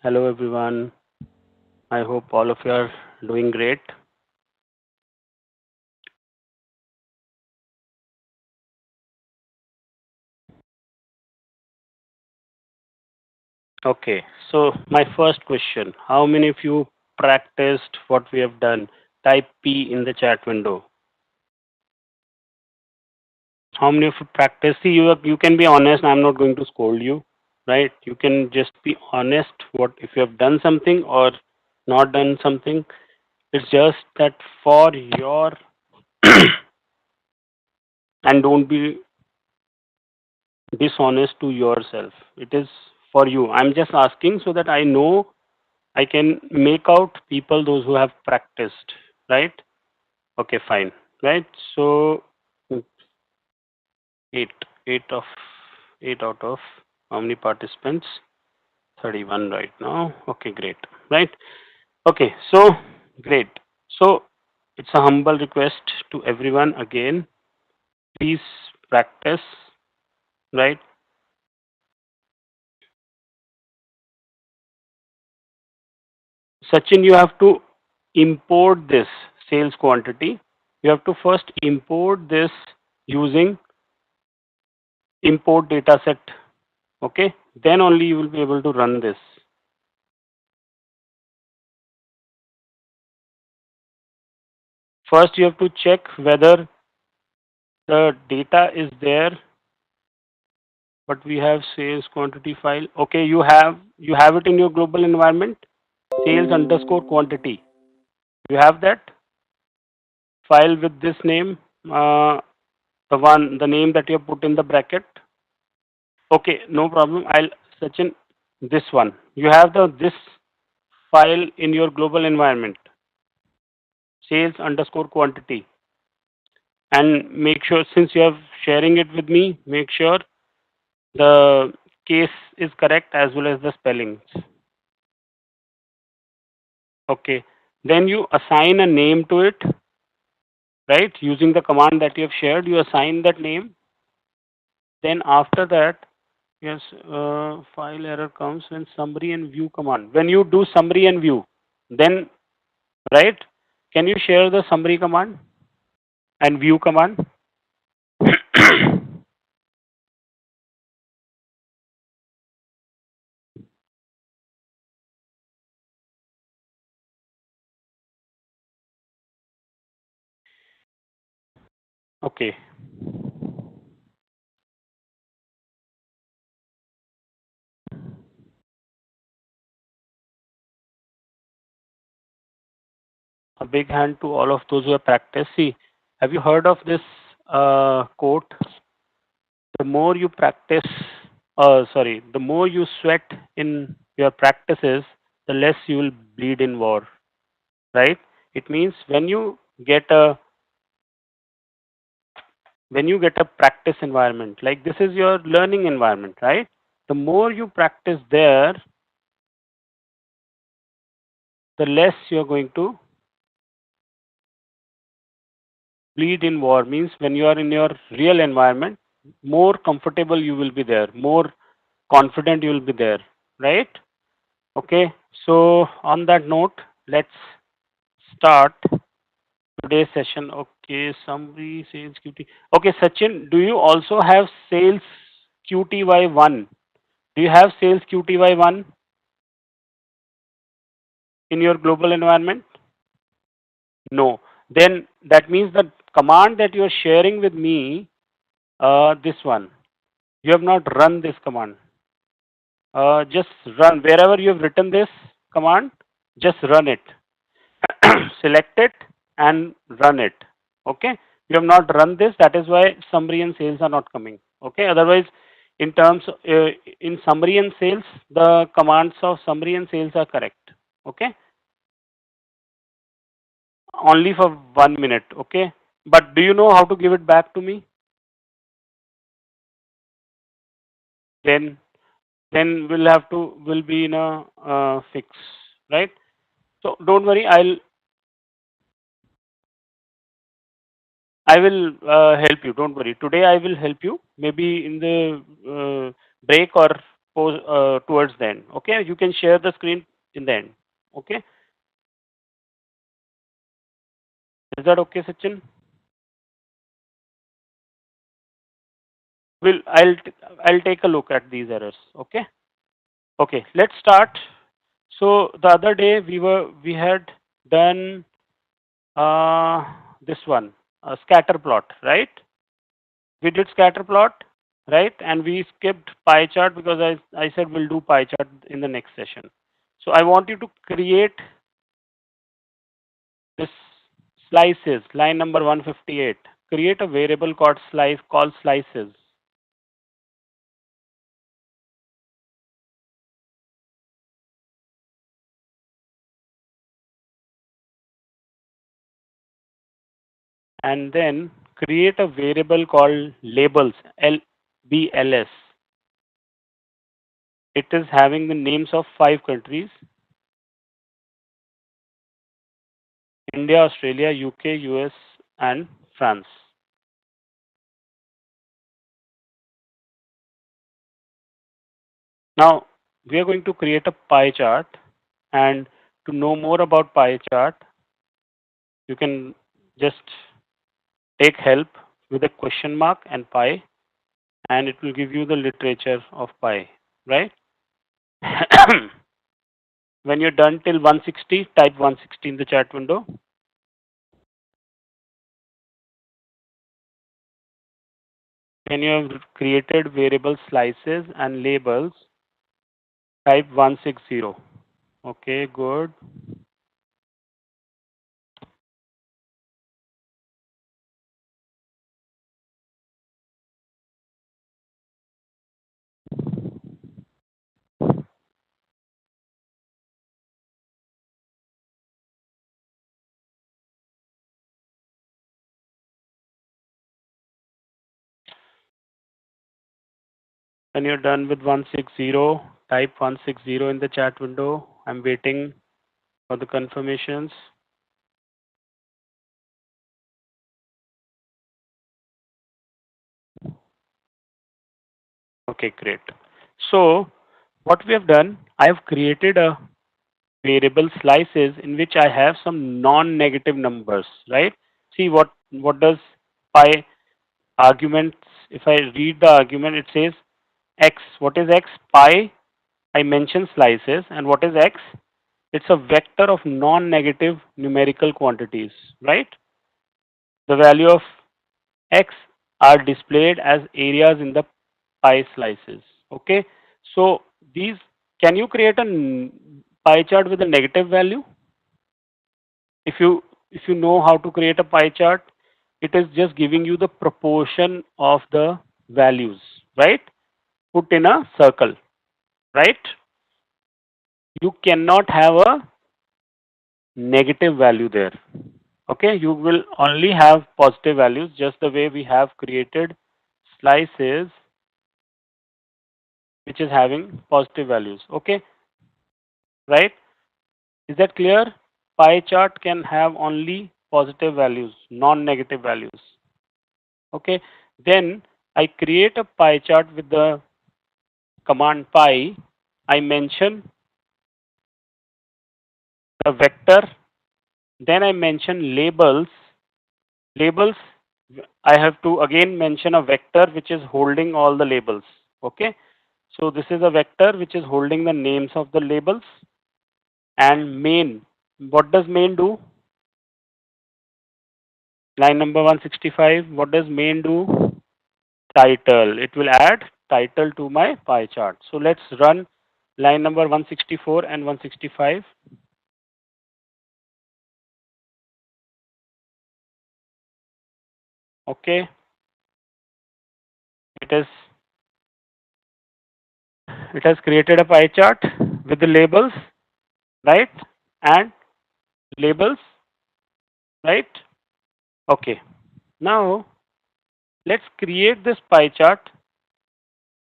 Hello everyone. I hope all of you are doing great. Okay, so my first question, how many of you practiced what we have done? Type P in the chat window. How many of you practice? See, you can be honest. I'm not going to scold you, right? You can just be honest. What if you have done something or not done something? It's just that for your and don't be dishonest to yourself. It is for you. I'm just asking so that I know I can make out people those who have practiced, right? Okay, fine, right? So eight, eight of eight out of how many participants? 31 right now. Okay, great, right? Okay, so great. So it's a humble request to everyone again. Please practice, right? Sachin, you have to import this sales quantity. You have to first import this using import dataset. Okay, then only you will be able to run this. First, you have to check whether the data is there, but we have sales quantity file. Okay, you have it in your global environment. Sales underscore quantity. You have that file with this name, the name that you have put in the bracket. Okay, no problem. I'll Sachin, this one. You have the this file in your global environment. Sales underscore quantity. And make sure, since you are sharing it with me, make sure the case is correct as well as the spellings. Okay. Then you assign a name to it, right? Using the command that you have shared, you assign that name. Then after that, yes, file error comes when summary and view command. When you do summary and view, then, right? Can you share the summary command and view command? Okay. A big hand to all of those who have practiced. See, have you heard of this quote? The more you practice, the more you sweat in your practices, the less you will bleed in war, right? It means when you get a practice environment, like this is your learning environment, right? The more you practice there, the less you're going to bleed in war. Means when you are in your real environment, more comfortable you will be there, more confident you will be there, right? Okay, so on that note, let's start today's session. Okay, summary, sales QT. Okay, Sachin, do you also have sales QTY1? Do you have sales QTY1 in your global environment? No. Then that means the command that you are sharing with me, this one, you have not run this command. Just run wherever you have written this command, just run it. Select it and run it. Okay, you have not run this, that is why summary and sales are not coming. Okay, otherwise in terms in summary and sales, the commands of summary and sales are correct. Okay, only for 1 minute. Okay, but do you know how to give it back to me? Then we'll be in a fix, right? So don't worry, I will help you. Don't worry. Today I will help you. Maybe in the break or towards the end. Okay, you can share the screen in the end. Okay, is that okay, Sachin? Will I'll take a look at these errors. Okay. Okay, let's start. So the other day we had done this one, a scatter plot, right? We did scatter plot, right? And we skipped pie chart because I said we'll do pie chart in the next session. So I want you to create this slices, line number 158. Create a variable called slices. And then create a variable called labels, LBLS. It is having the names of 5 countries: India, Australia, UK, US, and France. Now, we are going to create a pie chart, and to know more about pie chart, you can just take help with a question mark and pi, and it will give you the literature of pi, right? When you're done till 160, type 160 in the chat window. When you have created variable slices and labels, type 160. Okay, good. When you're done with 160, type 160 in the chat window. I'm waiting for the confirmations. Okay, great. So what we have done, I have created a variable slices in which I have some non-negative numbers, right? See what does pi arguments, if I read the argument, it says x. What is x? Pi, I mention slices, and what is x? It's a vector of non-negative numerical quantities, right? The value of x are displayed as areas in the pie slices. Okay, so these, can you create a pie chart with a negative value? If you know how to create a pie chart, it is just giving you the proportion of the values, right? Put in a circle, right? You cannot have a negative value there. Okay, you will only have positive values, just the way we have created slices which is having positive values. Okay, right? Is that clear? Pie chart can have only positive values, non-negative values. Okay, then I create a pie chart with the command pi. I mention a vector, then I mention labels. Labels, I have to again mention a vector which is holding all the labels. Okay, so this is a vector which is holding the names of the labels. And main, what does main do? Line number 165, what does main do? Title. It will add title to my pie chart. So let's run line number 164 and 165. Okay, it is, it has created a pie chart with the labels, right? And labels, right? Okay, now let's create this pie chart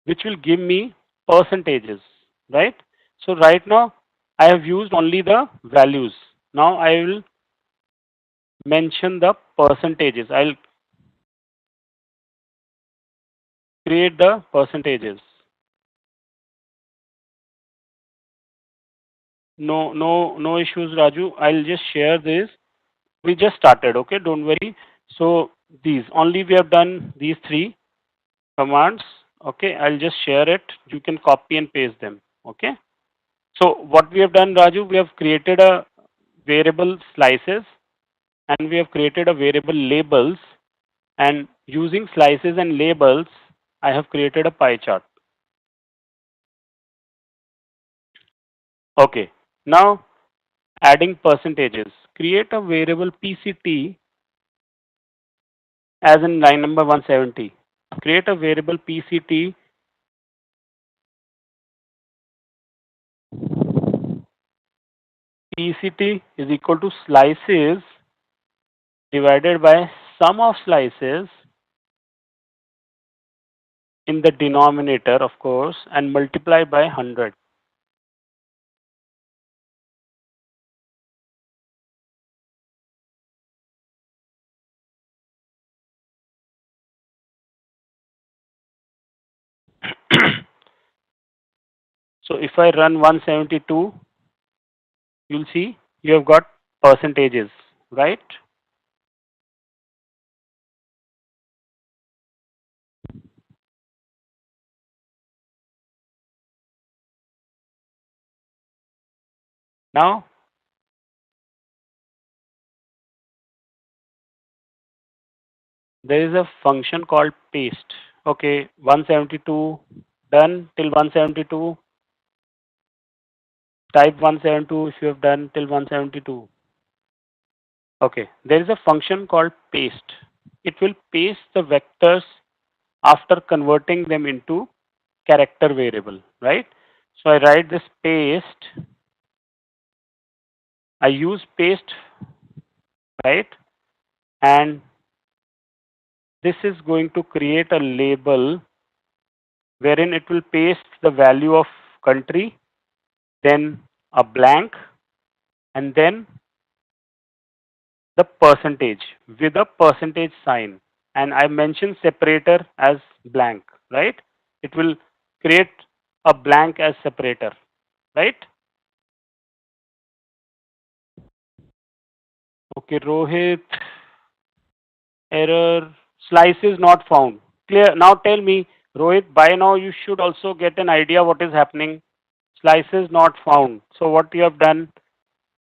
which will give me percentages, right? So right now I have used only the values. Now I will mention the percentages. I'll create the percentages. No issues, Raju. I'll just share this. We just started, okay? Don't worry. So these only we have done these three commands. Okay, I'll just share it. You can copy and paste them. Okay. So what we have done, Raju, we have created a variable slices and we have created a variable labels, and using slices and labels, I have created a pie chart. Okay. Now adding percentages. Create a variable PCT as in line number 170. Create a variable PCT. PCT is equal to slices divided by sum of slices in the denominator, of course, and multiply by 100. So if I run 172, you'll see you have got percentages, right? Now there is a function called paste. Okay, 172 done till 172. Type 172 if you have done till 172. Okay, there is a function called paste. It will paste the vectors after converting them into character variable, right? So I write this paste. I use paste, right? And this is going to create a label wherein it will paste the value of country, then a blank, and then the percentage with a percentage sign. And I mentioned separator as blank, right? It will create a blank as separator, right? Okay, Rohit, error, slices not found. Clear. Now tell me, Rohit, by now you should also get an idea what is happening. Slices not found. So what you have done?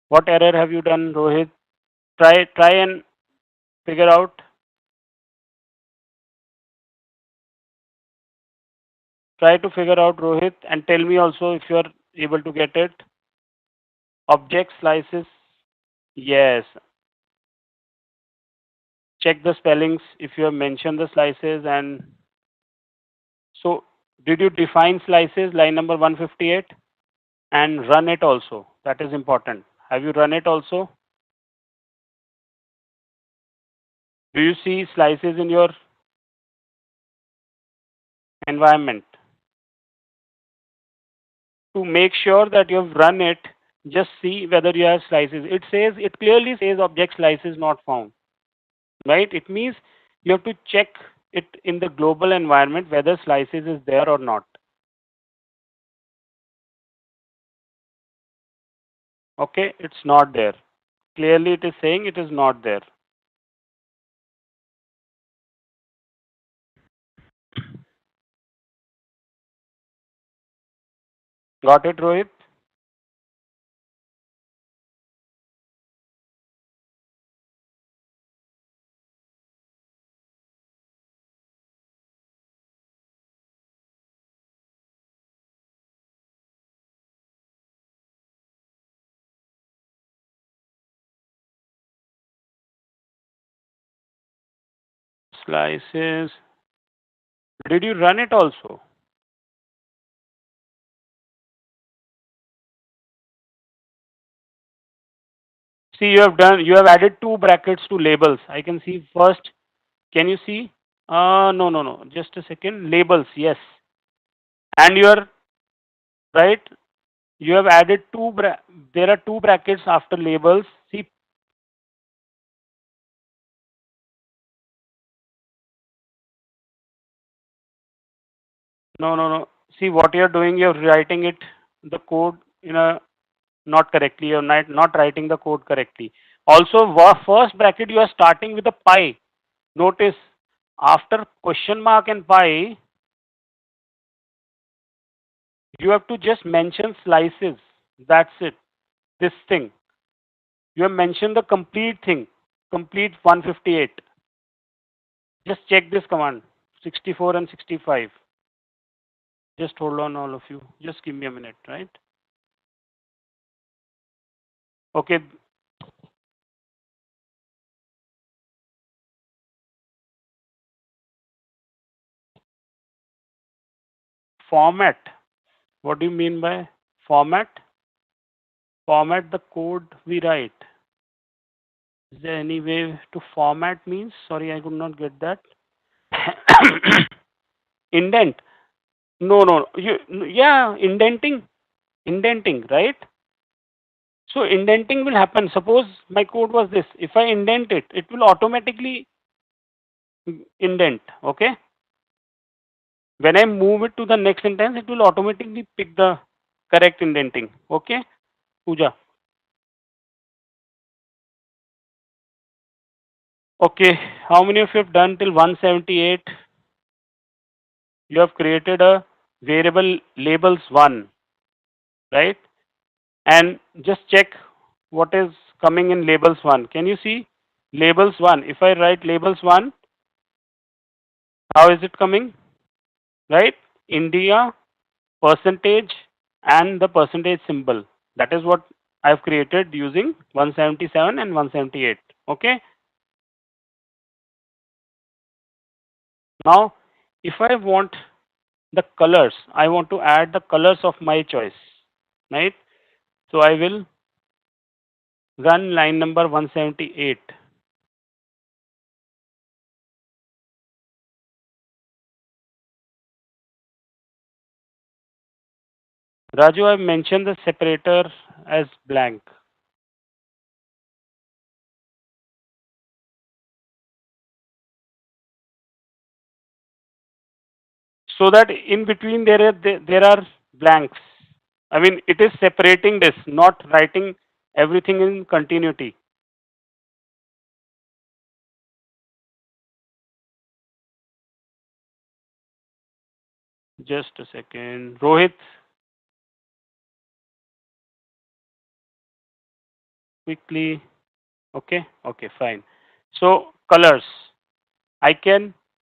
What error have you done, Rohit? Try and figure out. Try to figure out, Rohit, and tell me also if you are able to get it. Object slices. Yes. Check the spellings if you have mentioned the slices. And so did you define slices line number 158 and run it also? That is important. Have you run it also? Do you see slices in your environment? To make sure that you have run it, just see whether you have slices. It clearly says object slices not found, right? It means you have to check it in the global environment whether slices is there or not. Okay, it's not there. Clearly it is saying it is not there. Got it, Rohit? Slices. Did you run it also? See, you have added two brackets to labels. I can see first. Can you see? No. Just a second. Labels, yes. And you are right. You have added there are two brackets after labels. See, no. See what you are doing. You are writing it the code in a not correctly. You're not writing the code correctly. Also, first bracket you are starting with a pi. Notice after question mark and pi, you have to just mention slices. That's it. This thing. You have mentioned the complete thing. Complete 158. Just check this command. 64 and 65. Just hold on, all of you. Just give me a minute, right? Okay. Format. What do you mean by format? Format the code we write. Is there any way to format means? Sorry, I could not get that. Indent. No, no. Yeah, indenting, right? So indenting will happen. Suppose my code was this. If I indent it, it will automatically indent. Okay. When I move it to the next sentence, it will automatically pick the correct indenting. Okay, Pooja. Okay, how many of you have done till 178? You have created a variable labels 1, right? And just check what is coming in labels 1. Can you see labels 1? If I write labels 1, how is it coming? Right? India, percentage, and the percentage symbol. That is what I've created using 177 and 178. Okay. Now, if I want the colors, I want to add the colors of my choice, right? So I will run line number 178. Raju, I've mentioned the separator as blank. So that in between there are blanks. I mean, it is separating this, not writing everything in continuity. Just a second. Rohit, quickly. Okay, okay, fine. So, colors. I can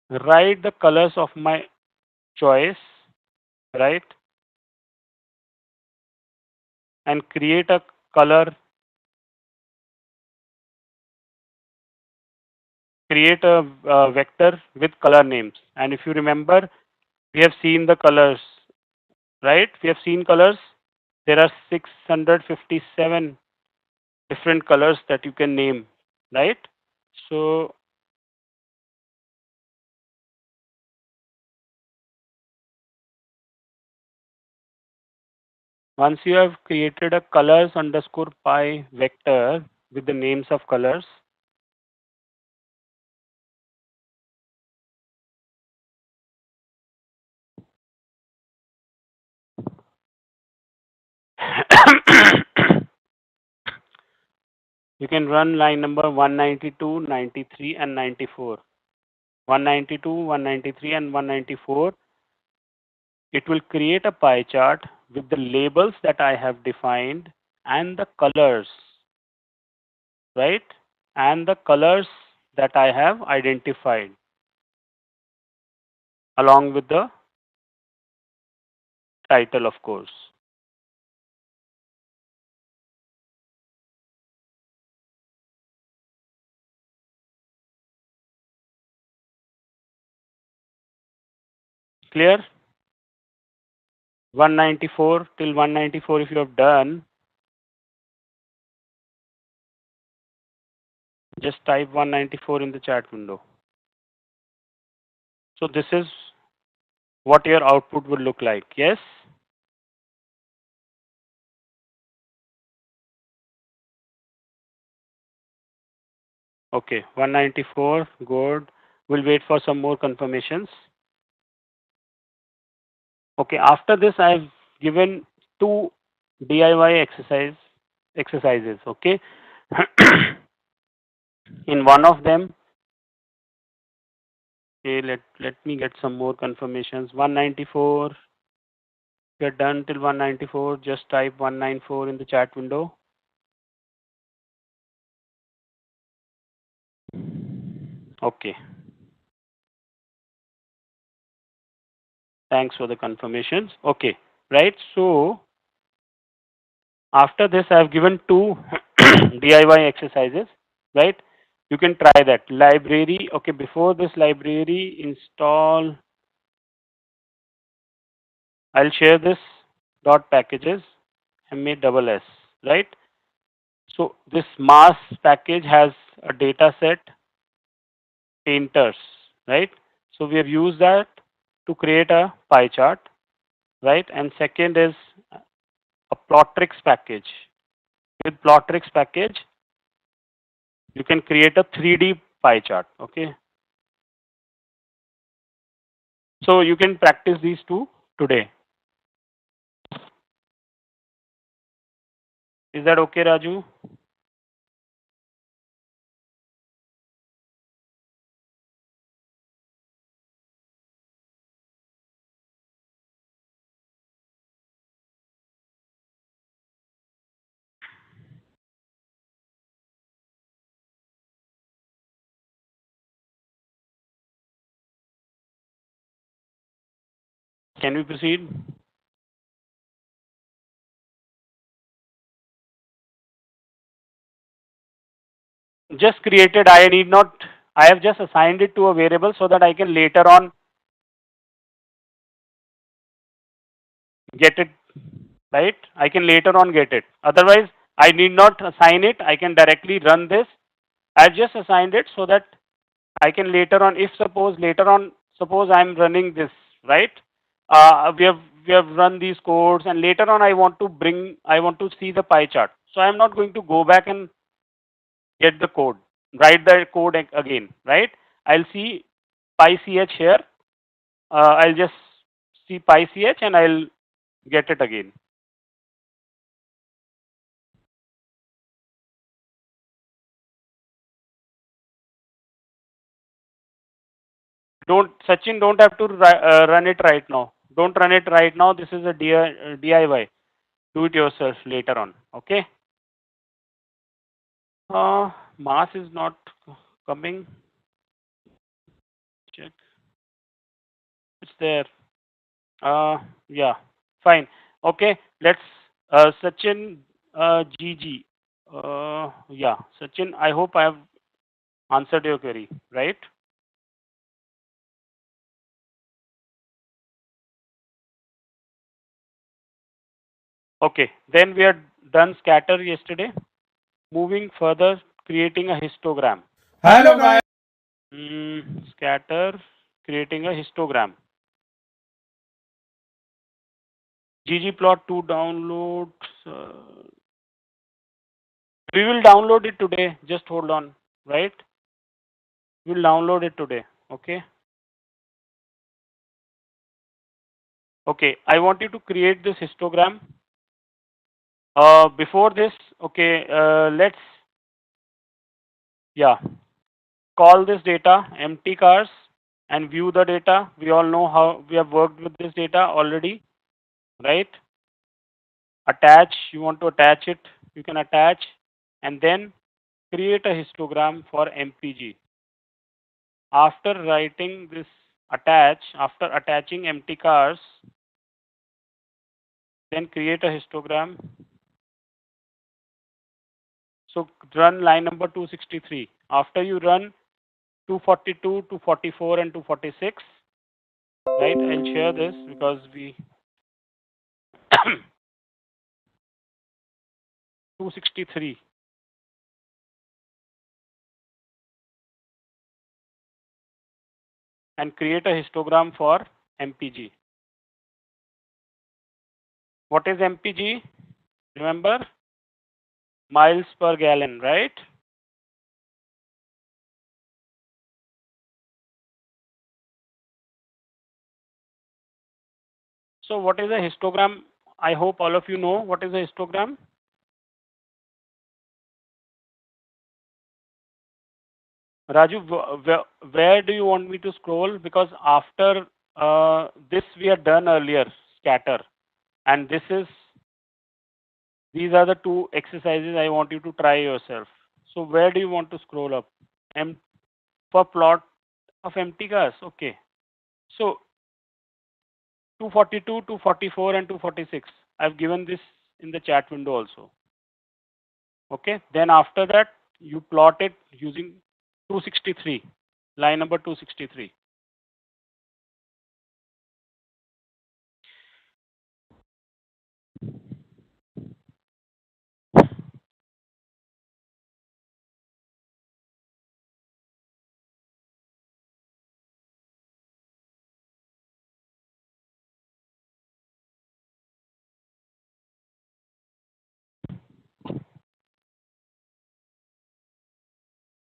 write the colors of my choice, right? And create a color, create a vector with color names. And if you remember, we have seen the colors, right? We have seen colors. There are 657 different colors that you can name, right? So once you have created a colors underscore pi vector with the names of colors, you can run line number 192, 93, and 94. 192, 193, and 194. It will create a pie chart with the labels that I have defined and the colors, right? And the colors that I have identified along with the title, of course. Clear? 194 till 194 if you have done, just type 194 in the chat window. So this is what your output will look like. Yes? Okay, 194, good. We'll wait for some more confirmations. Okay, after this I've given two DIY exercises. Okay. In one of them, okay, let me get some more confirmations. 194. We are done till 194. Just type 194 in the chat window. Okay. Thanks for the confirmations. Okay. Right. So after this, I have given two DIY exercises. Right. You can try that. Library. Okay. Before this library, install. I'll share this dot packages MASS. Right. So this mass package has a data set painters, right? So we have used that to create a pie chart, right? And second is a Plotrix package. With Plotrix package, you can create a 3D pie chart, okay? So you can practice these two today. Is that okay, Raju? Can we proceed? Just created, I need not, I have just assigned it to a variable so that I can later on get it, right? I can later on get it. Otherwise, I need not assign it. I can directly run this. I've just assigned it so that I can later on, if suppose later on, suppose I'm running this, right? We have run these codes, and later on I want to see the pie chart. So I'm not going to go back and get the code, write the code again, right? I'll see pi ch here. I'll just see pi ch and I'll get it again. Don't Sachin, don't have to run it right now. Don't run it right now. This is a DIY. Do it yourself later on. Okay. Mass is not coming. Check. It's there. Yeah. Fine. Okay. Let's. Sachin. GG. Yeah. Sachin. I hope I have answered your query. Right. Okay. Then we are done scatter yesterday. Moving further, creating a histogram. Hello guys. Scatter, creating a histogram. ggplot2 downloads. We will download it today. Just hold on, right? We'll download it today. Okay. Okay. I want you to create this histogram. Before this, okay. Yeah. Call this data empty cars and view the data. We all know how we have worked with this data already, right? Attach. You want to attach it. You can attach, and then create a histogram for MPG. After writing this after attaching empty cars, then create a histogram. So run line number 263. After you run 242, 244 and 246, right? I'll share this because we 263 and create a histogram for MPG. What is MPG? Remember? Miles per gallon, right? So what is a histogram I hope all of you know what is a histogram. Raju, where do you want me to scroll? Because after this we are done earlier, scatter, and these are the two exercises I want you to try yourself. So where do you want to scroll up? M for plot of empty cars. Okay. So 242, 244, and 246. I've given this in the chat window also. Okay. Then after that, you plot it using 263, line number 263.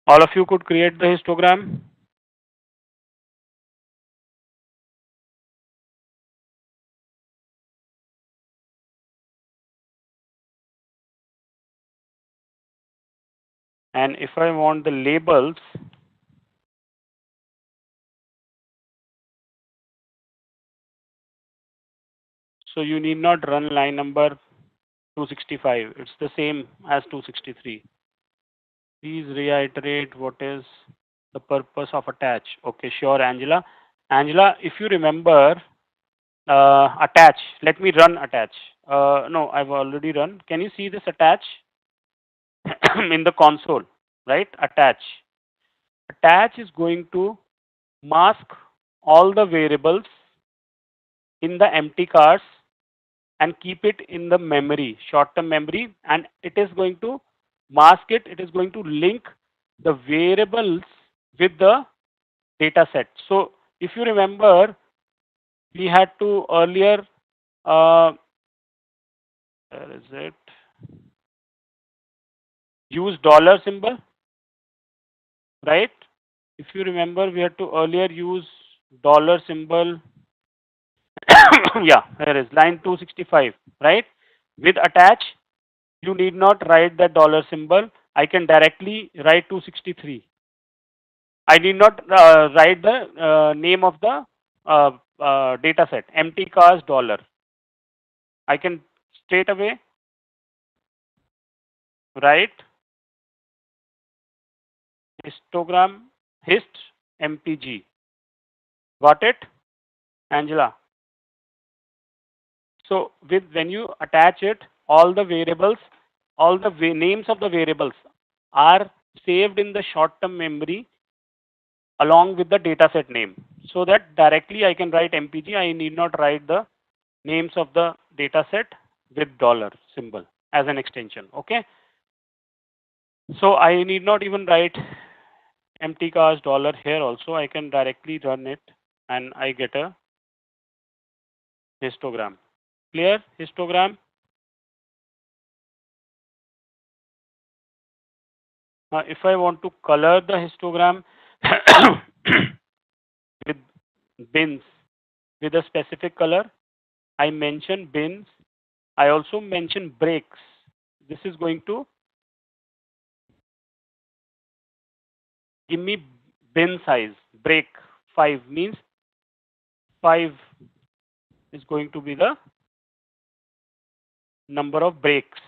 All of you could create the histogram. And if I want the labels, so you need not run line number 265. It's the same as 263. Please reiterate what is the purpose of attach. Okay, sure, Angela. Angela, if you remember, attach. Let me run attach. No, I've already run. Can you see this attach in the console? Right? Attach. Attach is going to mask all the variables in the empty cars and keep it in the memory, short-term memory, and it is going to mask it. It is going to link the variables with the data set. So if you remember, we had to earlier, where is it? Use dollar symbol, right? If you remember, we had to earlier use dollar symbol. Yeah, here is line 265, right? With attach, you need not write the dollar symbol. I can directly write 263. I need not write the name of the data set, empty cars dollar. I can straight away write histogram hist mpg. Got it, Angela? So with when you attach it, all the variables, all the names of the variables are saved in the short-term memory along with the dataset name. So that directly I can write MPG. I need not write the names of the dataset with dollar symbol as an extension. Okay. So I need not even write empty cars dollar here also. I can directly run it and I get a histogram. Clear? Histogram. If I want to color the histogram with bins with a specific color, I mention bins. I also mention breaks. This is going to give me bin size. Break 5 means 5 is going to be the number of breaks.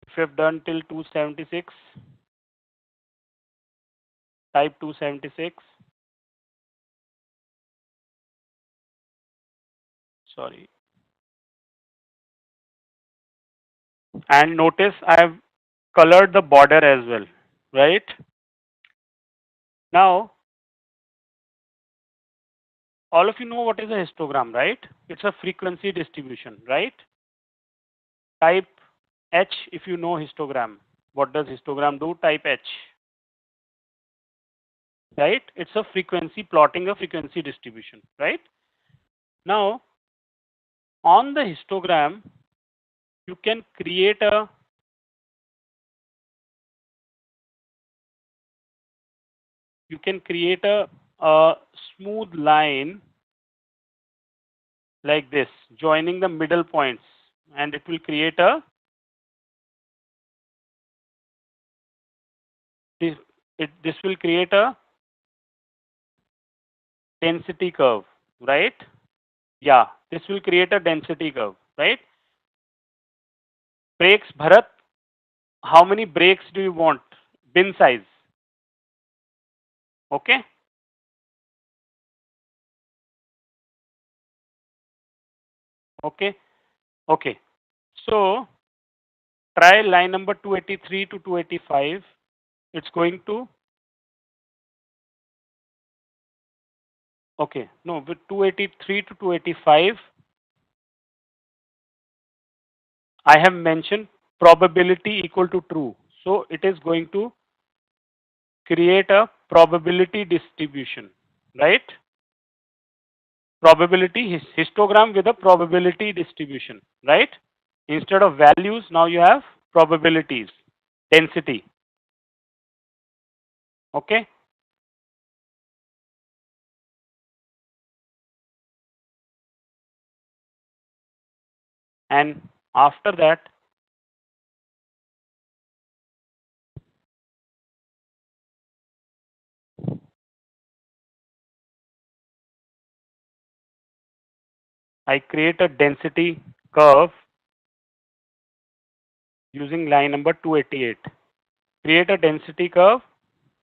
If you have done till 276, type 276. Sorry. And notice I have colored the border as well, right? Now, all of you know what is a histogram, right? It's a frequency distribution, right? Type H if you know histogram. What does histogram do? Type H. Right? It's a frequency, plotting a frequency distribution. Right? Now, on the histogram, you can create a a smooth line like this, joining the middle points, and it will create a this will create a density curve, right? Yeah, this will create a density curve, right? Brakes, Bharat, how many brakes do you want? Bin size. Okay? Okay? Okay. So try line number 283 to 285. It's going to, okay, no, with 283 to 285, I have mentioned probability equal to true. So it is going to create a probability distribution, right? Probability histogram with a probability distribution, right? Instead of values, now you have probabilities, density. Okay? And after that, I create a density curve using line number 288. Create a density curve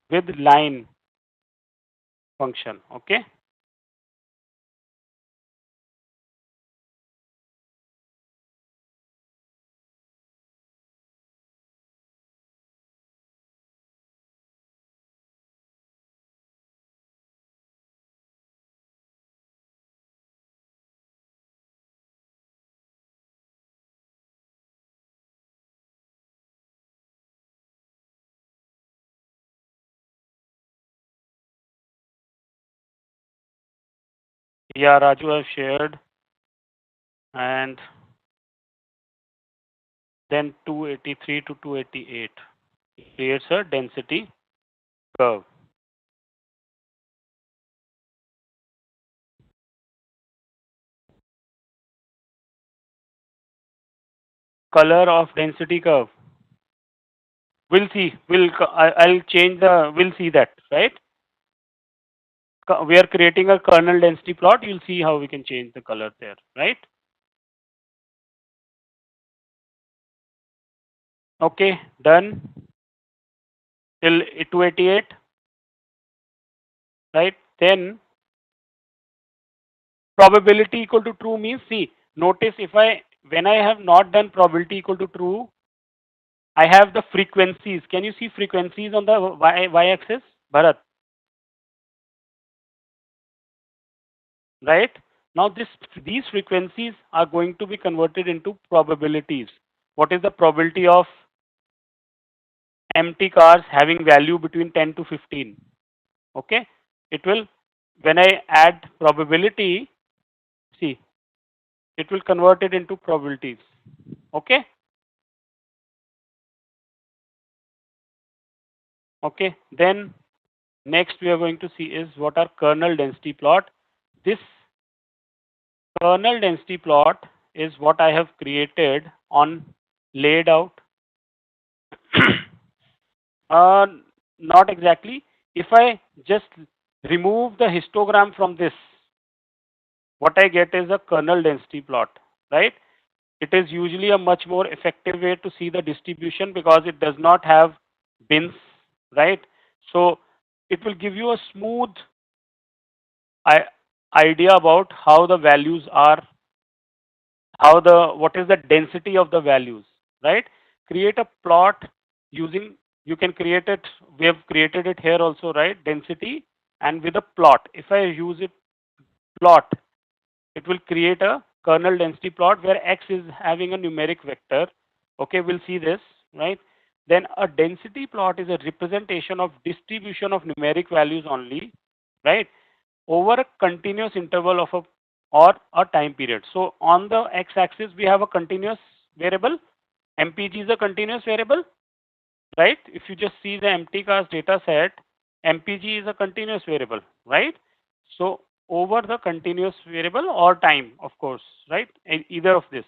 with line function. Okay? Yeah, Raju, I've shared. And then 283 to 288 creates a density curve. Color of density curve. We'll see. I'll change the. We'll see that, right? We are creating a kernel density plot. You'll see how we can change the color there, right? Okay, done till 288, right? Then probability equal to true means, see, notice when I have not done probability equal to true, I have the frequencies. Can you see frequencies on the y-axis, Bharat? Right? Now these frequencies are going to be converted into probabilities. What is the probability of empty cars having value between 10 to 15? Okay? It will, when I add probability, see, it will convert it into probabilities. Okay? Okay. Then next we are going to see is what are kernel density plot. This kernel density plot is what I have created on laid out. uh, Not exactly. If I just remove the histogram from this, what I get is a kernel density plot, right? It is usually a much more effective way to see the distribution because it does not have bins, right? So it will give you a smooth idea about how the values are, what is the density of the values, right? Create a plot using, you can create it, we have created it here also, right? Density and with a plot. If I use it plot, it will create a kernel density plot where X is having a numeric vector. Okay, we'll see this, right? Then a density plot is a representation of distribution of numeric values only, right? Over a continuous interval of a or a time period. So on the x-axis we have a continuous variable. MPG is a continuous variable, right? If you just see the MTCast data set, MPG is a continuous variable, right? So over the continuous variable or time, of course, right? Either of this.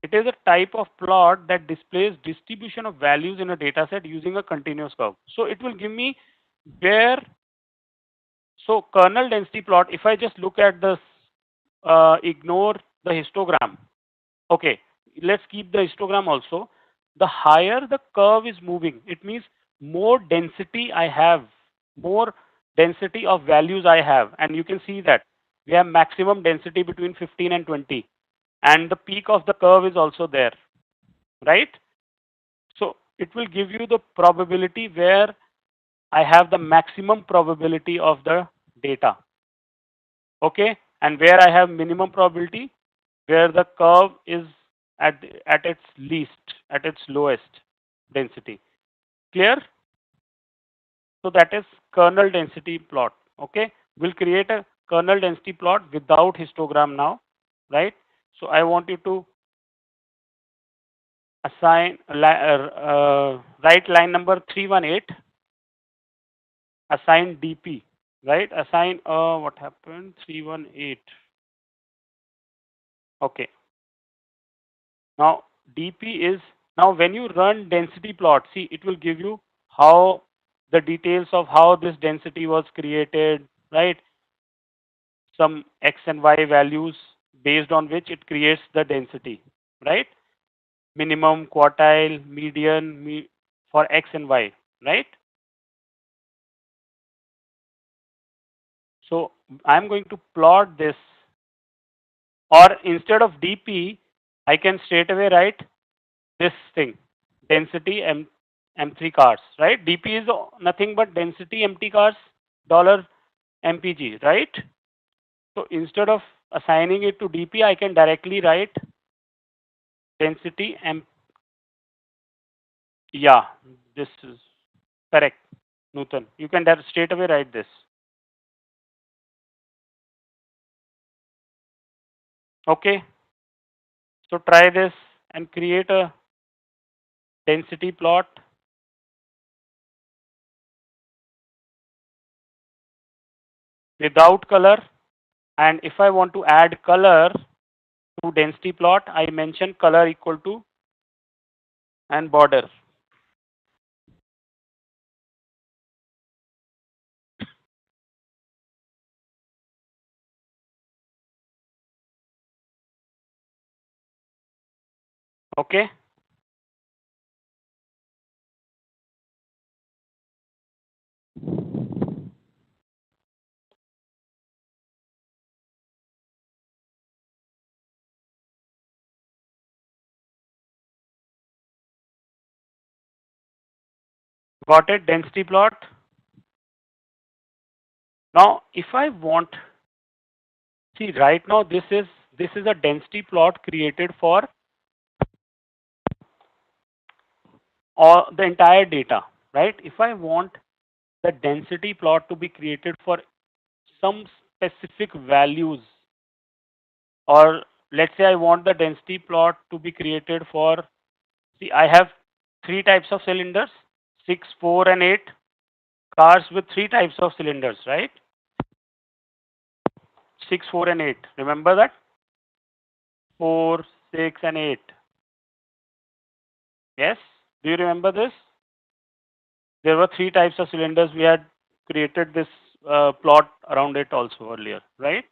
It is a type of plot that displays distribution of values in a data set using a continuous curve. So it will give me where, so kernel density plot, if I just look at this, ignore the histogram. Okay, let's keep the histogram also. The higher the curve is moving, it means more density I have, more density of values I have. And you can see that we have maximum density between 15 and 20. And the peak of the curve is also there, right? So it will give you the probability where I have the maximum probability of the data. Okay, and where I have minimum probability, where the curve is at its least, at its lowest density. Clear? So that is kernel density plot. Okay, we'll create a kernel density plot without histogram now, right? So I want you to assign write line number 318, assign DP, right? Assign what happened, 318. Okay, now DP is, now when you run density plot, see it will give you how the details of how this density was created, right? Some x and y values based on which it creates the density, right? Minimum, quartile, median, for x and y, right? So I'm going to plot this, or instead of DP, I can straight away write this thing, density M3 cars, right? DP is nothing but density MT cars dollar MPG, right? So instead of assigning it to DP, I can directly write density M. Yeah, this is correct, Nutan. You can straight away write this. Okay. So try this and create a density plot without color. And if I want to add color to density plot, I mention color equal to and border. Okay. Got it? Density plot. Now, if I want, see right now this is a density plot created for all the entire data, right? If I want the density plot to be created for some specific values, or let's say I want the density plot to be created for, see I have three types of cylinders, 6, 4 and 8 cars with three types of cylinders, right? 6, 4 and 8. Remember that? 4, 6 and 8. Yes? Do you remember this? There were three types of cylinders. We had created this plot around it also earlier, right?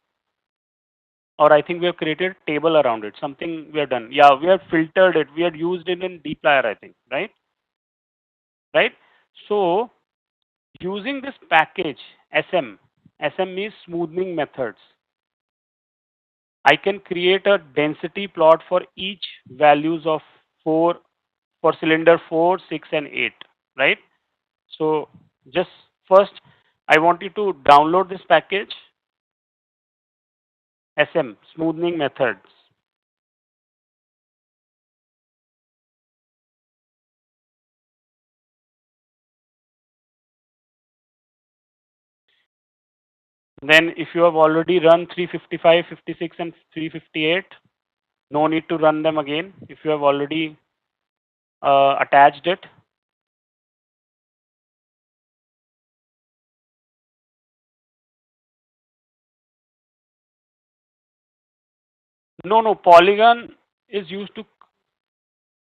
Or I think we have created a table around it. Something we have done. Yeah, we have filtered it. We had used it in dplyr, I think, right? Right? So using this package SM means smoothing methods. I can create a density plot for each values of 4 for cylinder 4, 6 and 8, right? So just first I want you to download this package. SM, smoothing methods. Then if you have already run 355, 56 and 358, no need to run them again if you have already attached it. No, Polygon is used to,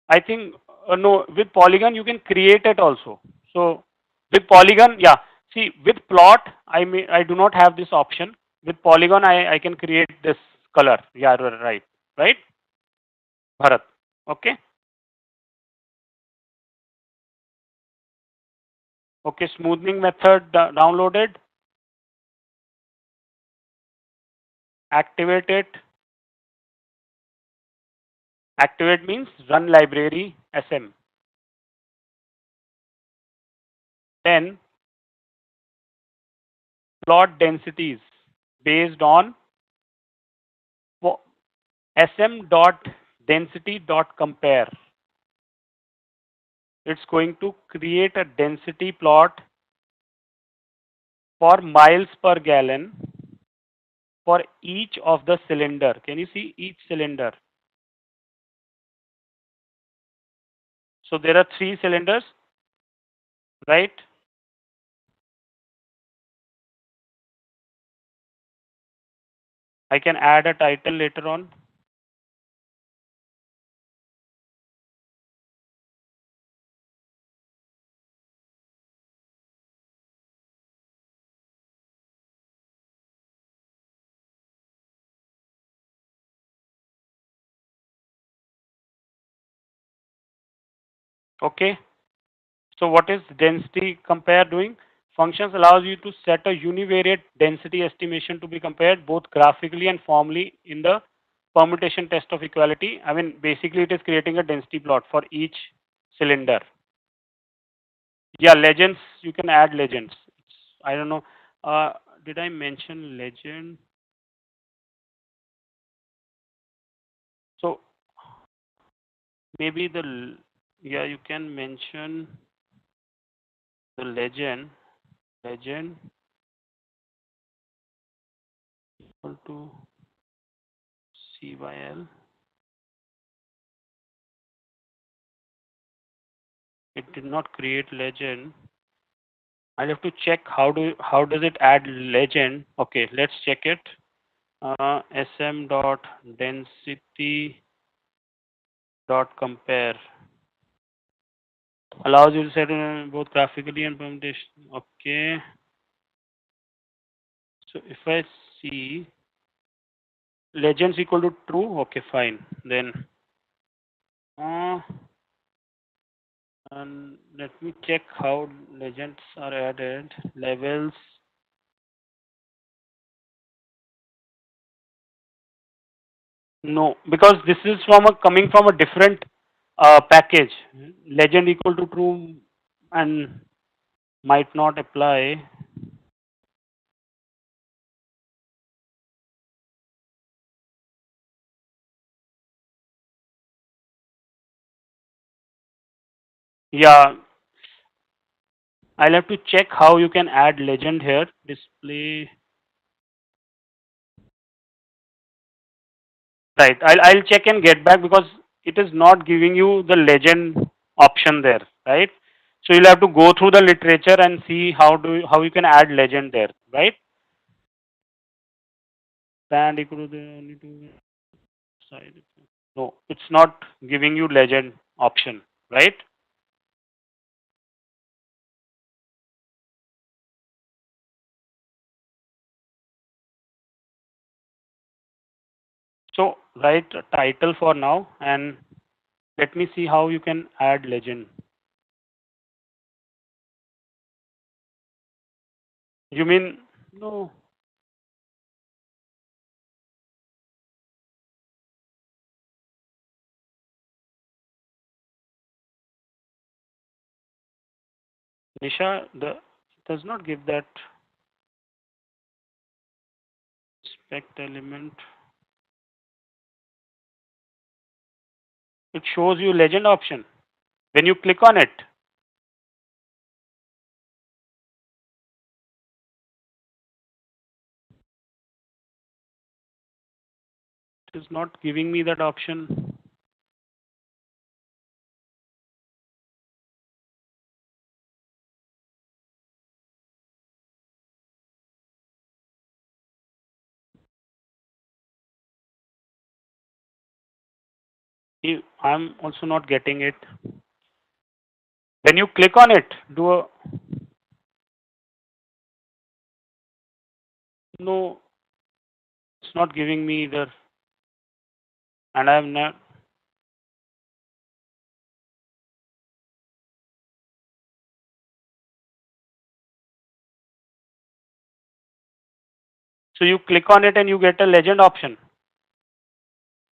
I think, no, with Polygon you can create it also. So with Polygon, yeah, see, with plot, I do not have this option. With Polygon, I can create this color. Yeah, right, Bharat. Okay, okay, smoothing method downloaded, activate it. Activate means run library SM. Then plot densities based on sm dot density dot compare. It's going to create a density plot for miles per gallon for each of the cylinder. Can you see each cylinder? So there are 3 cylinders, right? I can add a title later on. Okay. So what is density compare doing? Functions allows you to set a univariate density estimation to be compared both graphically and formally in the permutation test of equality. I mean, basically it is creating a density plot for each cylinder. Yeah, legends, you can add legends. I don't know. Did I mention legend? So maybe yeah, you can mention the legend equal to C by L. It did not create legend. I'll have to check how does it add legend. Okay, let's check it. Sm dot density dot compare allows you to set both graphically and permutation. Okay, so if I see legends equal to true, okay, fine. Then uh, and let me check how legends are added. Levels. No, because this is from a coming from a different package. Legend equal to true and might not apply. Yeah, I'll have to check how you can add legend here. Display. Right. I'll check and get back because it is not giving you the legend option there, right? So you'll have to go through the literature and see how you can add legend there, right? Band equal to the only two side. No, it's not giving you legend option, right? So write a title for now and let me see how you can add legend. You mean no? Nisha does not give that Select element. It shows you legend option. When you click on it, it is not giving me that option. I'm also not getting it. When you click on it, no, it's not giving me either. And I'm not. So you click on it and you get a legend option.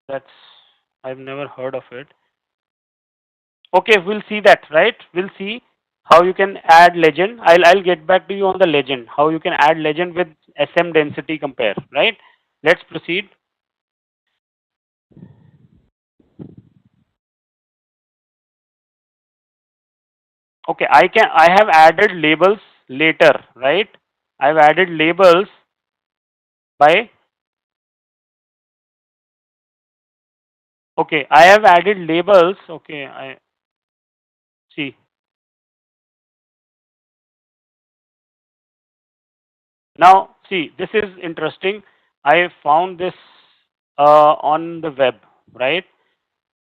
That's, I've never heard of it. Okay, we'll see that, right? We'll see how you can add legend. I'll get back to you on the legend. How you can add legend with SM density compare, right? Let's proceed. Okay, I have added labels later, right? I've added labels by, okay, I have added labels. Okay, I see. Now, see, this is interesting. I found this on the web, right?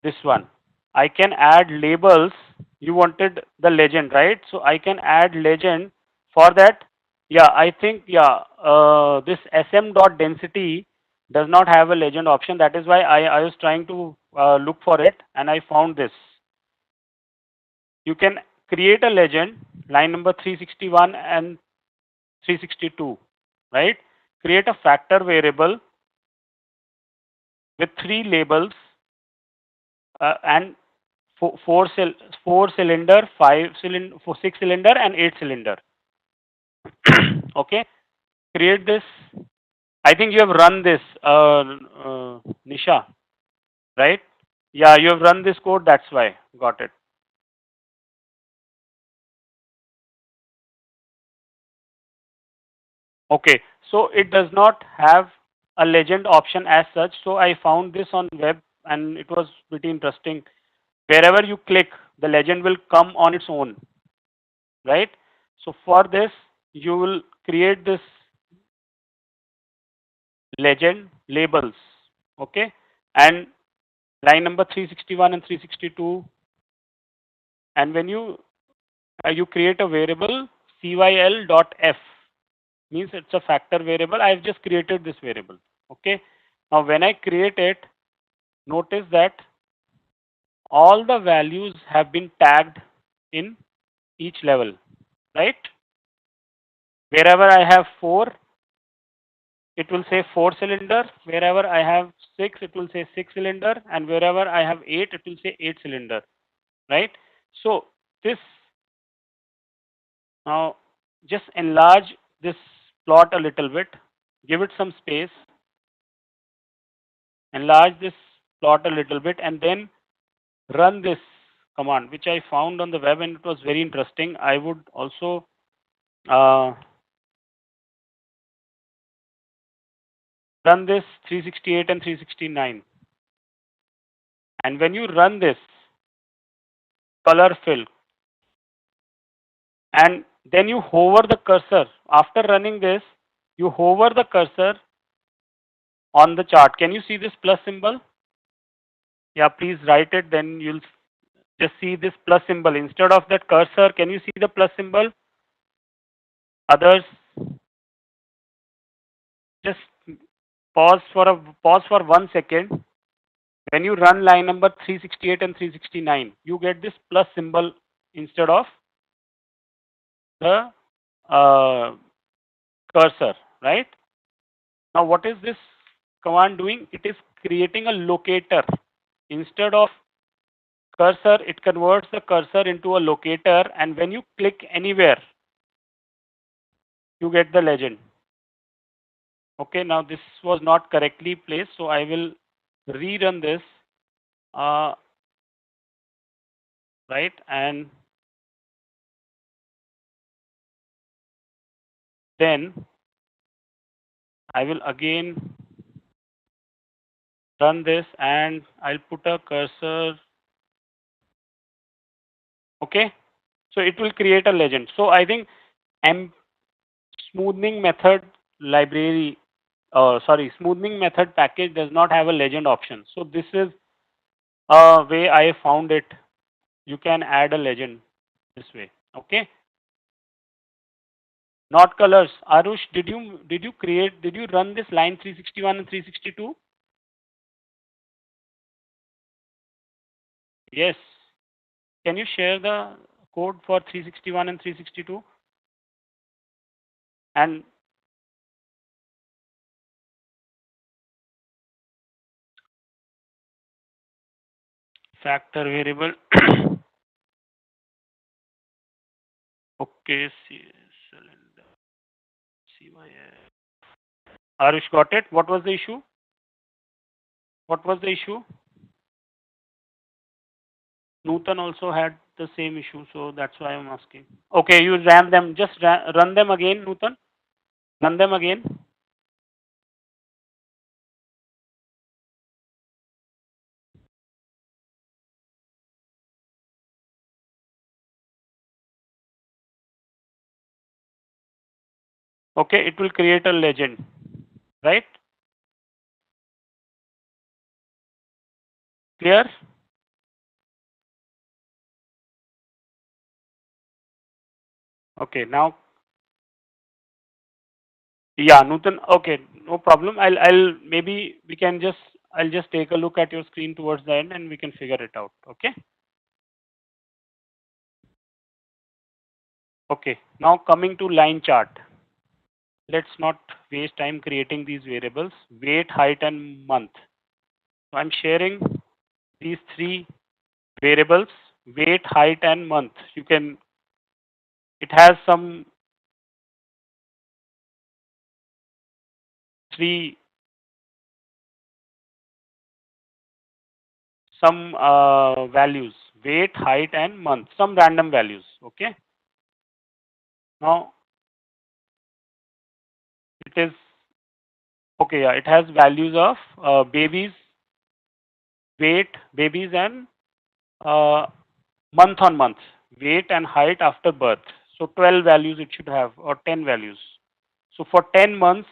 This one. I can add labels. You wanted the legend, right? So I can add legend for that. Yeah, I think, yeah, this SM dot density does not have a legend option. That is why I was trying to look for it and I found this. You can create a legend, line number 361 and 362, right? Create a factor variable with three labels and four cylinder, five cylinder, six cylinder, and eight cylinder. Okay, create this. I think you have run this, Nisha, right? Yeah, you have run this code. That's why. Got it. Okay, so it does not have a legend option as such. So I found this on web, and it was pretty interesting. Wherever you click, the legend will come on its own, right? So for this, you will create this legend labels, okay, and line number 361 and 362, and when you create a variable cyl dot f, means it's a factor variable. I've just created this variable, okay. Now when I create it, notice that all the values have been tagged in each level, right? Wherever I have 4, it will say 4 cylinder. Wherever I have 6, it will say 6 cylinder, and wherever I have 8, it will say 8 cylinder, right? So this, now just enlarge this plot a little bit, give it some space, enlarge this plot a little bit, and then run this command, which I found on the web, and it was very interesting. I would also run this 368 and 369, and when you run this color fill, and then you hover the cursor. After running this, you hover the cursor on the chart. Can you see this plus symbol? Yeah, please write it, then you'll just see this plus symbol. Instead of that cursor, can you see the plus symbol? Others, just pause for 1 second. When you run line number 368 and 369, you get this plus symbol instead of the uh, cursor, right? Now, what is this command doing? It is creating a locator. Instead of cursor, it converts the cursor into a locator, and when you click anywhere, you get the legend. Okay, now this was not correctly placed, so I will rerun this, right? And then I will again run this and I'll put a cursor. Okay, so it will create a legend. So I think M smoothing method library, sorry, smoothing method package does not have a legend option. So this is a way I found it. You can add a legend this way. Okay, not colors. Arush, did you run this line 361 and 362? Yes. Can you share the code for 361 and 362? And factor variable. Okay, cylinder. CYF. Arush got it. What was the issue? What was the issue? Nutan also had the same issue, so that's why I'm asking. Okay, you ran them. Just run them again, Nutan. Run them again. Okay, it will create a legend, right? Clear? Okay, now, yeah, Nutan. Okay, no problem. I'll maybe we can just I'll just take a look at your screen towards the end and we can figure it out. Okay. Okay. Now coming to line chart. Let's not waste time creating these variables. Weight, height, and month. So I'm sharing these three variables: weight, height, and month. You can. It has three some values: weight, height, and month. Some random values. Okay. Now it is okay. Yeah, it has values of babies, weight, babies, and uh, month on month, weight and height after birth. So 12 values it should have, or 10 values. So for 10 months,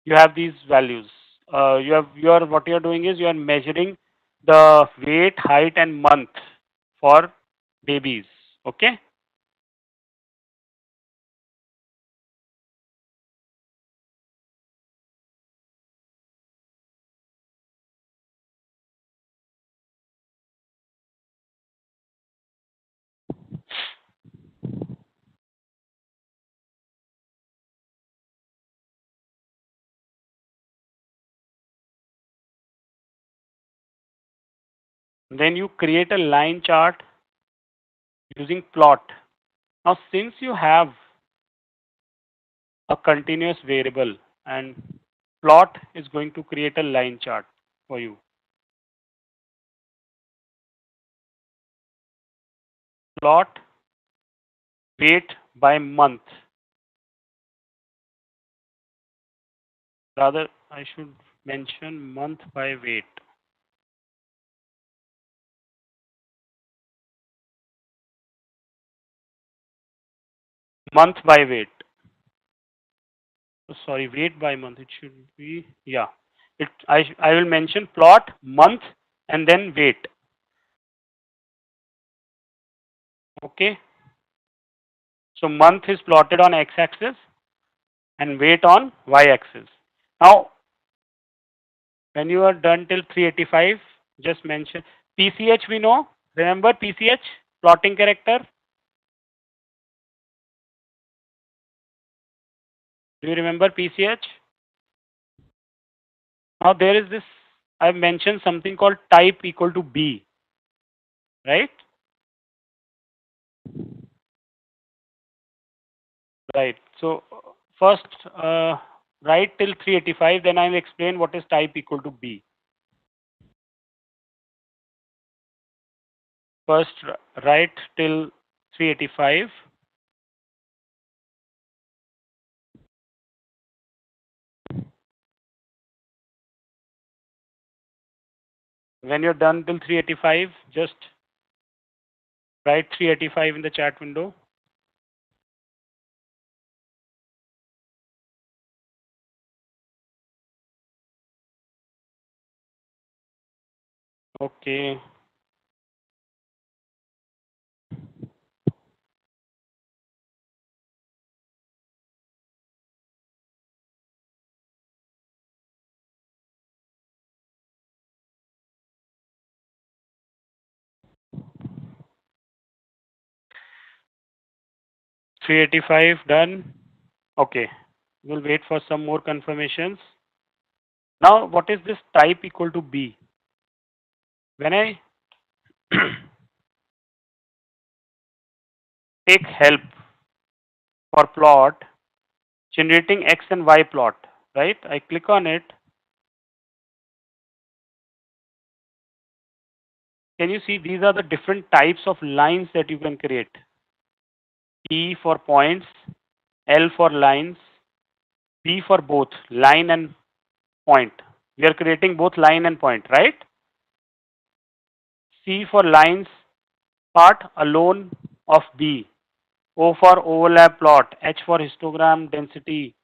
you have these values. What you are doing is you are measuring the weight, height, and month for babies. Okay. Then you create a line chart using plot. Now, since you have a continuous variable and plot is going to create a line chart for you. Plot weight by month. Rather, I should mention month by weight. Month by weight. Oh, sorry, weight by month. It should be, yeah. I will mention plot, month, and then weight. Okay. So month is plotted on x-axis and weight on y-axis. Now, when you are done till 385, just mention PCH. We know. Remember PCH, plotting character. Do you remember PCH? Now there is this. I've mentioned something called type equal to B, right? Right. So first, write till 385, then I'll explain what is type equal to B. First, write till 385. When you're done till 385, just write 385 in the chat window. Okay. Three 85 done. Okay. We'll wait for some more confirmations. Now, what is this type equal to B? When I take help for plot, generating X and Y plot, right? I click on it. Can you see these are the different types of lines that you can create? E for points, L for lines, P for both line and point. We are creating both line and point, right? C for lines part alone of B. O for overlap plot, H for histogram density,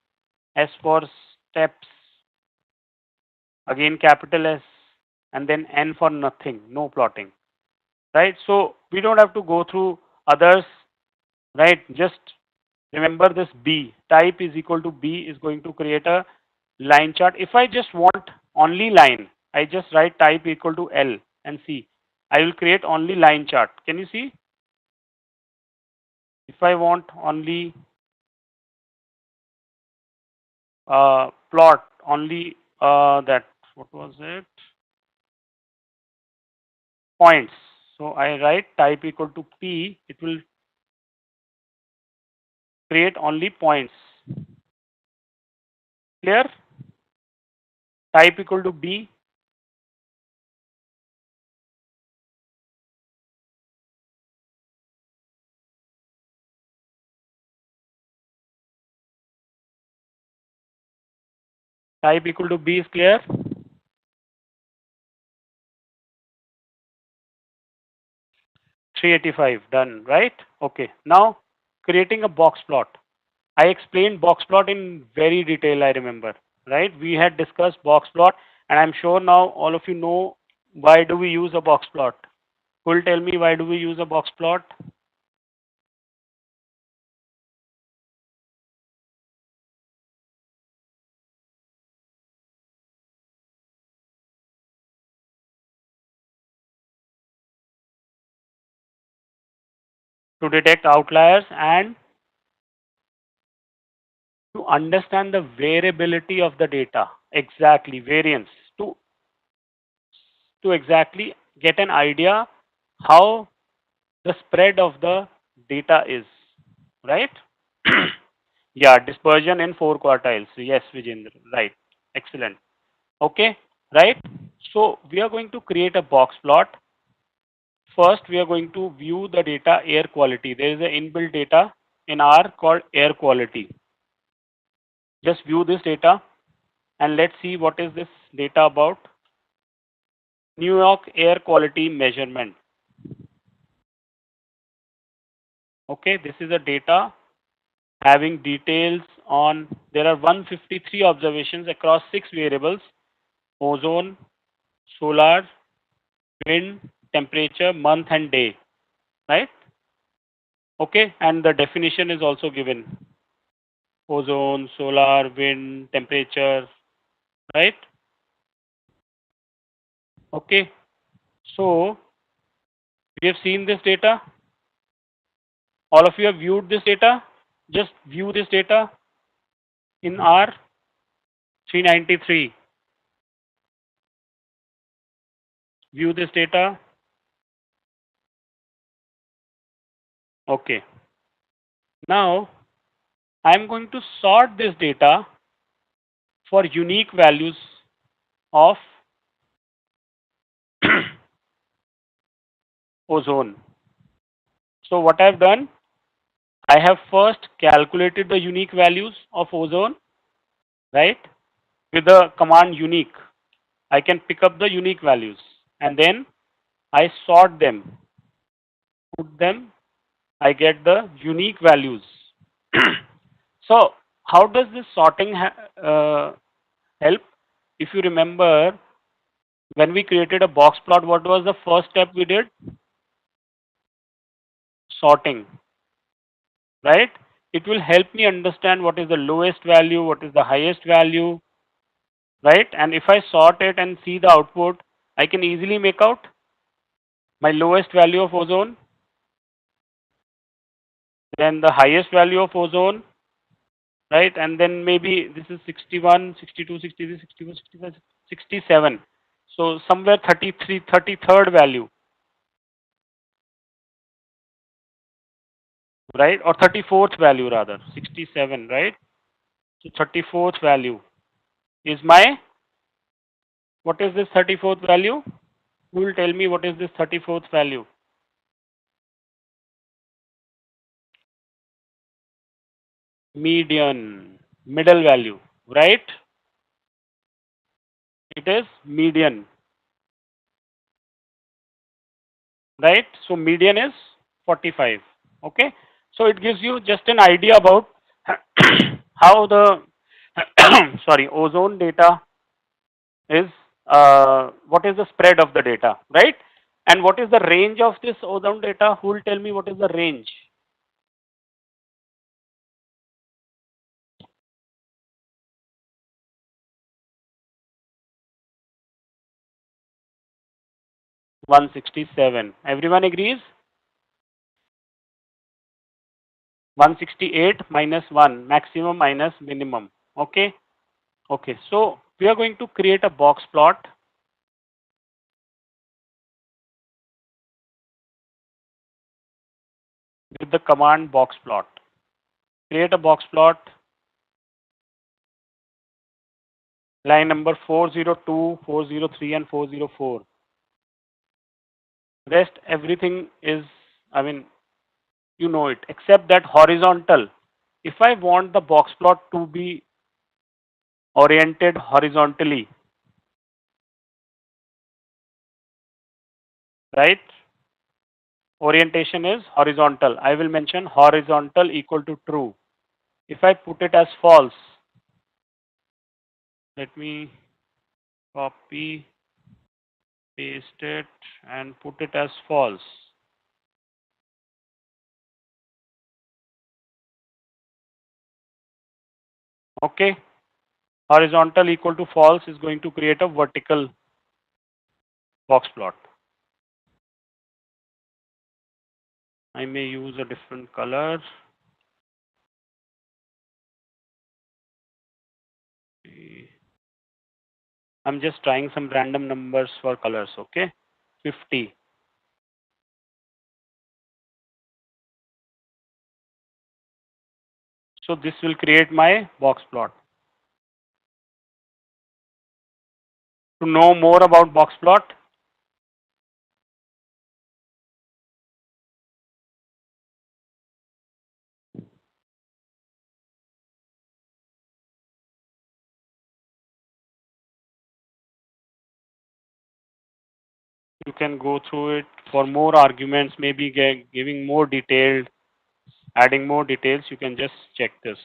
S for steps, again capital S, and then N for nothing, no plotting, right? So we don't have to go through others, right? Just remember this B, type is equal to B is going to create a line chart. If I just want only line, I just write type equal to L and C. I will create only line chart. Can you see? If I want only plot, only that, what was it? Points. So I write type equal to P, it will create only points. Clear? Type equal to B. Type equal to B is clear? 385 done, right? Okay. Now creating a box plot. I explained box plot in very detail, I remember, right? We had discussed box plot, and I'm sure now all of you know why do we use a box plot. Who will tell me why do we use a box plot? To detect outliers and to understand the variability of the data. Exactly, variance. To exactly get an idea how the spread of the data is, right? Yeah, dispersion in 4 quartiles. Yes, Vijendra, right. Excellent. Okay, right? So we are going to create a box plot. First, we are going to view the data air quality. There is an inbuilt data in R called air quality. Just view this data and let's see what is this data about. New York air quality measurement. Okay, this is a data having details on, there are 153 observations across 6 variables: ozone, solar, wind, temperature, month and day, right? Okay, and the definition is also given: ozone, solar, wind, temperature, right? Okay, so we have seen this data. All of you have viewed this data. Just view this data in R 393. View this data. Okay. Now I am going to sort this data for unique values of ozone. So what I've done, I have first calculated the unique values of ozone, right? With the command unique, I can pick up the unique values and then I sort them, put them, I get the unique values. So how does this sorting help? If you remember, when we created a box plot, what was the first step we did? Sorting, right? It will help me understand what is the lowest value, what is the highest value, right? And if I sort it and see the output, I can easily make out my lowest value of ozone, then the highest value of ozone, right? And then maybe this is 61, 62, 63, 64, 65, 67. So somewhere 33, 33rd value, right? Or 34th value rather, 67, right? So 34th value is my, what is this 34th value? Who will tell me what is this 34th value? Median, middle value, right? It is median, right? So median is 45. Okay. So it gives you just an idea about how the sorry, ozone data is, what is the spread of the data, right? And what is the range of this ozone data? Who will tell me what is the range? 167. Everyone agrees? 168 minus 1, maximum minus minimum. Okay. Okay. So we are going to create a box plot with the command box plot. Create a box plot, line number 402, 403 and 404. Rest everything is, I mean, you know it, except that horizontal. If I want the box plot to be oriented horizontally, right? Orientation is horizontal. I will mention horizontal equal to true. If I put it as false, let me copy, paste it and put it as false. Okay. Horizontal equal to false is going to create a vertical box plot. I may use a different color. I'm just trying some random numbers for colors. Okay. 50. So this will create my box plot. To know more about box plot, you can go through it for more arguments, maybe giving more detailed, adding more details. You can just check this.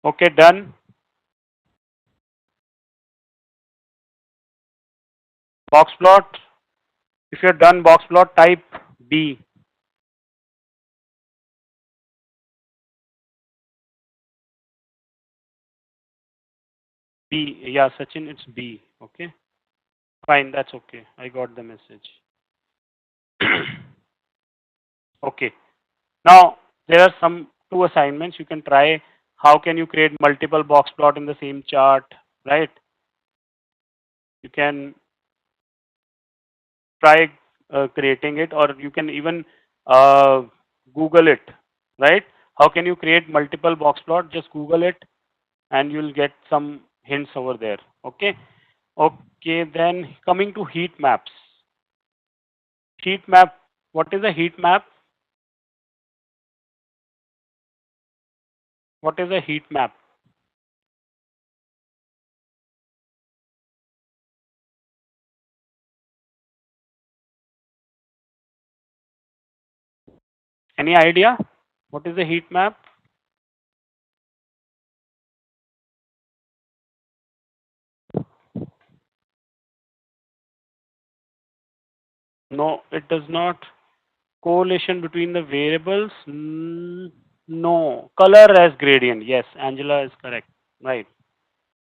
Okay, done. Box plot. If you're done box plot, type B. B. Yeah, Sachin, it's B. Okay. Fine, that's okay. I got the message. Okay. Now, there are some two assignments. You can try How can you create multiple box plot in the same chart, right? You can try creating it, or you can even uh, Google it, right? How can you create multiple box plot? Just Google it, and you'll get some hints over there. Okay. Okay. Then coming to heat maps. Heat map. What is a heat map? What is a heat map? Any idea? What is a heat map? No, it does not. Correlation between the variables? No. Color as gradient. Yes, Angela is correct. Right.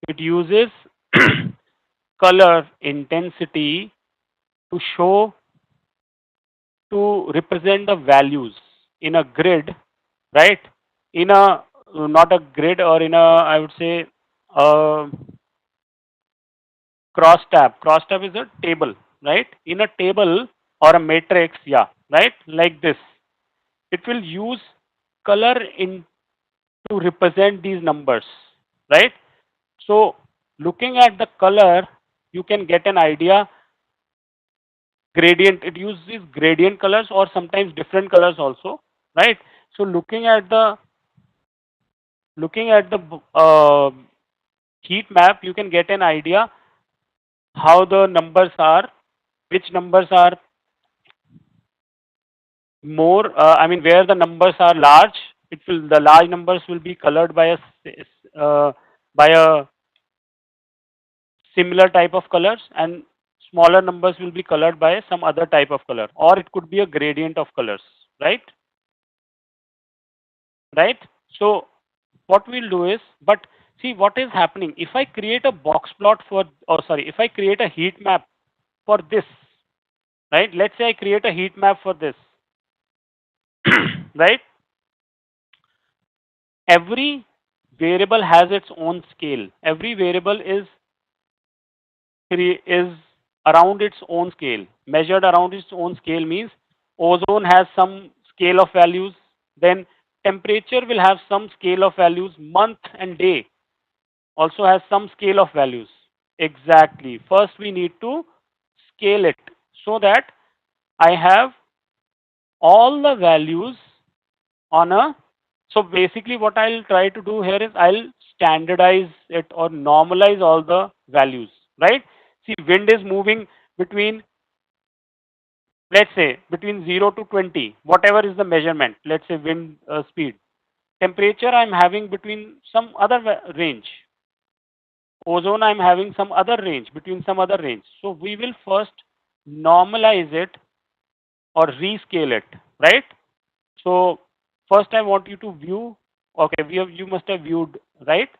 It uses color intensity to show, to represent the values in a grid, right? In a, not a grid, or in a, I would say, uh, crosstab. Crosstab is a table, right? In a table or a matrix, yeah, right? Like this. It will use color in to represent these numbers, right? So looking at the color, you can get an idea. Gradient, it uses gradient colors or sometimes different colors also, right? So looking at the heat map, you can get an idea how the numbers are, which numbers are more, I mean, where the numbers are large, it will, the large numbers will be colored by a by a similar type of colors, and smaller numbers will be colored by some other type of color, or it could be a gradient of colors, right? Right. So what we'll do is, but see what is happening, if I create a box plot for, or sorry, if I create a heat map for this, right? Let's say I create a heat map for this, right? Every variable has its own scale. Every variable is around its own scale. Measured around its own scale means ozone has some scale of values, then temperature will have some scale of values, month and day also has some scale of values. Exactly. First we need to scale it so that I have all the values on a, so basically what I'll try to do here is I'll standardize it or normalize all the values, right? See, wind is moving between, let's say, between 0 to 20, whatever is the measurement, let's say wind speed. Temperature I'm having between some other range. Ozone I'm having some other range, between some other range. So we will first normalize it or rescale it, right? So first I want you to view, okay, you must have viewed, right?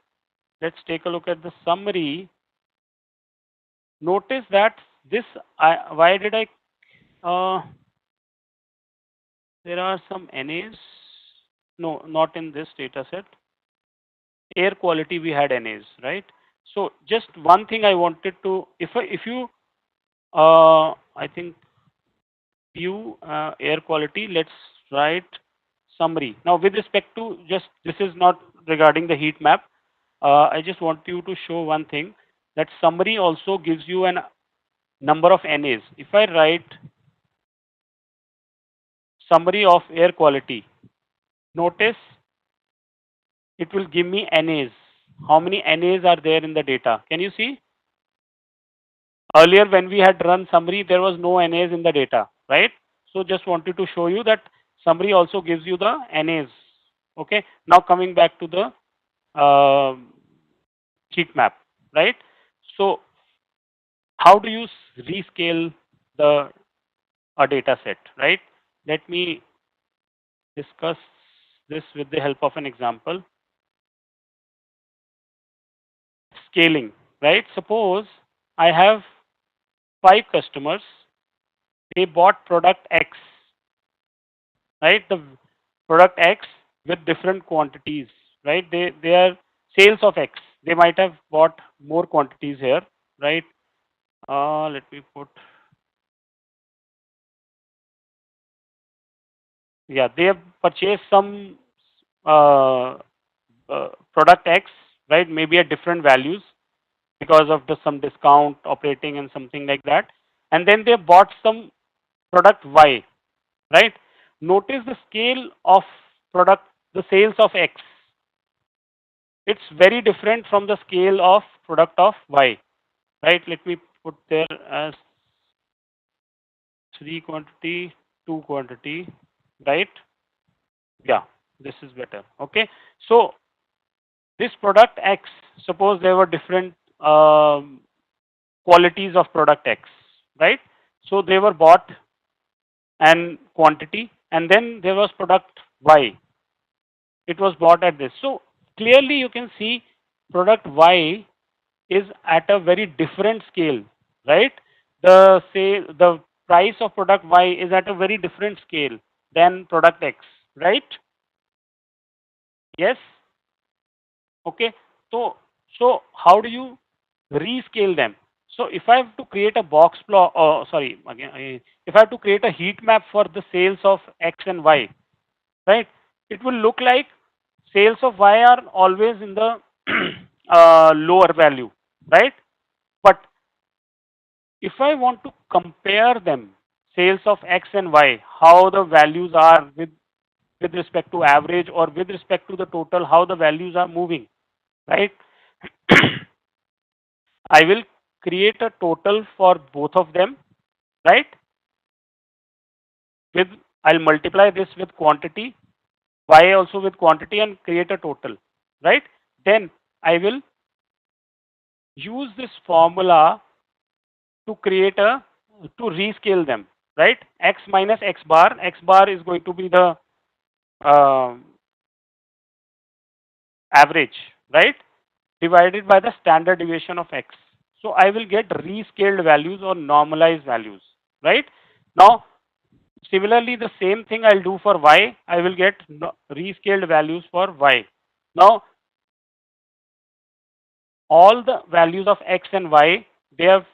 Let's take a look at the summary. Notice that this, why did I, uh, there are some NAs, no, not in this data set. Air quality we had NAs, right? So just one thing I wanted to, if you, I think view air quality, let's write summary. Now with respect to, just this is not regarding the heat map, I just want you to show one thing, that summary also gives you an number of NAs. If I write summary of air quality, notice it will give me NAs. How many NAs are there in the data? Can you see? Earlier when we had run summary, there was no NAs in the data, right? So just wanted to show you that summary also gives you the NAs. Okay. Now coming back to the uh, heat map, right? So how do you rescale the a data set, right? Let me discuss this with the help of an example. Scaling, right? Suppose I have 5 customers, they bought product X, right? The product X with different quantities. right? They are sales of X. They might have bought more quantities here, right? Let me put, yeah, they have purchased some uh, product X, right? Maybe at different values because of some discount operating and something like that. And then they bought some product Y, right? Notice the scale of product, the sales of X. It's very different from the scale of product of Y, right? Let me put there as 3 quantity, 2 quantity, right? Yeah, this is better. Okay. So this product X, suppose there were different qualities of product X, right? So they were bought and quantity, and then there was product Y. It was bought at this. So clearly you can see product Y is at a very different scale, right? The price of product Y is at a very different scale than product X, right? Yes. Okay. So how do you rescale them? So if I have to create a box plot, sorry, again, if I have to create a heat map for the sales of X and Y, right? It will look like sales of Y are always in the lower value, right? But if I want to compare them, sales of X and Y, how the values are with respect to average or with respect to the total, how the values are moving, right? I will create a total for both of them, right? With I'll multiply this with quantity, Y also with quantity and create a total, right? Then I will use this formula to create a to rescale them, right? X minus X bar. X bar is going to be the uh, average, right? Divided by the standard deviation of X. So I will get rescaled values or normalized values, right? Now, similarly, the same thing I'll do for Y. I will get rescaled values for Y. Now, all the values of X and Y, they have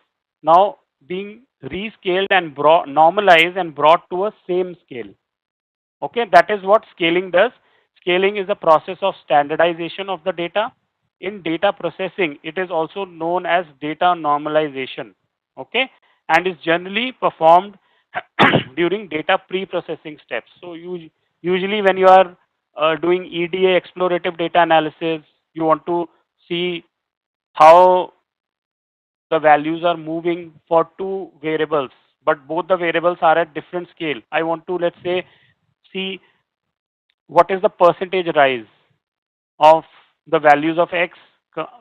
now being rescaled and brought normalized and brought to a same scale. Okay, that is what scaling does. Scaling is a process of standardization of the data. In data processing, it is also known as data normalization. Okay, and is generally performed during data pre-processing steps. So usually when you are doing EDA, explorative data analysis, you want to see how the values are moving for two variables, but both the variables are at different scale. I want to, let's say, see what is the percentage rise of the values of X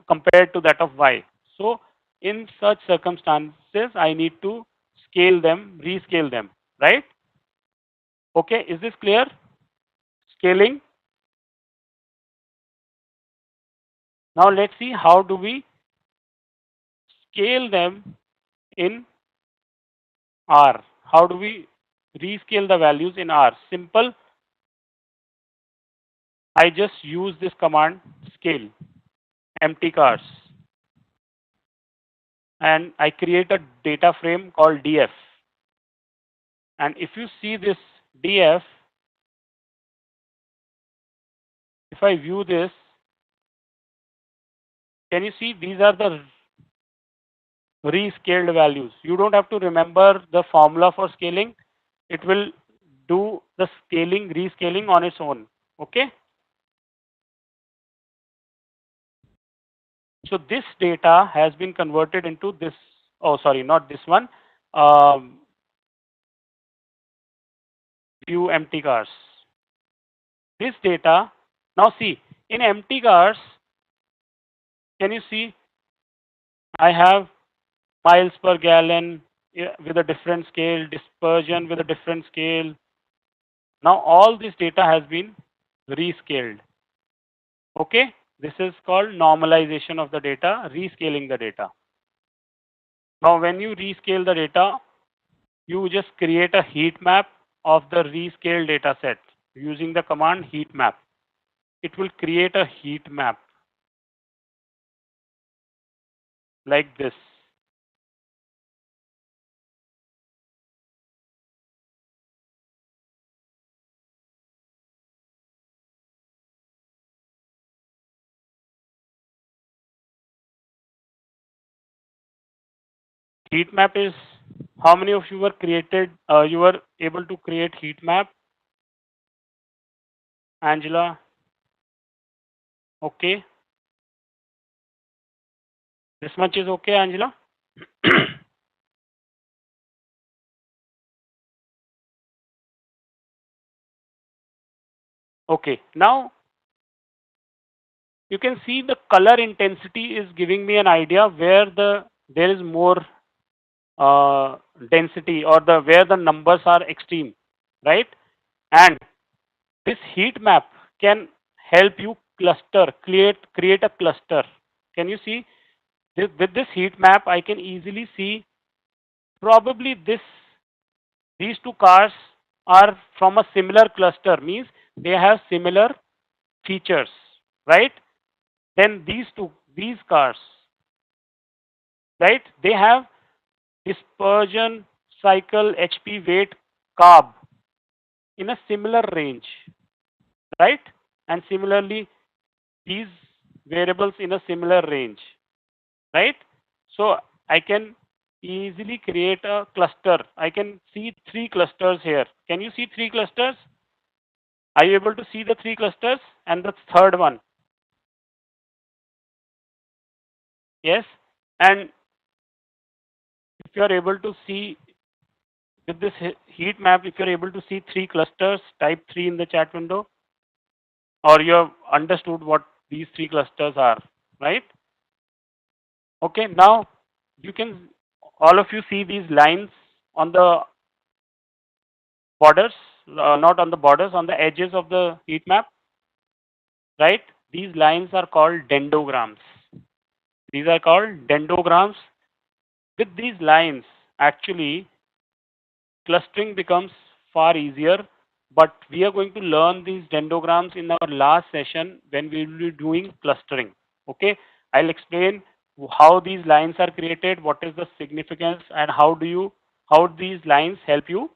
compared to that of Y. So in such circumstances, I need to scale them, rescale them, right? Okay, is this clear? Scaling. Now let's see how do we scale them in R. How do we rescale the values in R? Simple. I just use this command scale empty cars and I create a data frame called df. And if you see this df, if I view this, can you see these are the rescaled values? You don't have to remember the formula for scaling. It will do the scaling, rescaling on its own. Okay. So this data has been converted into this. Oh, sorry, not this one. Um, view empty cars. This data. Now see, in empty cars, can you see I have miles per gallon with a different scale, dispersion with a different scale. Now all this data has been rescaled. Okay, this is called normalization of the data, rescaling the data. Now when you rescale the data, you just create a heat map of the rescaled data set using the command heat map. it will create a heat map like this. Heat map is, how many of you were created, you were able to create heat map? Angela, okay. This much is okay, Angela? Okay, now you can see the color intensity is giving me an idea where there is more uh, density, or where the numbers are extreme, right? And this heat map can help you create a cluster. Can you see this? With this heat map, I can easily see probably these two cars are from a similar cluster, means they have similar features, right? Then these cars, right? They have dispersion cycle HP weight carb in a similar range, right? And similarly, these variables in a similar range, right? So I can easily create a cluster. I can see three clusters here. Can you see three clusters? Are you able to see the three clusters? And the third one? Yes. And if you are able to see with this heat map, if you are able to see three clusters, type 3 in the chat window, or you have understood what these three clusters are, right? Okay, now you can, all of you see these lines on the borders, not on the borders, on the edges of the heat map, right? These lines are called dendrograms. These are called dendrograms. With these lines, actually, clustering becomes far easier, but we are going to learn these dendrograms in our last session when we will be doing clustering. Okay, I'll explain how these lines are created, what is the significance, and how these lines help you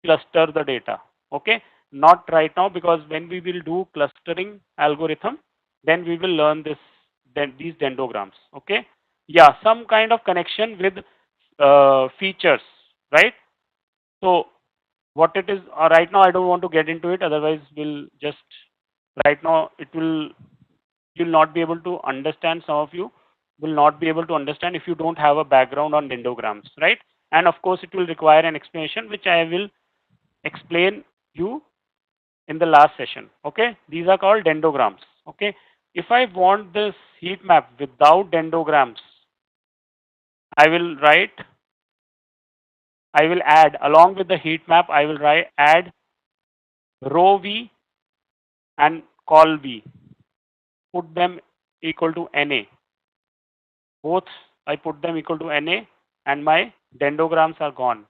cluster the data. Okay, not right now, because when we will do clustering algorithm, then we will learn these dendrograms. Okay, yeah, some kind of connection with features, right? So what it is, right now I don't want to get into it, otherwise we'll just, right now it will, you'll not be able to understand, some of you will not be able to understand if you don't have a background on dendrograms, right? And of course it will require an explanation, which I will explain you in the last session. Okay, these are called dendrograms. Okay, if I want this heat map without dendrograms, I will write, I will add, along with the heat map, I will add row v and col v, put them equal to na. Both I put them equal to na, and my dendrograms are gone.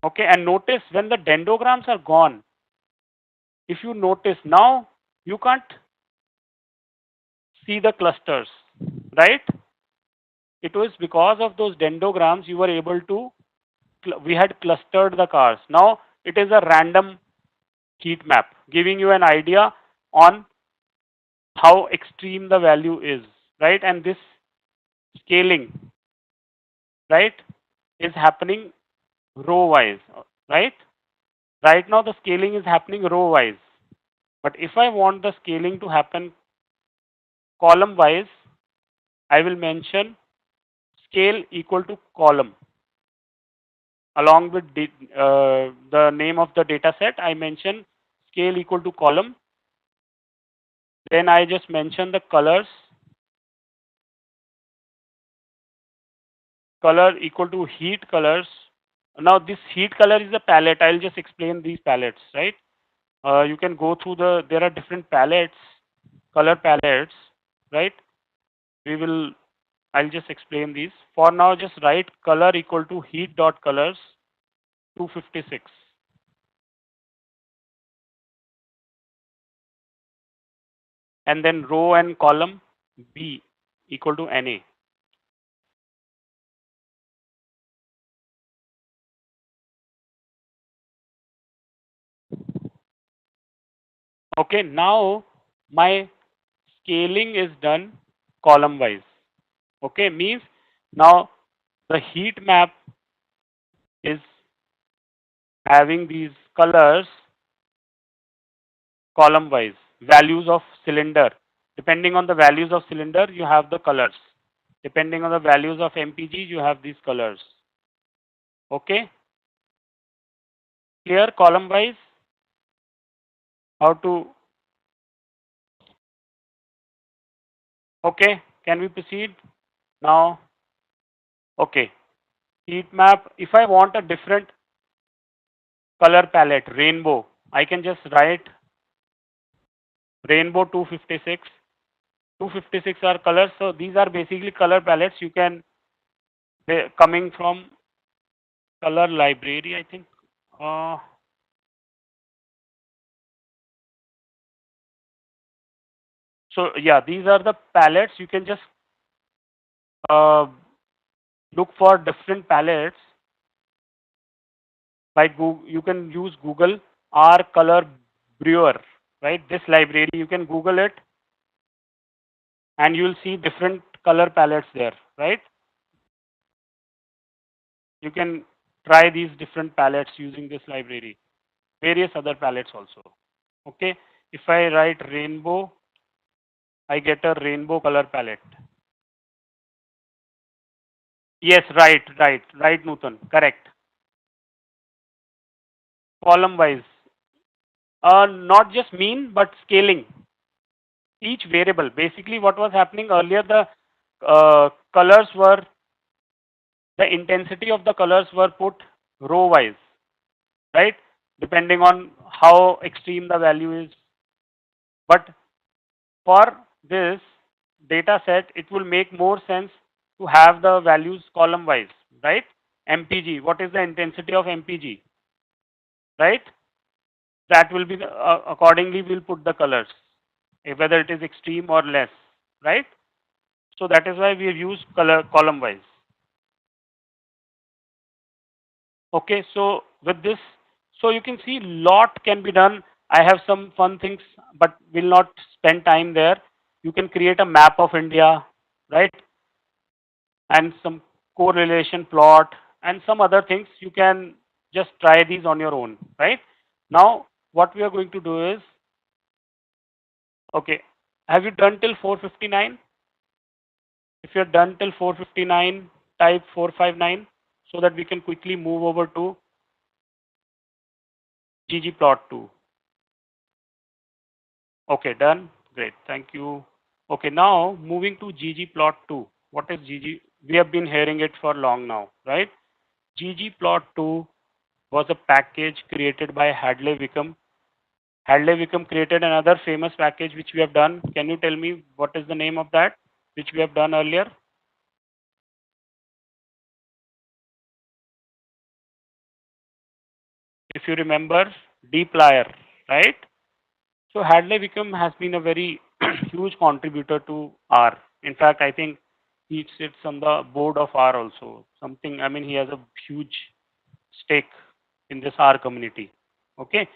Okay, and notice when the dendrograms are gone, if you notice now, you can't see the clusters, right? It was because of those dendrograms you were able to, we had clustered the cars. Now it is a random heat map, giving you an idea on how extreme the value is, right? And this scaling, right, is happening row wise, right? Right now the scaling is happening row wise, but if I want the scaling to happen column wise, I will mention scale equal to column. Along with the name of the data set, I mention scale equal to column. Then I just mention the colors, color equal to heat colors. Now this heat color is a palette. I'll just explain these palettes, right? You can go through there are different palettes, color palettes, right? We will, I'll just explain these. For now, just write color equal to heat dot colors 256. and then row and column B equal to NA. Okay, now my scaling is done column wise. Okay, means now the heat map is having these colors column wise, values of cylinder. Depending on the values of cylinder, you have the colors. Depending on the values of MPG, you have these colors. Okay, clear column wise how to. Okay, can we proceed now? Okay, heat map. If I want a different color palette, rainbow, I can just write rainbow 256. 256 are colors, so these are basically color palettes. You can coming from color library, I think. Uh, so yeah, these are the palettes. You can just uh, look for different palettes by Google. You can use Google R color brewer, right? This library, you can Google it and you will see different color palettes there, right? You can try these different palettes using this library, various other palettes also. Okay, if I write rainbow, I get a rainbow color palette. Yes, right, Nutan, correct. Column wise, not just mean but scaling each variable. Basically, what was happening earlier, the colors were, the intensity of the colors were put row wise, right? Depending on how extreme the value is. But for this data set, it will make more sense to have the values column wise, right? MPG, what is the intensity of MPG, right? That will be the, accordingly we'll put the colors, whether it is extreme or less, right? So that is why we have used color column wise. Okay, so with this, so you can see lot can be done. I have some fun things, but will not spend time there. You can create a map of India, right? And some correlation plot and some other things. You can just try these on your own, right? Now, what we are going to do is, okay, have you done till 459? If you're done till 459, type 459 so that we can quickly move over to ggplot2. Okay, done. Great. Thank you. Okay, now moving to ggplot2. What is GG? We have been hearing it for long now, right? ggplot2 was a package created by Hadley Wickham. Hadley Wickham created another famous package which we have done. Can you tell me what is the name of that which we have done earlier? If you remember, dplyr, right? So Hadley Wickham has been a very huge contributor to R. In fact, I think he sits on the board of R also. Something, I mean, he has a huge stake in this R community. Okay.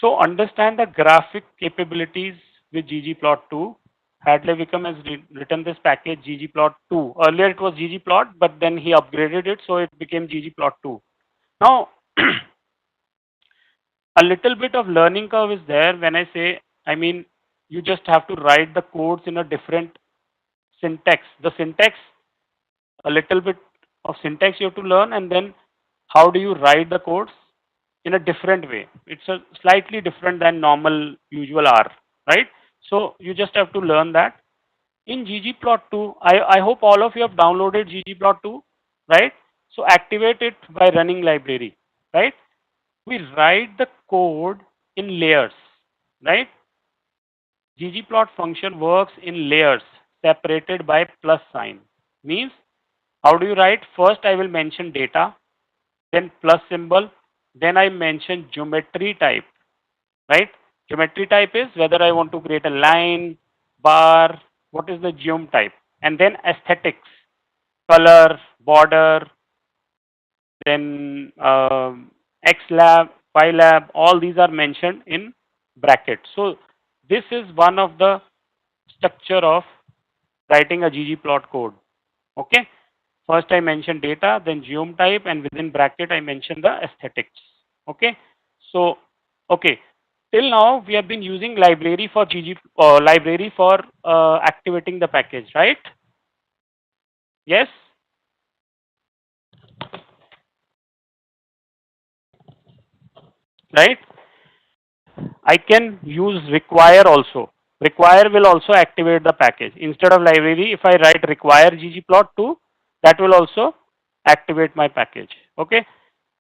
So understand the graphic capabilities with ggplot2. Hadley Wickham has written this package ggplot2. Earlier it was ggplot, but then he upgraded it, so it became ggplot2. Now, a little bit of learning curve is there when I say, I mean, you just have to write the codes in a different syntax. The syntax, a little bit of syntax you have to learn, and then how do you write the codes in a different way. It's a slightly different than normal usual R, right? So you just have to learn that. In ggplot2, I hope all of you have downloaded ggplot2, right? So activate it by running library, right? We write the code in layers, right? ggplot function works in layers separated by plus sign. Means, how do you write? First, I will mention data, then plus symbol, then I mention geometry type, right? Geometry type is whether I want to create a line, bar, what is the geom type. And then aesthetics, color, border, then xlab, ylab, all these are mentioned in brackets. So this is one of the structure of writing a ggplot code. Okay. First I mentioned data, then geom type, and within bracket I mentioned the aesthetics. Okay. So, okay. Till now we have been using library for library for activating the package, right? Yes, right. I can use require also. Require will also activate the package. Instead of library, if I write require ggplot2, that will also activate my package. Okay.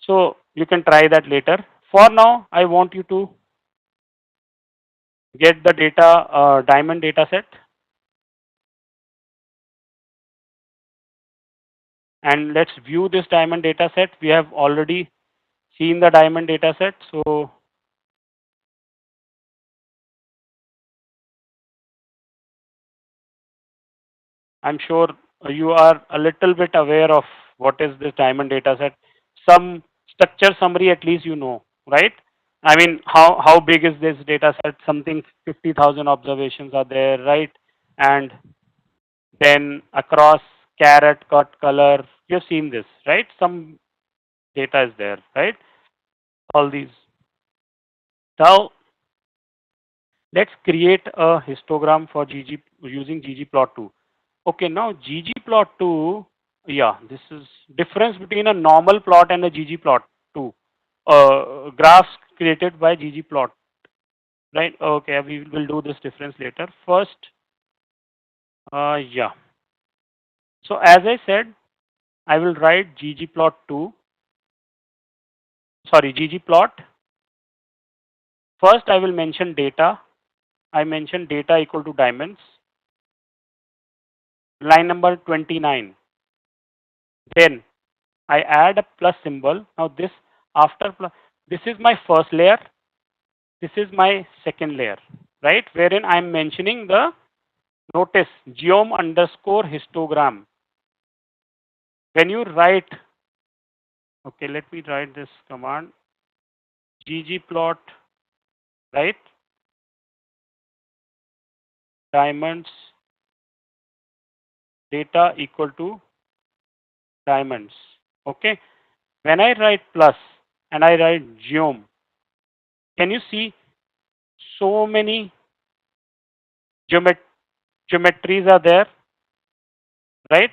So you can try that later. For now, I want you to get the data diamond data set, and let's view this diamond data set. We have already seen the diamond data set. So I'm sure you are a little bit aware of what is this diamond data set. Some structure summary at least you know, right? I mean, how big is this data set? Something 50,000 observations are there, right? And then across caret, cut, color, you've seen this, right? Some data is there, right? All these. Now, let's create a histogram for GG using ggplot2. Okay, now ggplot2, yeah, this is difference between a normal plot and a ggplot2. Graphs created by ggplot, right? Okay, we will do this difference later. First, yeah. So as I said, I will write ggplot2, sorry, ggplot. First, I will mention data. I mention data equal to diamonds. Line number 29. Then I add a plus symbol. Now this after plus, this is my first layer. This is my second layer, right? Wherein I'm mentioning the notice geom underscore histogram. When you write, okay, let me write this command ggplot, right? Diamonds data equal to diamonds. Okay. When I write plus and I write geom, can you see so many geometries are there, right?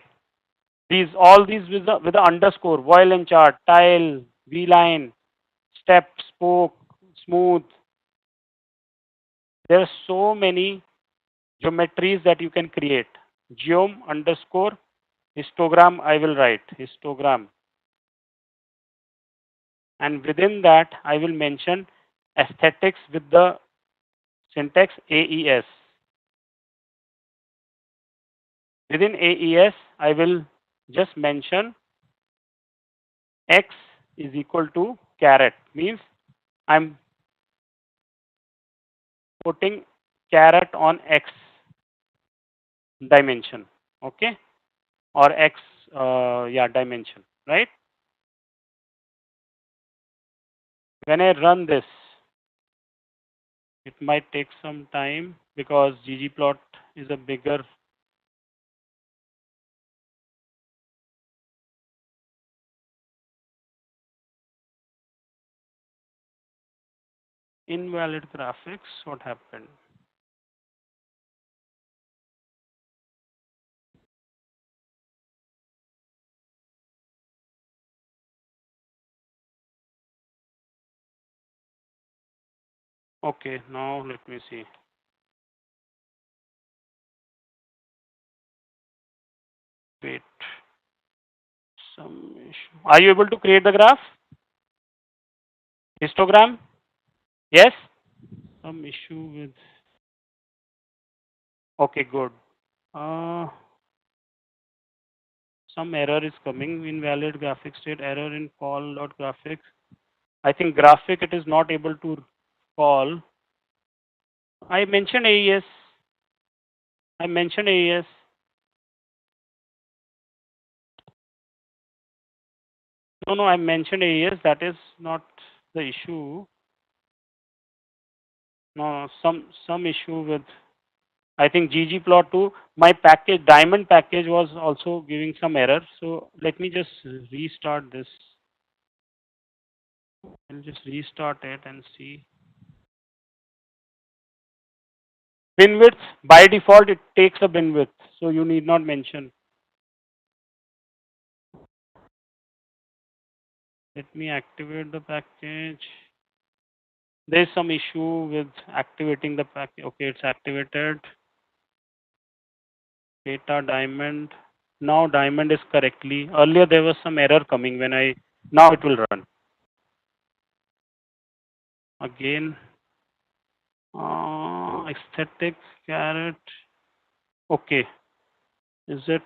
These all these with the underscore, violin chart, tile, V line, step, spoke, smooth. There are so many geometries that you can create. Geom underscore histogram I will write histogram, and within that I will mention aesthetics with the syntax AES. Within AES I will just mention x is equal to caret, means I'm putting caret on x dimension, okay, or x yeah dimension, right? When I run this, it might take some time because ggplot is a bigger. Invalid graphics, what happened? Okay, now let me see. Wait, some issue. Are you able to create the graph histogram? Yes. Some issue with. Okay, good. uh some error is coming. Invalid graphics state, error in call dot graphics. I think graphic it is not able to call. I mentioned AES. I mentioned AES. No, no, I mentioned AES. That is not the issue. No, some issue with, I think, ggplot2. My package, diamond package, was also giving some error. So let me just restart this. I'll just restart it and see. Bin width, by default, it takes a bin width. So you need not mention. Let me activate the package. There's some issue with activating the package. Okay, it's activated. Data diamond. Now diamond is correctly. Earlier there was some error coming when I. Now it will run. Again. Aesthetic carrot. Okay. Is it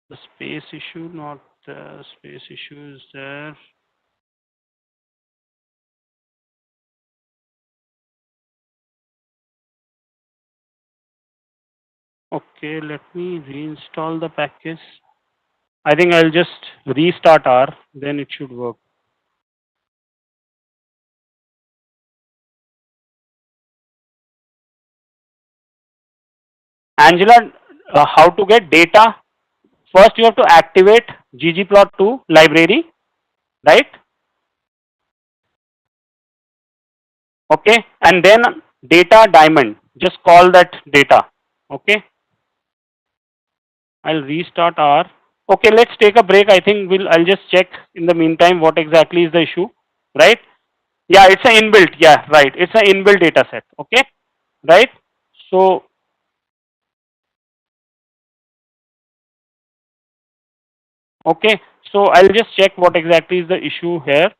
the space issue? Not the space issue is there. Okay, let me reinstall the package. I think I'll just restart R, then it should work. Angela, how to get data? First, you have to activate ggplot2 library, right? Okay, and then data diamond. Just call that data. Okay, I'll restart R. Okay, let's take a break. I think I'll just check in the meantime what exactly is the issue, right? Yeah, it's an inbuilt. Yeah, right. It's an inbuilt data set. Okay, right? So, okay, so I'll just check what exactly is the issue here.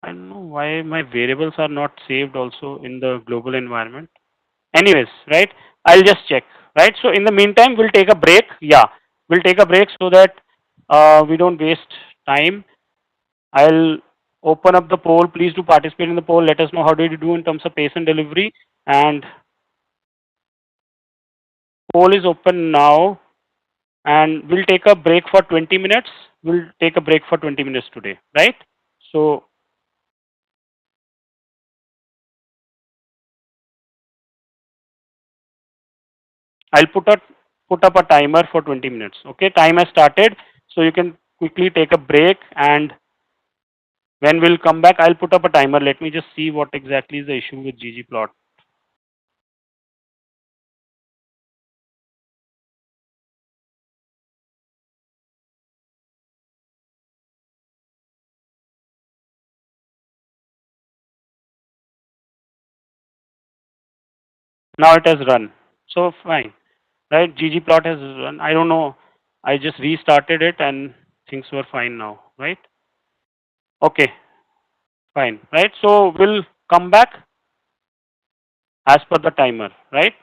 I don't know why my variables are not saved also in the global environment. Anyways, right? I'll just check, right? So in the meantime, we'll take a break. Yeah, we'll take a break so that we don't waste time. I'll open up the poll. Please do participate in the poll. Let us know how did you do in terms of pace and delivery. And poll is open now. And we'll take a break for 20 minutes. We'll take a break for 20 minutes today, right? So I'll put up a timer for 20 minutes. Okay, time has started. So you can quickly take a break, and when we'll come back, I'll put up a timer. Let me just see what exactly is the issue with ggplot. Now it has run. So fine, right? ggplot has run. I don't know. I just restarted it and things were fine now, right? Okay, fine, right? So we'll come back as per the timer, right?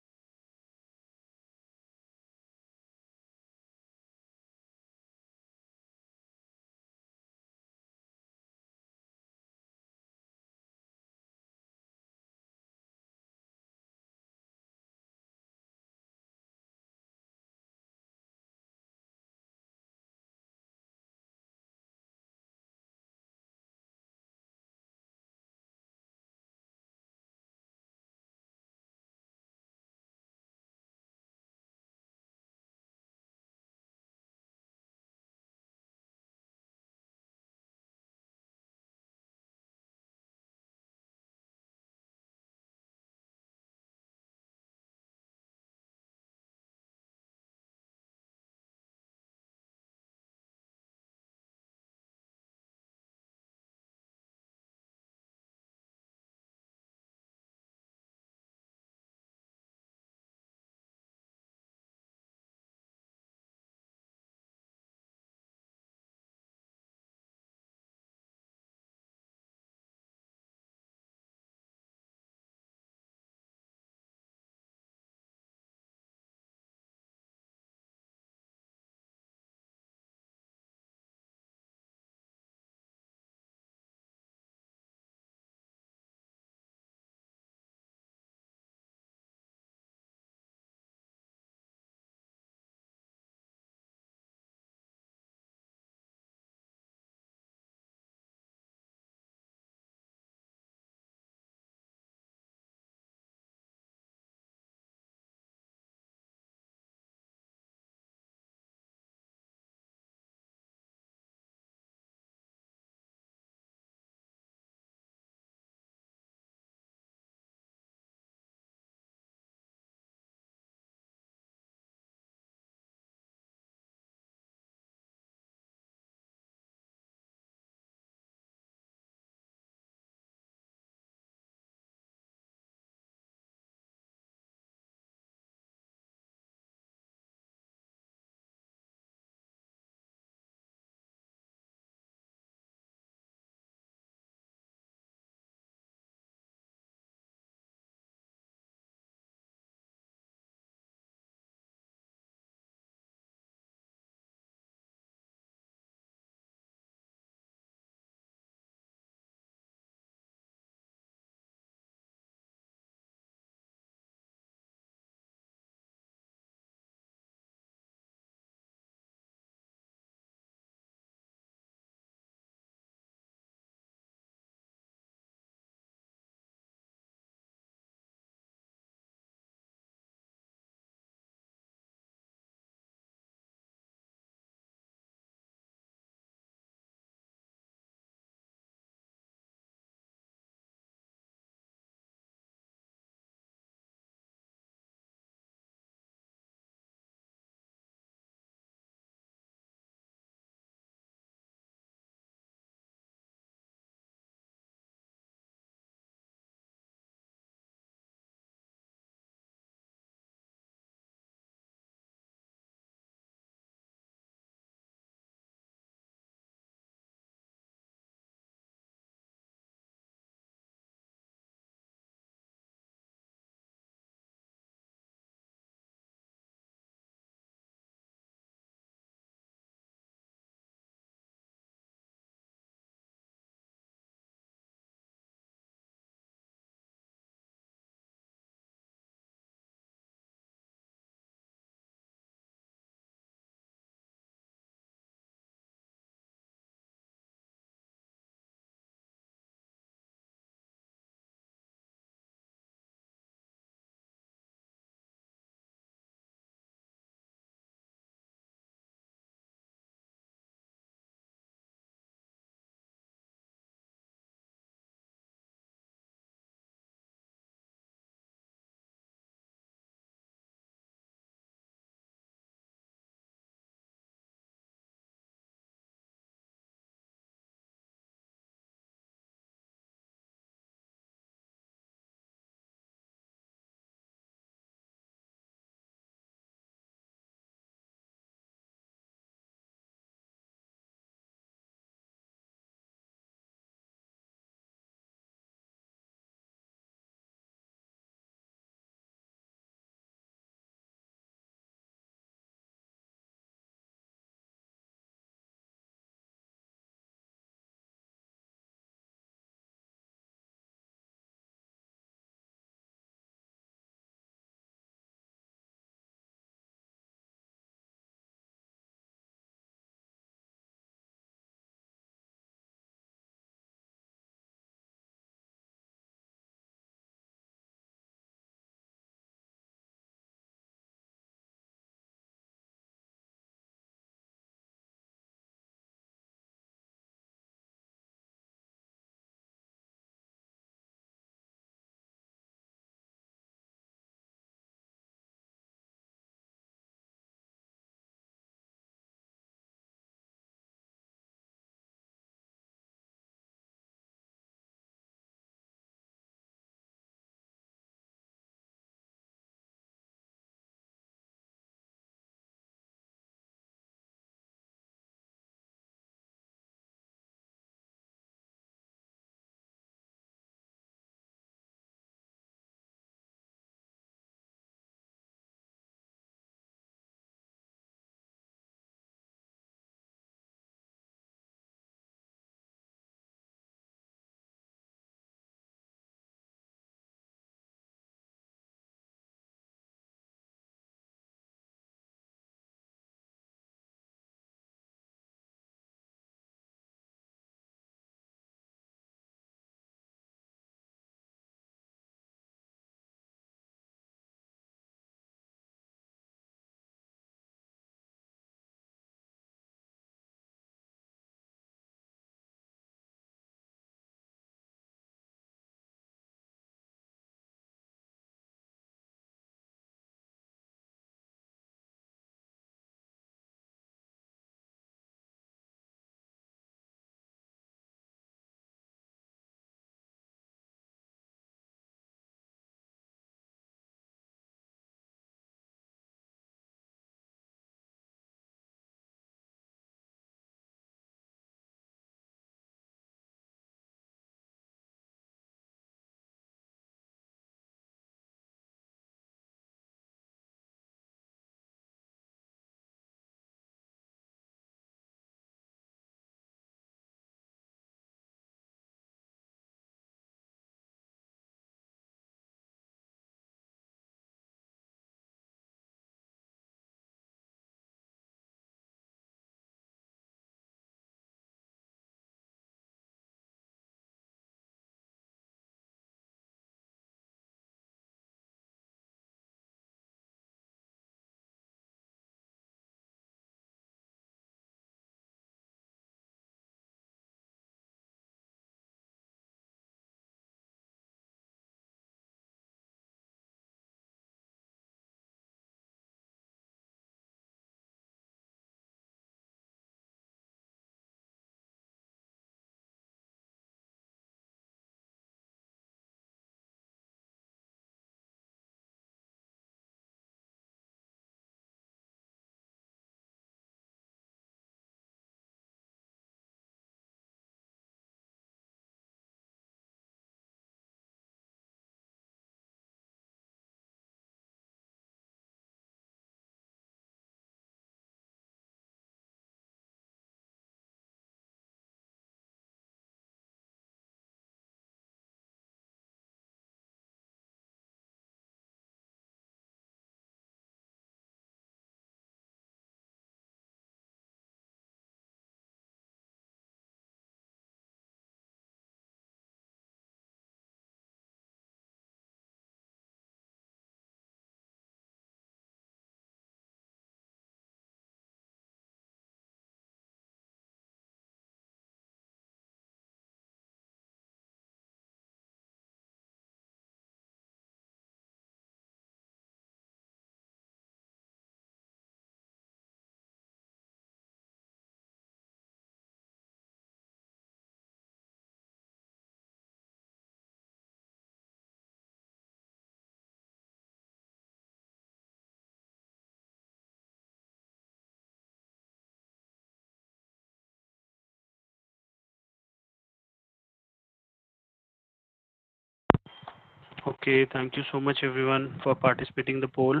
Okay, thank you so much everyone for participating in the poll.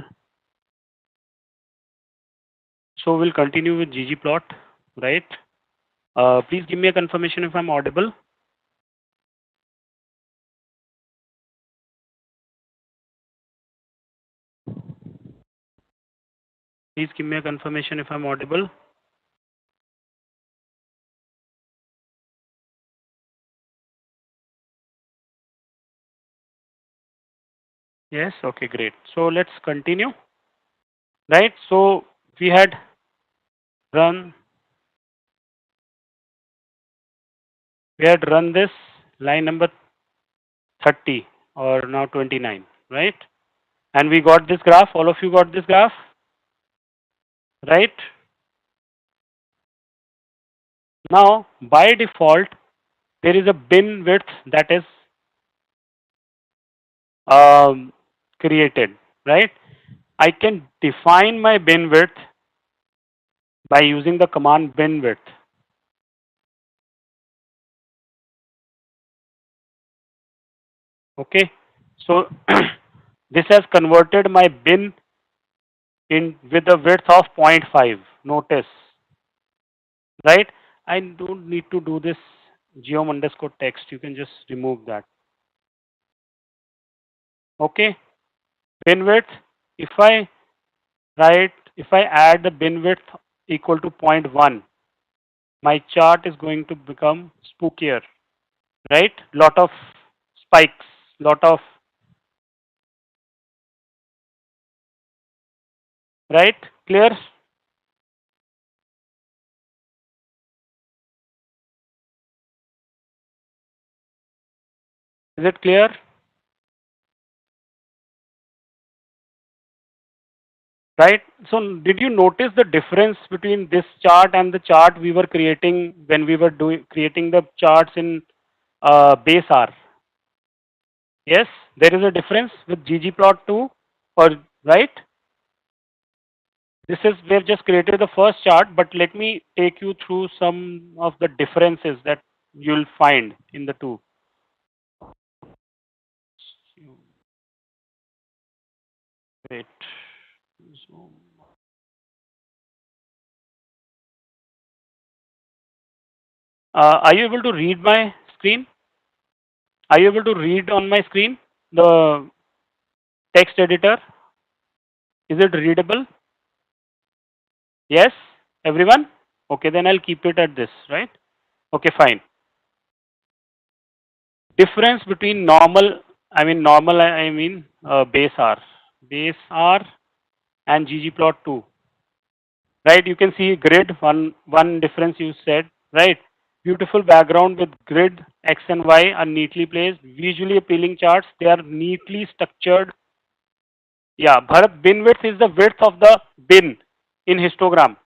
So we'll continue with ggplot, right? Please give me a confirmation if I'm audible. Please give me a confirmation if I'm audible. Yes, okay, great. So let's continue, right? So we had run this line number 30 or now 29, right? And we got this graph. All of you got this graph, right? Now, by default, there is a bin width that is um, created, right? I can define my bin width by using the command bin width. Okay, so this has converted my bin in with a width of 0.5. Notice, right? I don't need to do this geom underscore text. You can just remove that. Okay, bin width. If I add the bin width equal to 0.1, my chart is going to become spookier, right? Lot of spikes, lot of, right? Clear? Is it clear? Right? So did you notice the difference between this chart and the chart we were creating when we were creating the charts in base R? Yes, there is a difference with ggplot2, or right? This is, we've just created the first chart, but let me take you through some of the differences that you'll find in the two. Wait. Are you able to read my screen? Are you able to read on my screen the text editor? Is it readable? Yes, everyone? Okay, then I'll keep it at this, right? Okay, fine. Difference between base R. Base R and ggplot2. Right, you can see grid, one difference you said, right? Beautiful background with grid, X and Y are neatly placed, visually appealing charts, they are neatly structured. Yeah, Bharat, bin width is the width of the bin in histogram.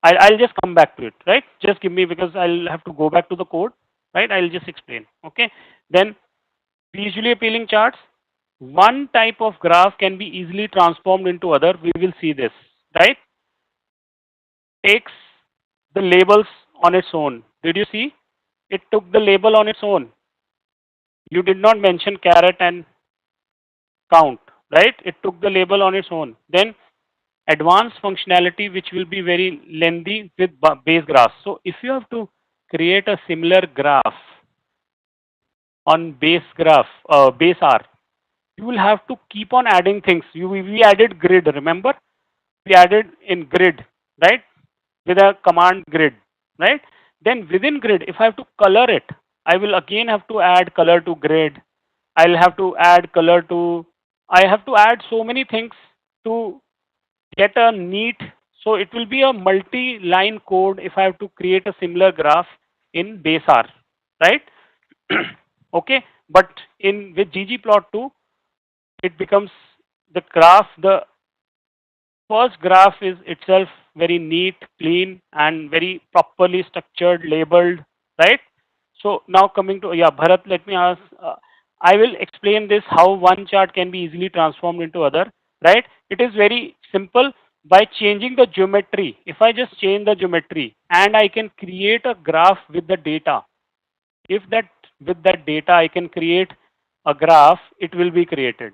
I'll just come back to it, right? Just give me, because I'll have to go back to the code, right? I'll just explain, okay? Then visually appealing charts, one type of graph can be easily transformed into other. We will see this, right? Takes the labels on its own. Did you see? It took the label on its own. You did not mention caret and count, right? It took the label on its own. Then advanced functionality, which will be very lengthy with base graphs. So if you have to create a similar graph on base R, you will have to keep on adding things. We added grid, remember? We added in grid, right? With a command grid, right? Then within grid, if I have to color it, I will again have to add color to grid. I'll have to add color to, I have to add so many things to get a neat, so it will be a multi-line code if I have to create a similar graph in base R, right? Okay, but in with ggplot2, it becomes the graph, the first graph is itself very neat, clean, and very properly structured, labeled, right? So now coming to, yeah, Bharat, let me ask, I will explain this, how one chart can be easily transformed into other, right? It is very simple by changing the geometry. If I just change the geometry and I can create a graph with the data, if that, with that data I can create a graph, it will be created.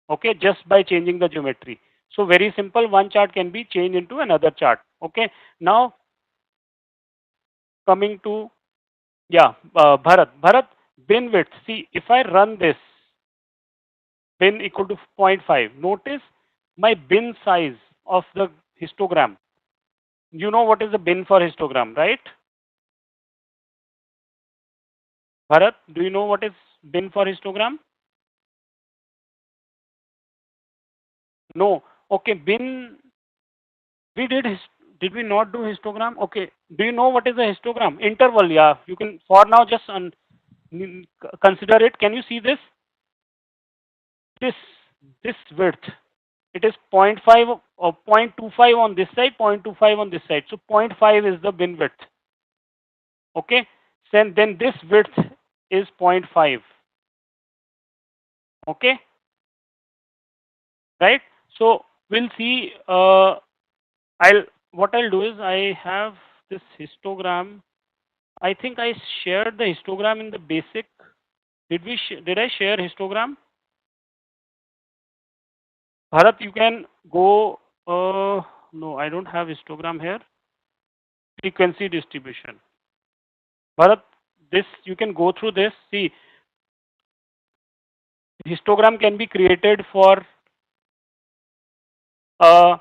Okay, just by changing the geometry. So very simple, one chart can be changed into another chart. Okay, now coming to, yeah, Bharat, bin width. See, if I run this, bin equal to zero point 0.5, notice my bin size of the histogram. You know what is the bin for histogram, right? Bharat, do you know what is bin for histogram? No. Okay, bin, we did we not do histogram? Okay. Do you know what is a histogram? Interval, yeah. You can, for now, just consider it. Can you see this? This, this width. It is zero point 0.5 or 0.25 on this side, 0.25 on this side. So zero point 0.5 is the bin width. Okay. Then this width is zero point 0.5. Okay. Right. So we'll see. What I'll do is I have this histogram. I think I shared the histogram in the basic. Did I share histogram? Bharat, you can go. No, I don't have histogram here. Frequency distribution. Bharat, this you can go through this. See, histogram can be created for a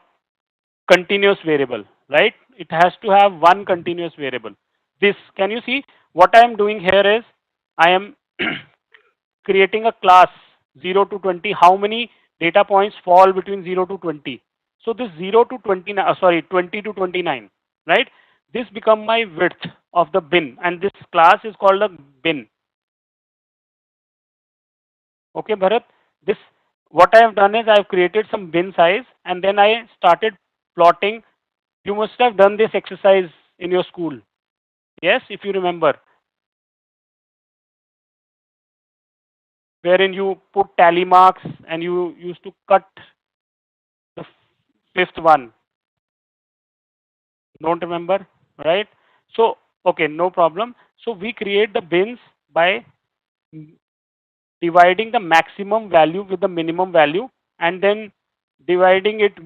continuous variable, right? It has to have one continuous variable. This, can you see? What I am doing here is I am creating a class 0 to 20. How many data points fall between 0 to 20? So this 0 to 29, 20 to 29, right? This become my width of the bin, and this class is called a bin. Okay, Bharat. This, what I have done is I have created some bin size, and then I started plotting. You must have done this exercise in your school. Yes, if you remember, wherein you put tally marks and you used to cut the fifth one. Don't remember, right? So, okay, no problem. So we create the bins by dividing the maximum value with the minimum value, and then dividing it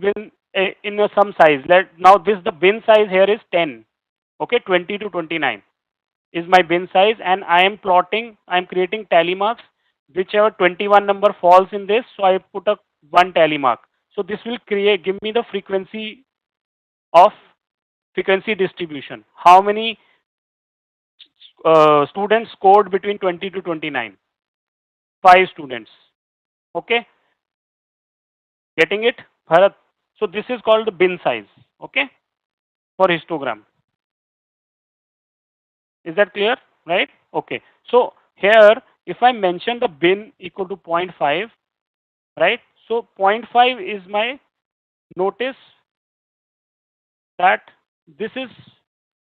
in some size. Now this, the bin size here is 10. Okay, 20 to 29 is my bin size, and I am plotting, I am creating tally marks. Whichever 21 number falls in this, so I put a one tally mark. So this will give me the of frequency distribution. How many students scored between 20 to 29? 5 students. Okay, getting it, Bharat? So this is called the bin size. Okay, for histogram. Is that clear? Right? Okay. So here, if I mention the bin equal to 0.5, right? So 0.5 is my, notice that this is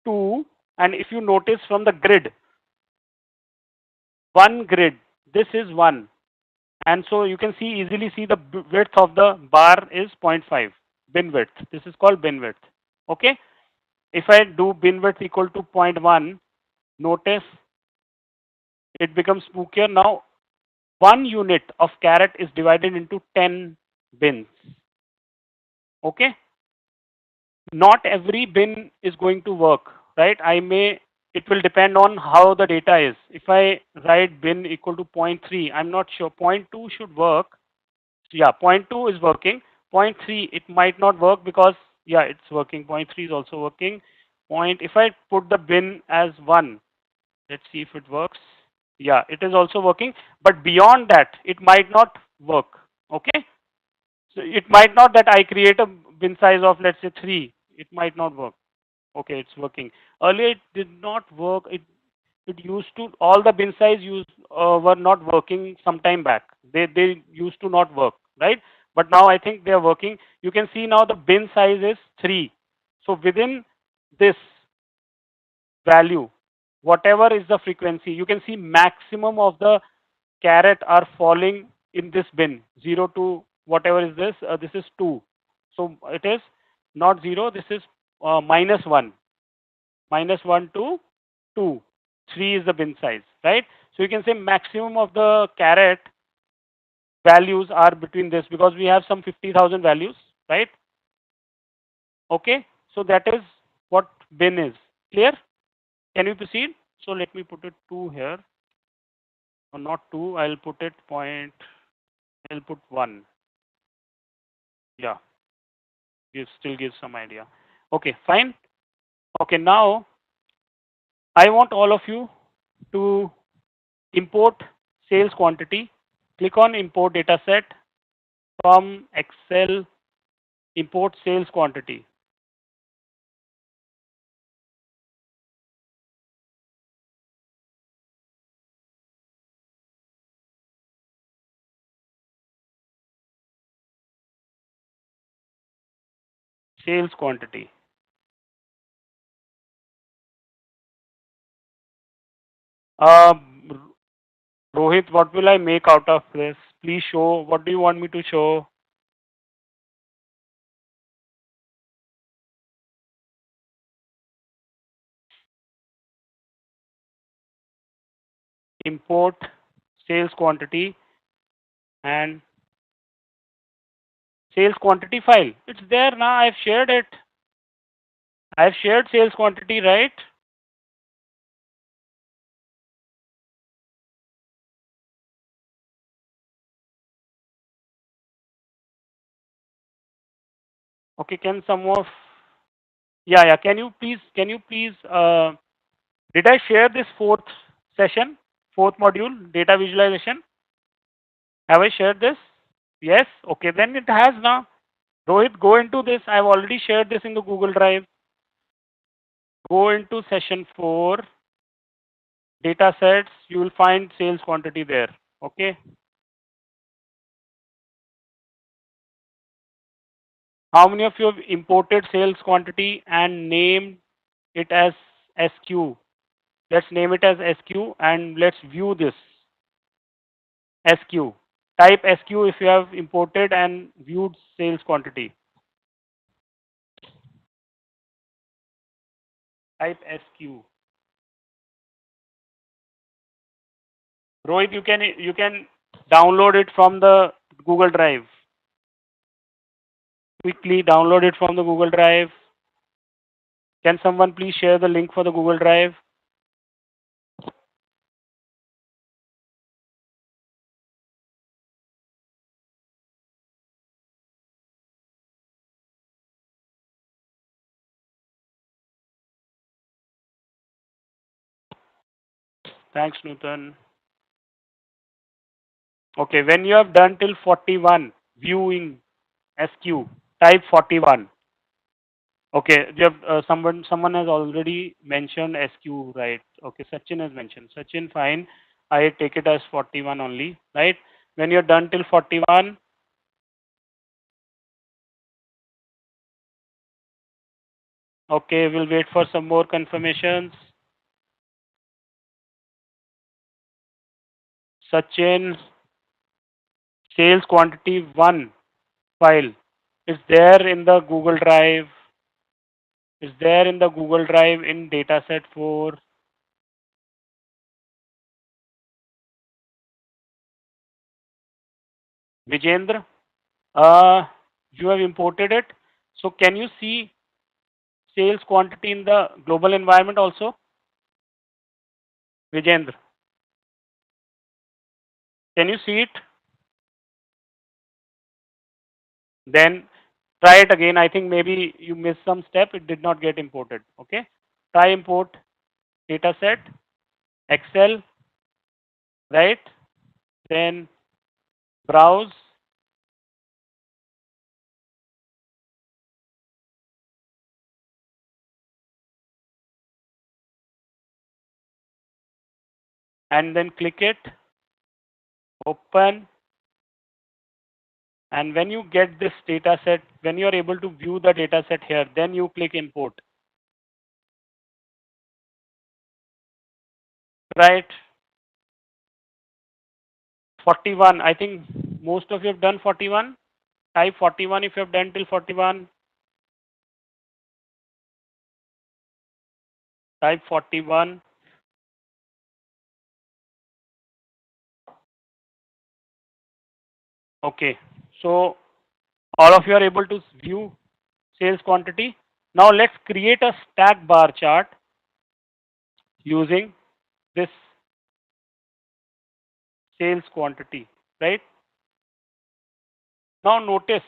2, and if you notice from the grid, one grid, this is 1, and so you can see, easily see the width of the bar is 0.5, bin width. This is called bin width. Okay. If I do bin width equal to zero point 0.1, notice it becomes spookier. Now 1 unit of carrot is divided into 10 bins. Okay. Not every bin is going to work, right? It will depend on how the data is. If I write bin equal to zero point 0.3, I'm not sure. 0.2 should work. Yeah, zero point 0.2 is working. 0.3, it might not work because, yeah, it's working. 0.3 is also working. If I put the bin as 1, let's see if it works. Yeah, it is also working. But beyond that, it might not work. Okay. So it might not that I create a bin size of, let's say, 3. It might not work. Okay, it's working. Earlier it did not work. It used to, all the bin size were not working some time back. They used to not work, right? But now I think they are working. You can see now the bin size is 3. So within this value, whatever is the frequency, you can see maximum of the carrot are falling in this bin. 0 to whatever is this, this is 2. So it is not 0, this is -1. -1 to 2. 3 is the bin size, right? So you can say maximum of the caret values are between this because we have some 50,000 values, right? Okay, so that is what bin is. Clear? Can we proceed? So let me put it 2 here, or not 2, I'll put it point, I'll put 1. Yeah, still gives some idea. Okay, fine. Okay, now I want all of you to import sales quantity. Click on import dataset from Excel, import sales quantity. Sales quantity. Uh, Rohit, what will I make out of this? Please show. What do you want me to show? Import sales quantity and sales quantity file. It's there now. I've shared it. I've shared sales quantity, right? Okay. Can some of yeah. Can you please did I share this fourth session, fourth module, data visualization? Have I shared this? Yes. Okay. Then it has now. Rohit, go into this. I've already shared this in the Google Drive. Go into session 4, data sets. You will find sales quantity there. Okay. How many of you have imported sales quantity and named it as SQ? Let's name it as SQ and let's view this SQ. Type SQ if you have imported and viewed sales quantity. Type SQ. Rohit, you can download it from the Google Drive. Quickly download it from the Google Drive. Can someone please share the link for the Google Drive? Thanks, Nutan. Okay, when you have done till 41, viewing SQ, type 41. Okay, you have, someone has already mentioned SQ, right? Okay, Sachin has mentioned. Sachin, fine. I take it as 41 only, right? When you're done till 41, okay, we'll wait for some more confirmations. Sachin, sales quantity 1 file is there in the Google Drive. Is there in the Google Drive in dataset 4. Vijendra, you have imported it. So can you see sales quantity in the global environment also? Vijendra, can you see it? Then try it again. I think maybe you missed some step. It did not get imported. Okay. Try import dataset, Excel, right? Then browse. And then click it, open. And when you get this data set, when you are able to view the data set here, then you click import. Right? 41. I think most of you have done 41. Type 41 if you have done till 41. Type 41. Okay, so all of you are able to view sales quantity. Now let's create a stack bar chart using this sales quantity, right? Now notice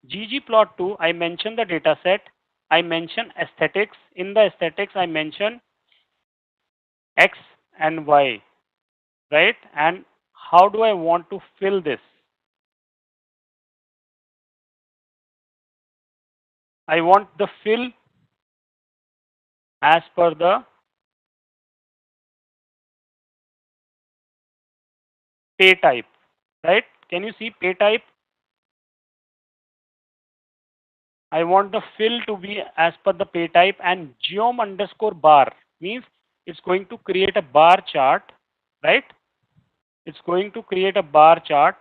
ggplot2, I mentioned the data set, I mentioned aesthetics. In the aesthetics, I mentioned X and Y, right? And how do I want to fill this? I want the fill as per the pay type, right? Can you see pay type? I want the fill to be as per the pay type, and geom underscore bar means it's going to create a bar chart, right? It's going to create a bar chart,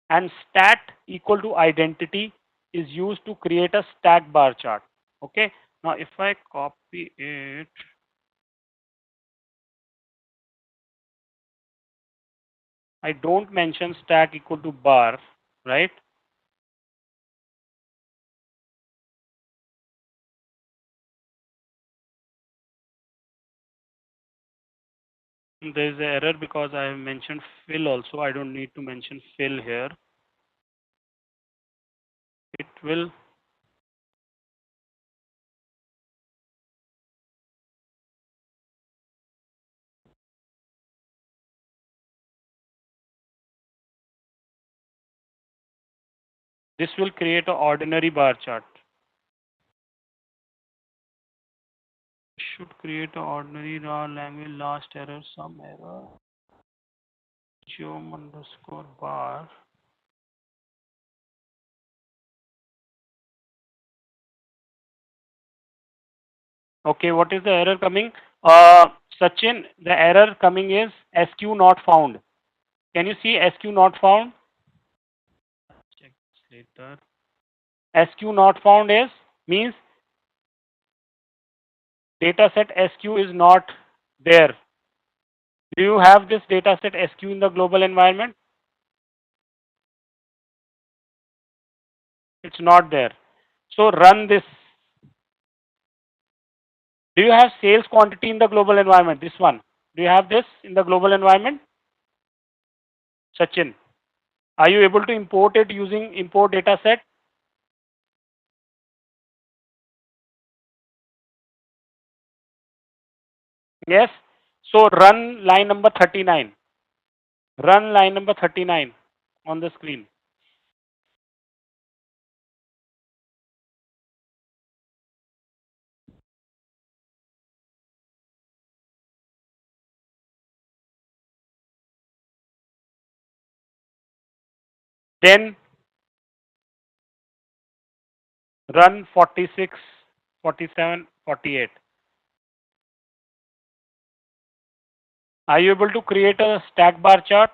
and stat equal to identity is used to create a stack bar chart. Okay. Now if I copy it, I don't mention stack equal to bar, right? There is an error because I have mentioned fill also. I don't need to mention fill here. It will, this will create an ordinary bar chart. Should create an ordinary raw language last error, some error. Geom underscore bar. Okay, what is the error coming? Sachin, the error coming is SQ not found. Can you see SQ not found? Check this later. SQ not found is means data set SQ is not there. Do you have this data set SQ in the global environment? It's not there. So run this. Do you have sales quantity in the global environment? This one. Do you have this in the global environment? Sachin, are you able to import it using import data set? Yes. So run line number 39. Run line number 39 on the screen. Then run 46, 47, 48. Are you able to create a stack bar chart?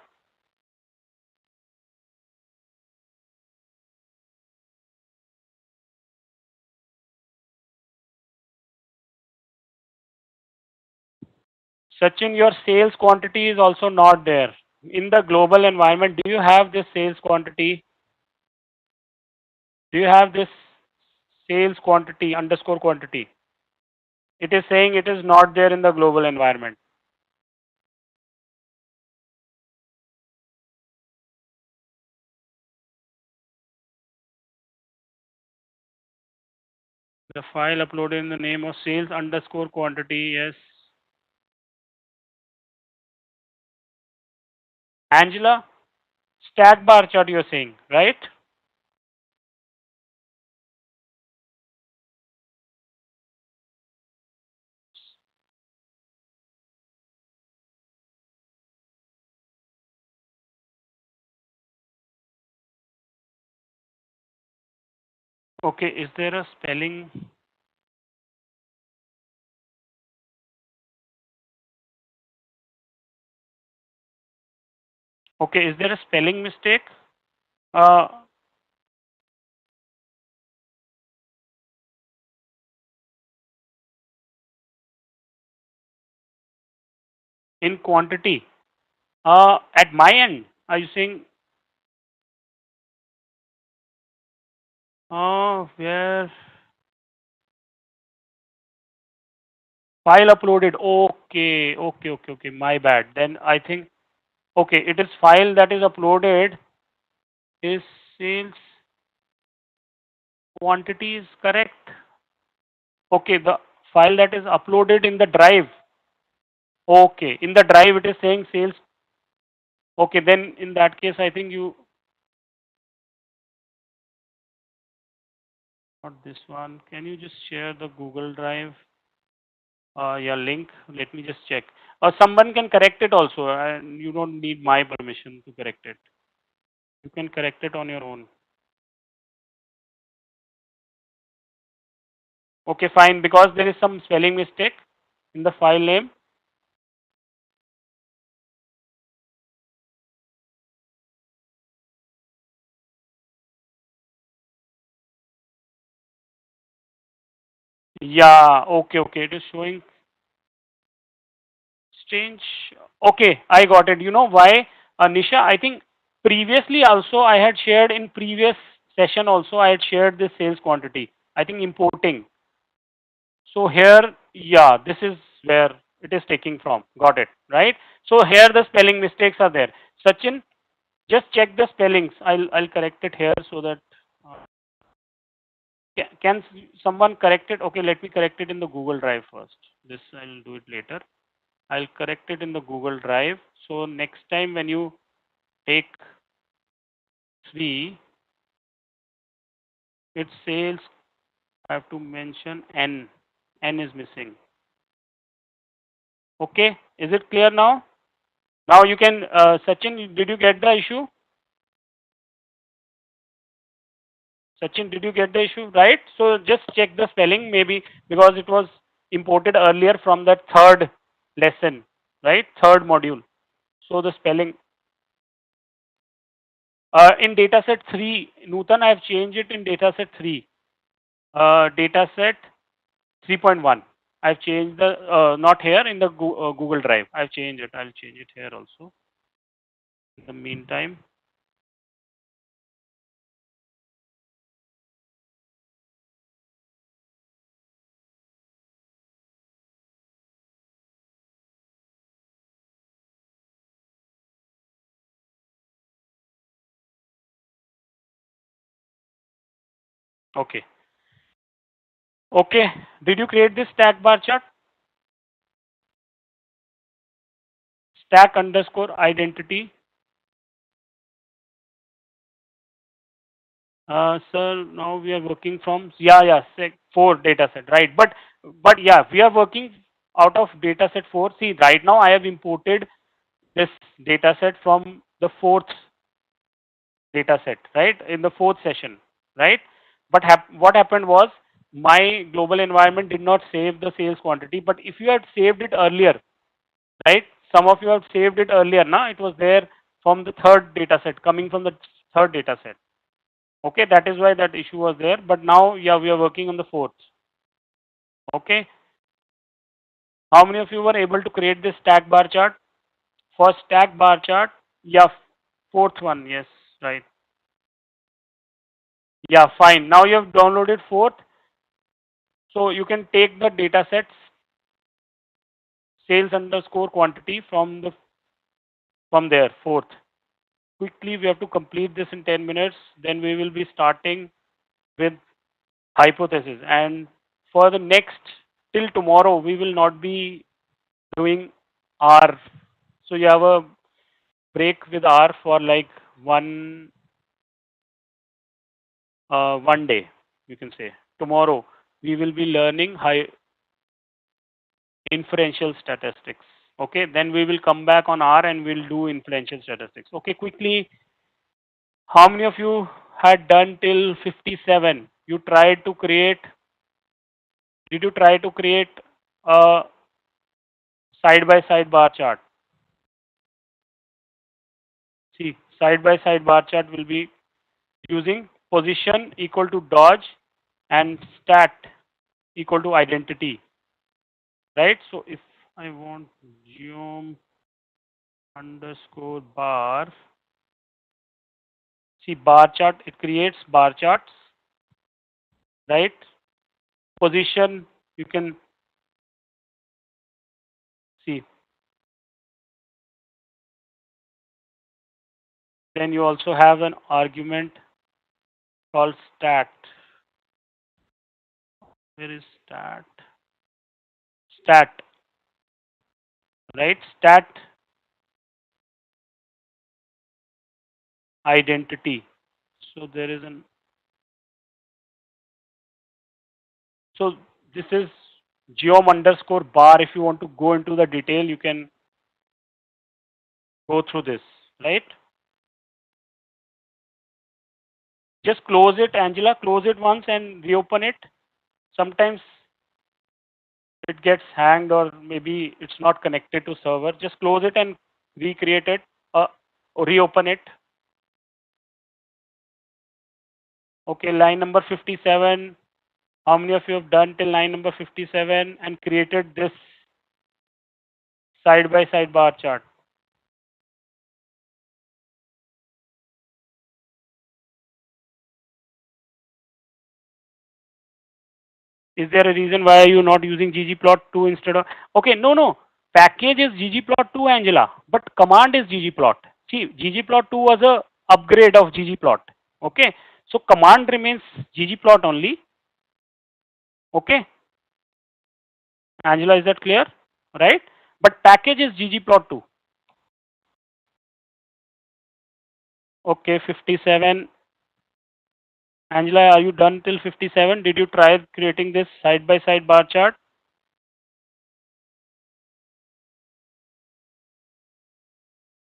Sachin, your sales quantity is also not there. In the global environment, do you have this sales quantity? Do you have this sales quantity underscore quantity? It is saying it is not there in the global environment. The file uploaded in the name of sales underscore quantity. Yes. Angela, stack bar chart you're saying, right? Okay, is there a spelling? Okay, is there a spelling mistake? Uh, in quantity. At my end, are you saying, where file uploaded? Okay, okay, okay, okay. My bad. Then I think, okay, it is file that is uploaded is sales quantity is correct. Okay, the file that is uploaded in the drive. Okay, in the drive it is saying sales. Okay, then in that case, I think you, not this one. Can you just share the Google Drive? Yeah, link. Let me just check. Someone can correct it also, and you don't need my permission to correct it. You can correct it on your own. Okay, fine. Because there is some spelling mistake in the file name. Yeah. Okay. Okay. It is showing strange. Okay, I got it. You know why, Nisha? I think previously also I had shared in previous session also I had shared this sales quantity. I think importing. So here, yeah, this is where it is taking from. Got it, right? So here the spelling mistakes are there. Sachin, just check the spellings. I'll correct it here so that can someone correct it? Okay, let me correct it in the Google Drive first. This I'll do it later. I'll correct it in the Google Drive. So next time when you take 3, it says I have to mention N. N is missing. Okay, is it clear now? Now you can, Sachin, did you get the issue? Sachin, did you get the issue? Right? So just check the spelling maybe because it was imported earlier from the third lesson, right? Third module. So the spelling, in dataset 3, Nutan, I have changed it in dataset 3. Dataset 3.1. I've changed the, not here in the Google Drive. I've changed it. I'll change it here also. In the meantime, okay. Okay. Did you create this stack bar chart? Stack underscore identity. Sir, now we are working from, yeah, 4 data set, right? But yeah, we are working out of data set 4. See, right now I have imported this data set from the fourth data set, right? In the fourth session, right? But what happened was my global environment did not save the sales quantity. But if you had saved it earlier, right? Some of you have saved it earlier, na? It was there from the third data set, coming from the third data set. Okay, that is why that issue was there. But now, yeah, we are working on the fourth. Okay. How many of you were able to create this stack bar chart? For stack bar chart, yeah, fourth one, yes, right. Yeah, fine. Now you have downloaded fourth. So you can take the data sets sales underscore quantity from there, fourth. Quickly, we have to complete this in 10 minutes. Then we will be starting with hypothesis. And for the next, till tomorrow, we will not be doing R. So you have a break with R for like one day, you can say. Tomorrow, we will be learning high inferential statistics. Okay, then we will come back on R and we'll do inferential statistics. Okay, quickly, how many of you had done till 57? You tried to create, did you try to create a side by side bar chart? See, side by side bar chart will be using position equal to dodge and stat equal to identity, right? So if I want geom underscore bar. See bar chart, it creates bar charts, right? Position, you can see. Then you also have an argument called stat. Where is stat? Stat, right? Stat identity. So there is an, so this is geom underscore bar. If you want to go into the detail, you can go through this, right? Just close it, Angela. Close it once and reopen it. Sometimes it gets hanged or maybe it's not connected to server. Just close it and recreate it or reopen it. Okay, line number 57. How many of you have done till line number 57 and created this side by side bar chart? Is there a reason why are you not using ggplot2 instead of? Okay, no. Package is ggplot2, Angela, but command is ggplot. See, ggplot2 was a upgrade of ggplot. Okay, so command remains ggplot only. Okay, Angela, is that clear? Right? But package is ggplot2. Okay, 57. Angela, are you done till 57? Did you try creating this side by side bar chart?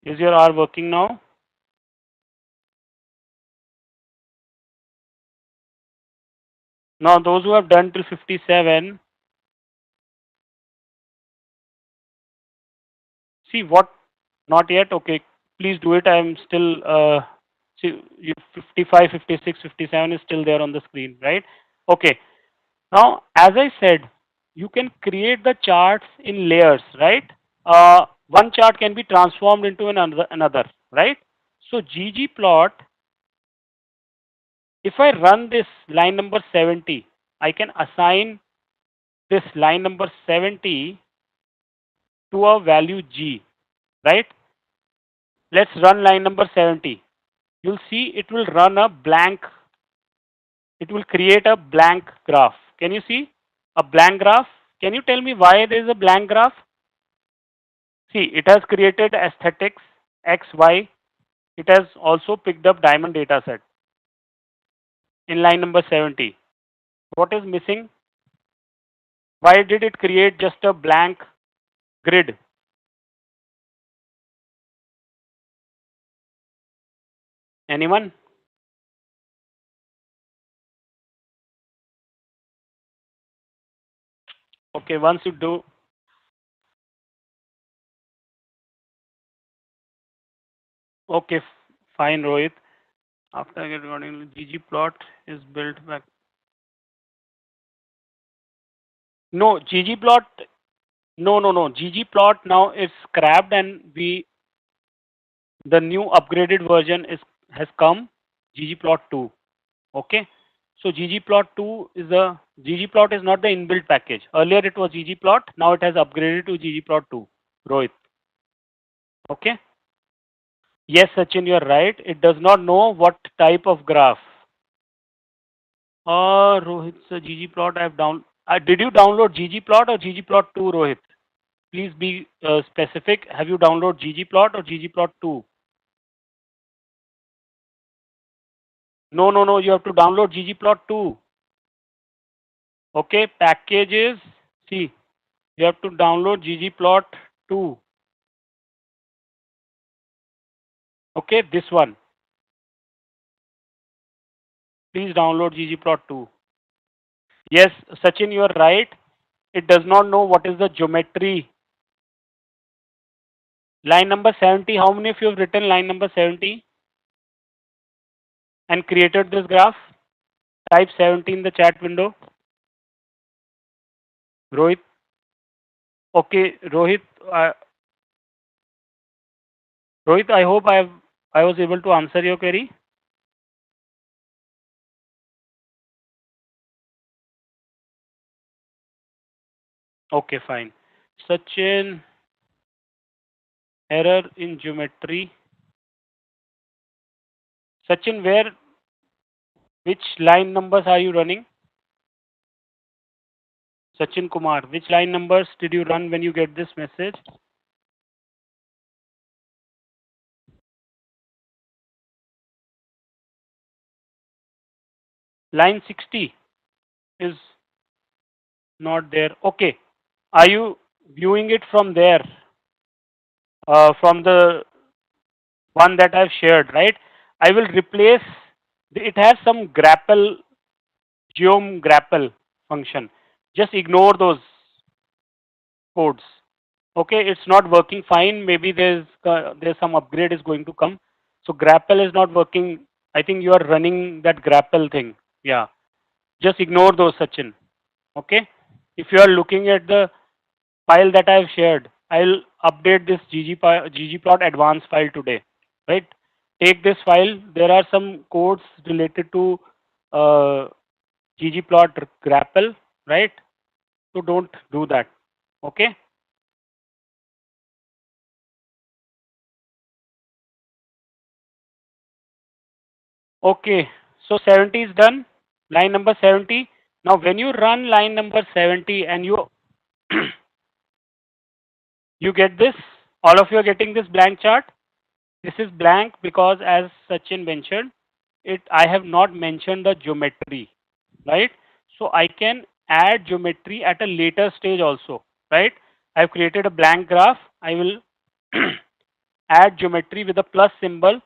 Is your R working now? Now, those who have done till 57, see what? Not yet. Okay, please do it. I am still. See, 55, 56, 57 is still there on the screen, right? Okay. Now, as I said, you can create the charts in layers, right? One chart can be transformed into another, right? So ggplot, if I run this line number 70, I can assign this line number 70 to a value g, right? Let's run line number 70. You'll see it will run a blank, it will create a blank graph. Can you see a blank graph? Can you tell me why there is a blank graph? See, it has created aesthetics, X, Y. It has also picked up diamond dataset in line number 70. What is missing? Why did it create just a blank grid? Anyone? Okay, once you do, okay, fine, Rohit. After I get recording, ggplot is built back. No, ggplot, no. ggplot now is scrapped and the new upgraded version has come, ggplot2. Okay. So ggplot2 is ggplot is not the inbuilt package. Earlier it was ggplot, now it has upgraded to ggplot2. Rohit. Okay. Yes, Sachin, you are right. It does not know what type of graph. Rohit, ggplot I have down. Did you download ggplot or ggplot2, Rohit? Please be specific. Have you downloaded ggplot or ggplot2? No. You have to download ggplot2. Okay, packages. See, you have to download ggplot2. Okay, this one. Please download ggplot2. Yes, Sachin, you are right. It does not know what is the geometry. Line number 70. How many of you have written line number 70 and created this graph? Type 70 in the chat window. Rohit. Okay, Rohit. Rohit, I hope I was able to answer your query. Okay, fine. Sachin, error in geometry. Sachin, which line numbers are you running? Sachin Kumar, which line numbers did you run when you get this message? Line 60 is not there. Okay. Are you viewing it from there? From the one that I've shared, right? I will replace, it has some grapple, geom grapple function. Just ignore those codes. Okay, it's not working fine. Maybe there's some upgrade is going to come. So grapple is not working. I think you are running that grapple thing. Yeah. Just ignore those, Sachin. Okay. If you are looking at the file that I've shared, I'll update this ggplot advanced file today. Right. Take this file. There are some codes related to uh, ggplot grapple. Right. So don't do that. Okay. Okay, so 70 is done. Line number 70. Now, when you run line number 70 and you you get this, all of you are getting this blank chart. This is blank because, as Sachin mentioned, it I have not mentioned the geometry, right? So I can add geometry at a later stage also, right? I've created a blank graph. I will add geometry with a plus symbol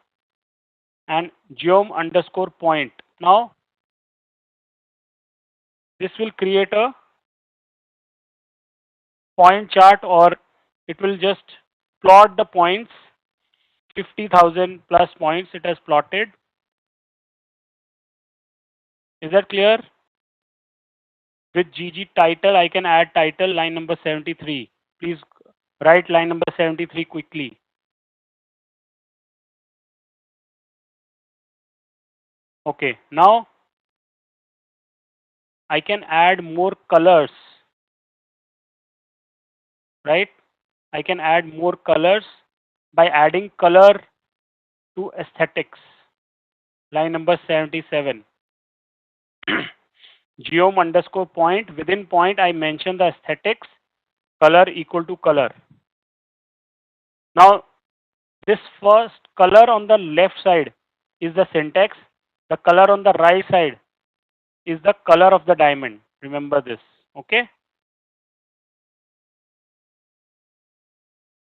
and geom underscore point. Now this will create a point chart, or it will just plot the points. 50,000 plus points it has plotted. Is that clear? With GG title, I can add title line number 73. Please write line number 73 quickly. Okay, now I can add more colors, right? I can add more colors by adding color to aesthetics. Line number 77. Geom underscore point. Within point, I mention the aesthetics. Color equal to color. Now, this first color on the left side is the syntax. The color on the right side is the color of the diamond. Remember this. Okay.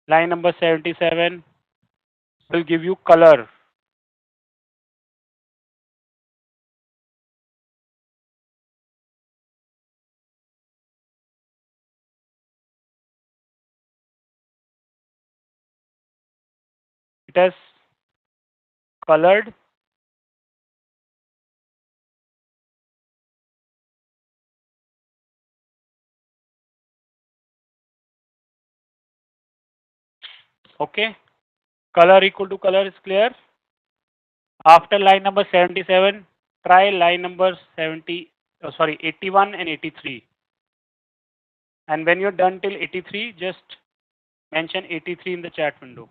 Line number 77 will give you color. It has colored. Okay. Color equal to color is clear. After line number 77, try line number 81 and 83. And when you're done till 83, just mention 83 in the chat window.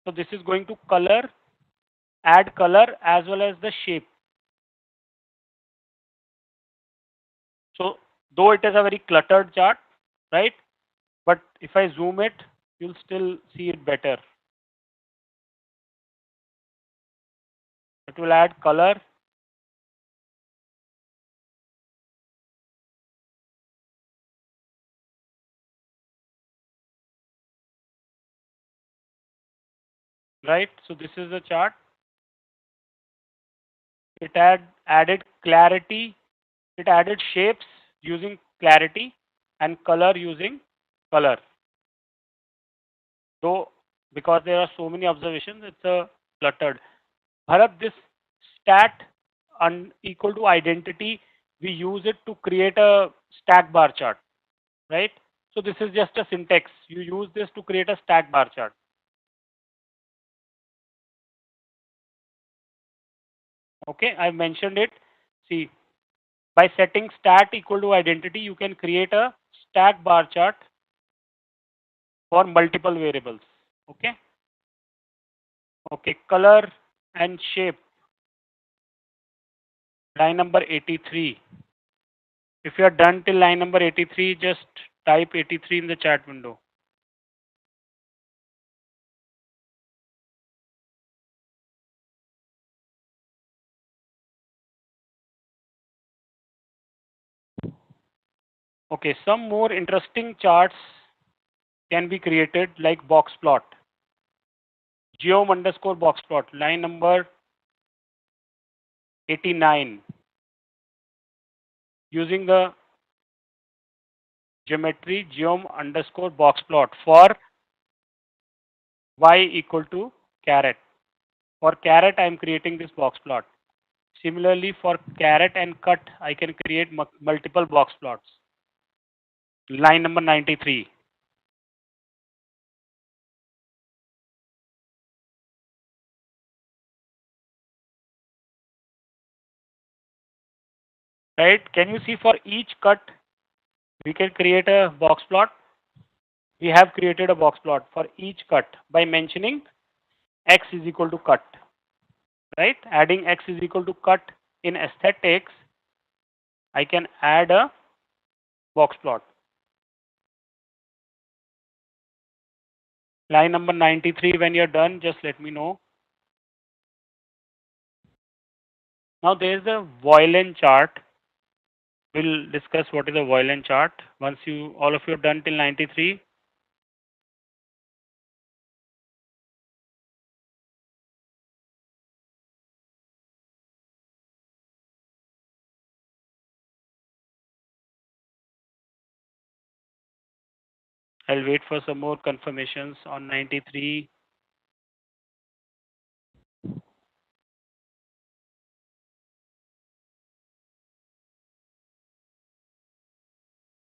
So this is going to add color as well as the shape. So though it is a very cluttered chart, right? But if I zoom it, you'll still see it better. It will add color. Right? So this is the chart. It added clarity. It added shapes using clarity and color using color. Though because there are so many observations, it's a cluttered. Bharat, this stat equal to identity, we use it to create a stack bar chart, right? So this is just a syntax. You use this to create a stack bar chart. Okay, I mentioned it. See, by setting stat equal to identity, you can create a stack bar chart for multiple variables. Okay. Okay, color and shape, line number 83. If you are done till line number 83, just type 83 in the chat window. Okay, some more interesting charts can be created like box plot. Geom underscore box plot, line number 89. Using the geometry geom underscore box plot for y equal to caret. For caret, I am creating this box plot. Similarly, for caret and cut, I can create multiple box plots. Line number 93. Right? Can you see for each cut, we can create a box plot? We have created a box plot for each cut by mentioning x is equal to cut. Right? Adding x is equal to cut in aesthetics, I can add a box plot. Line number 93, when you're done, just let me know. Now there is a Voilen chart. We'll discuss what is a Voilen chart once you all of you are done till 93. I'll wait for some more confirmations on 93.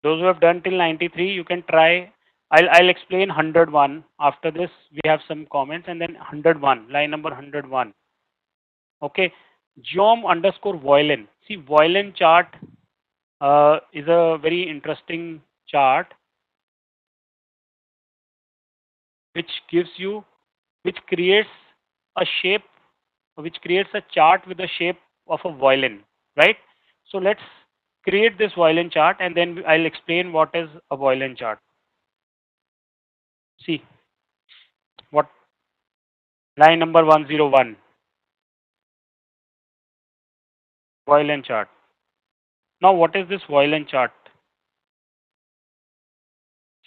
Those who have done till 93, you can try. I'll explain 101. After this, we have some comments, and then 101, line number 101. Okay. Geom underscore Voilen. See, Voilen chart is a very interesting chart which gives you, which creates a shape, which creates a chart with the shape of a violin, right? So let's create this violin chart and then I'll explain what is a violin chart. See, what line number 101, violin chart. Now what is this violin chart?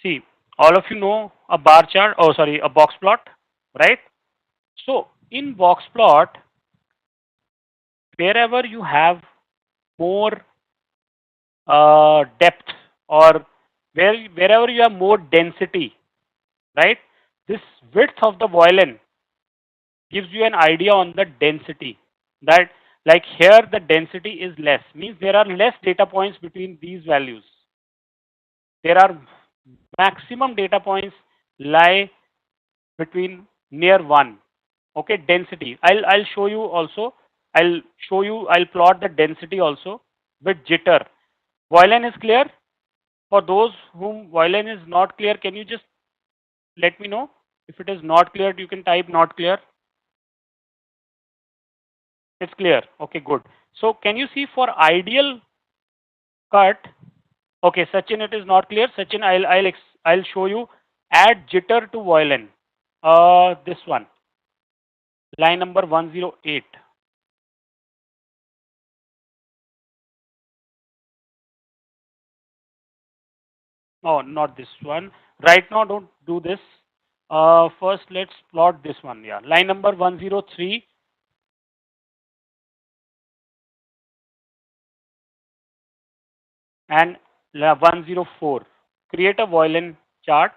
See, all of you know a bar chart, oh sorry, a box plot, right? So in box plot, wherever you have more depth or wherever you have more density, right? This width of the violin gives you an idea on the density. That like here the density is less, means there are less data points between these values. There are maximum data points lie between near 1. Okay, density. I'll show you also. I'll plot the density also with jitter. Violin is clear? For those whom violin is not clear, can you just let me know? If it is not clear, you can type not clear. It's clear. Okay, good. So can you see for ideal cut? Okay, Sachin, it is not clear. Sachin, I'll show you. Add jitter to violin. This one, line number 108. Oh, not this one. Right now, don't do this. First, let's plot this one. Yeah, line number 103 and 104. Create a violin chart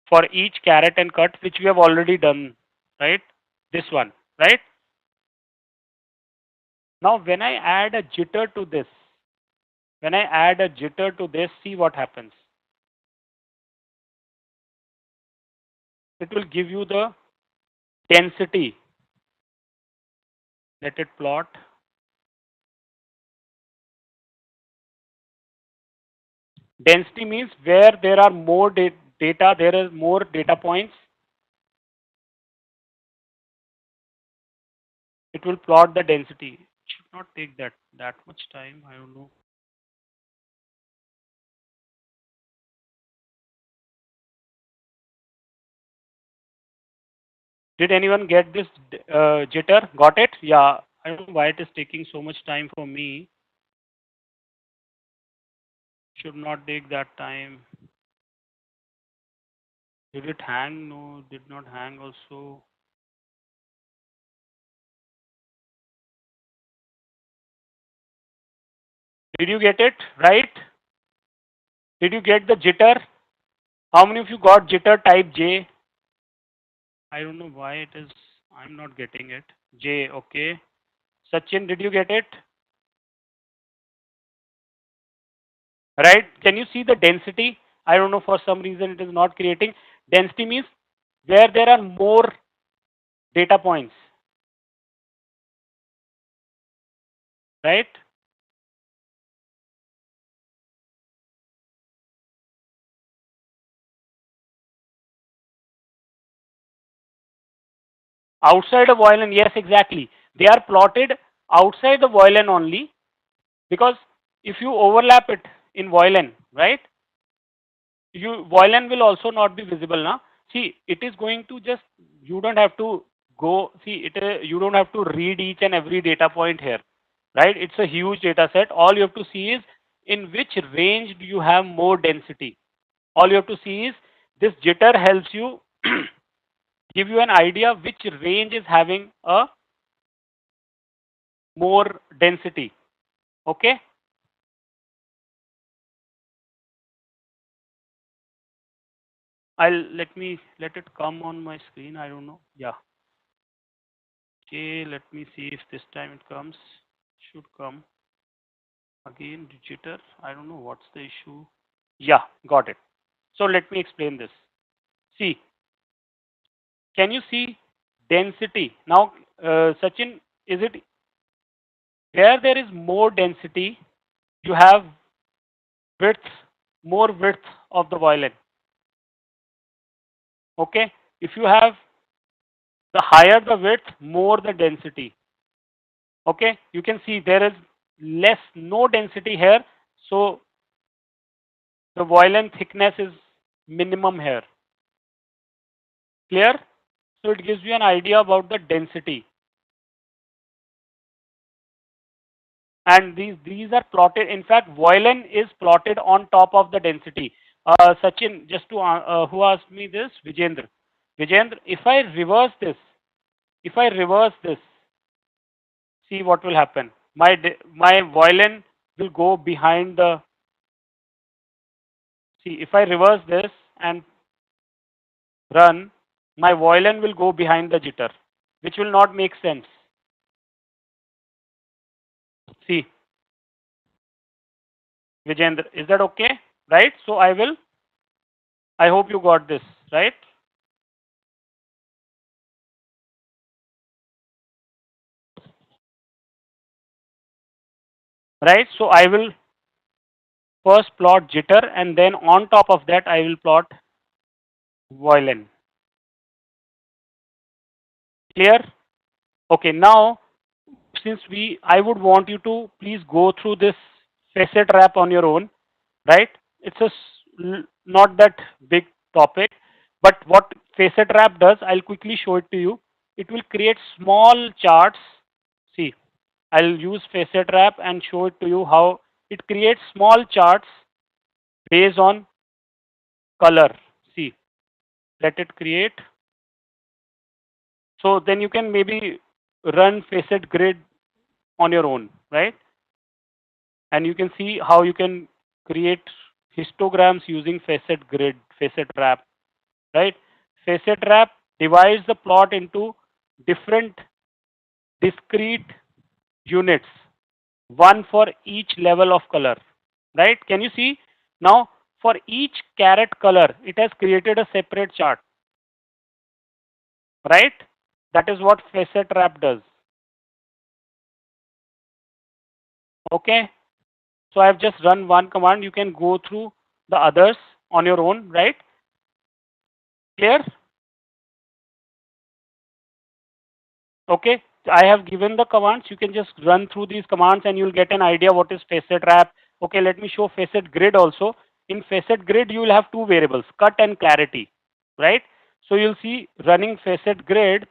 for each caret and cut, which we have already done, right? This one, right? Now, when I add a jitter to this, see what happens. It will give you the density Let it plot. Density means where there are more data, there is more data points. It will plot the density. It should not take that much time. I don't know. Did anyone get this jitter? Got it? Yeah. I don't know why it is taking so much time for me. Should not take that time. Did it hang? No, did not hang also. Did you get it? Right? Did you get the jitter? How many of you got jitter type J? I don't know why it is. I'm not getting it. J, okay. Sachin, did you get it? Right? Can you see the density? I don't know, for some reason it is not creating. Density means where there are more data points, right? Outside of violin, yes, exactly. They are plotted outside the violin only, because if you overlap it in violin, right? Violin will also not be visible now. See, it is going to just, you don't have to go, see it, you don't have to read each and every data point here, right? It's a huge data set. All you have to see is in which range do you have more density. All you have to see is this jitter helps you give you an idea which range is having a more density. Okay. Let it come on my screen. I don't know. Yeah. Okay, let me see if this time it comes. Should come. Again, jitter. I don't know what's the issue. Yeah, got it. So let me explain this. See, can you see density? Now, Sachin, is it where there is more density, you have width, more width of the violin. Okay? If you have the higher the width, more the density. Okay? You can see there is no density here. So the violin thickness is minimum here. Clear? So it gives you an idea about the density. And these are plotted. In fact, violin is plotted on top of the density. Sachin, just to who asked me this? Vijendra. Vijendra, if I reverse this, see what will happen. My violin will go behind the. See, if I reverse this and run, my violin will go behind the jitter, which will not make sense. See, Vijendra, is that okay? Right? So I will. I hope you got this, right? Right? So I will first plot jitter, and then on top of that I will plot violin. Clear? Okay, now since I would want you to please go through this facet wrap on your own, right? It's not that big topic, but what facet wrap does, I'll quickly show it to you. It will create small charts. See, I'll use facet wrap and show it to you how it creates small charts based on color. See, let it create. So then you can maybe run facet grid on your own, right? And you can see how you can create histograms using facet grid, facet wrap, right? Facet wrap divides the plot into different discrete units, one for each level of color, right? Can you see? Now, for each caret color, it has created a separate chart, right? That is what facet wrap does. Okay. So I have just run one command. You can go through the others on your own, right? Clear? Okay. I have given the commands. You can just run through these commands and you'll get an idea what is facet wrap. Okay, let me show facet grid also. In facet grid, you will have two variables, cut and clarity, right? So you'll see running facet grid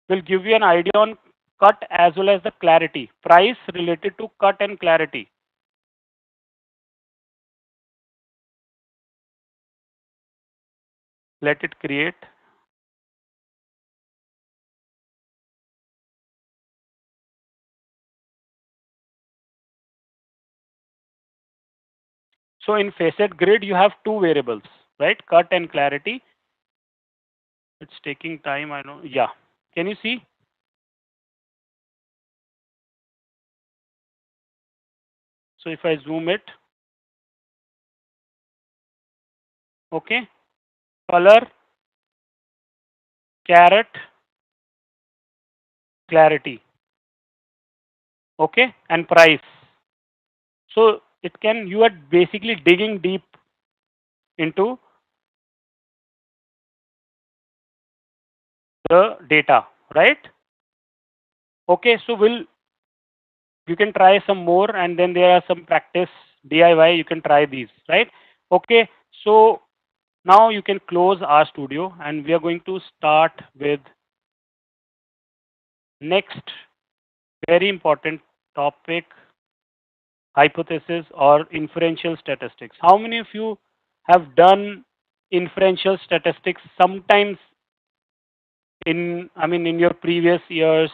will give you an idea on cut as well as the clarity, price related to cut and clarity. Let it create. So in facet grid, you have two variables, right? Cut and clarity. It's taking time, I know. Yeah. Can you see? So if I zoom it, okay, color, caret, clarity, okay, and price. So it can, you are basically digging deep into the data, right? Okay, so you can try some more and then there are some practice DIY, you can try these, right? Okay, so now you can close RStudio and we are going to start with next very important topic, hypothesis or inferential statistics. How many of you have done inferential statistics sometimes in, I mean, in your previous years?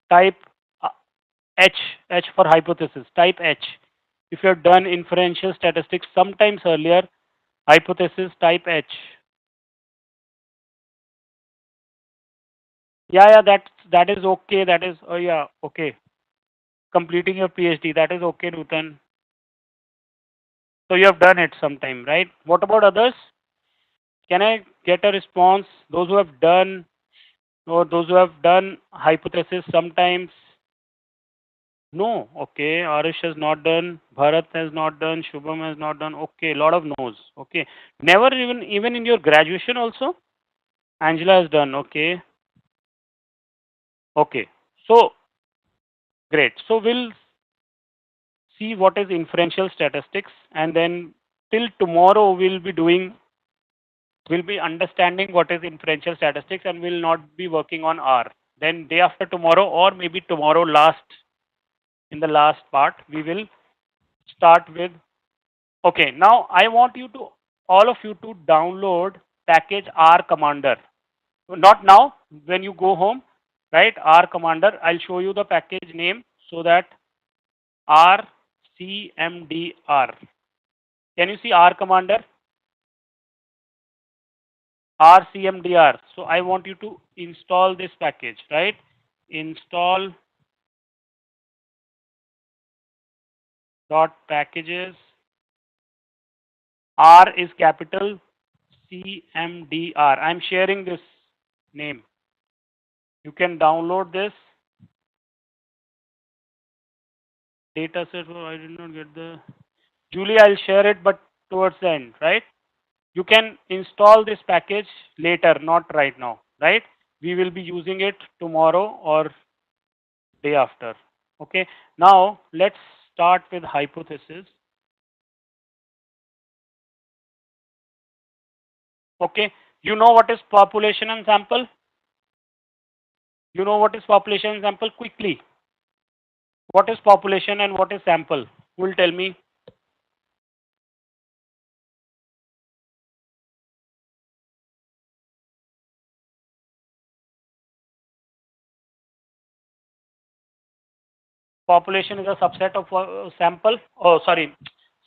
Type uh, H, H for hypothesis, type H. If you have done inferential statistics sometimes earlier, hypothesis, type H. Yeah, yeah, that is okay. That is, oh yeah, okay. Completing your PhD, that is okay, Nutan. So you have done it sometime, right? What about others? Can I get a response? Those who have done, or those who have done hypothesis sometimes? No. Okay. Arish has not done. Bharat has not done. Shubham has not done. Okay. Lot of no's. Okay. Never even in your graduation also? Angela has done. Okay. Okay. So great. So we'll see what is inferential statistics and then till tomorrow we'll be understanding what is inferential statistics and we'll not be working on R. Then day after tomorrow or maybe tomorrow last in the last part we will start with. Okay, now I want you to all of you to download package R Commander. Not now, when you go home, right? R Commander. I'll show you the package name so that RCMDR. Can you see R Commander? RCMDR. So I want you to install this package, right? Install dot packages. R is capital CMDR. I'm sharing this name. You can download this data set. Oh, I did not get the Julie. I'll share it, but towards the end, right? You can install this package later, not right now, right? We will be using it tomorrow or day after. Okay. Now let's start with hypothesis. Okay. You know what is population and sample? You know what is population and sample? Quickly. What is population and what is sample? Who will tell me? Population is a subset of sample. Oh, sorry.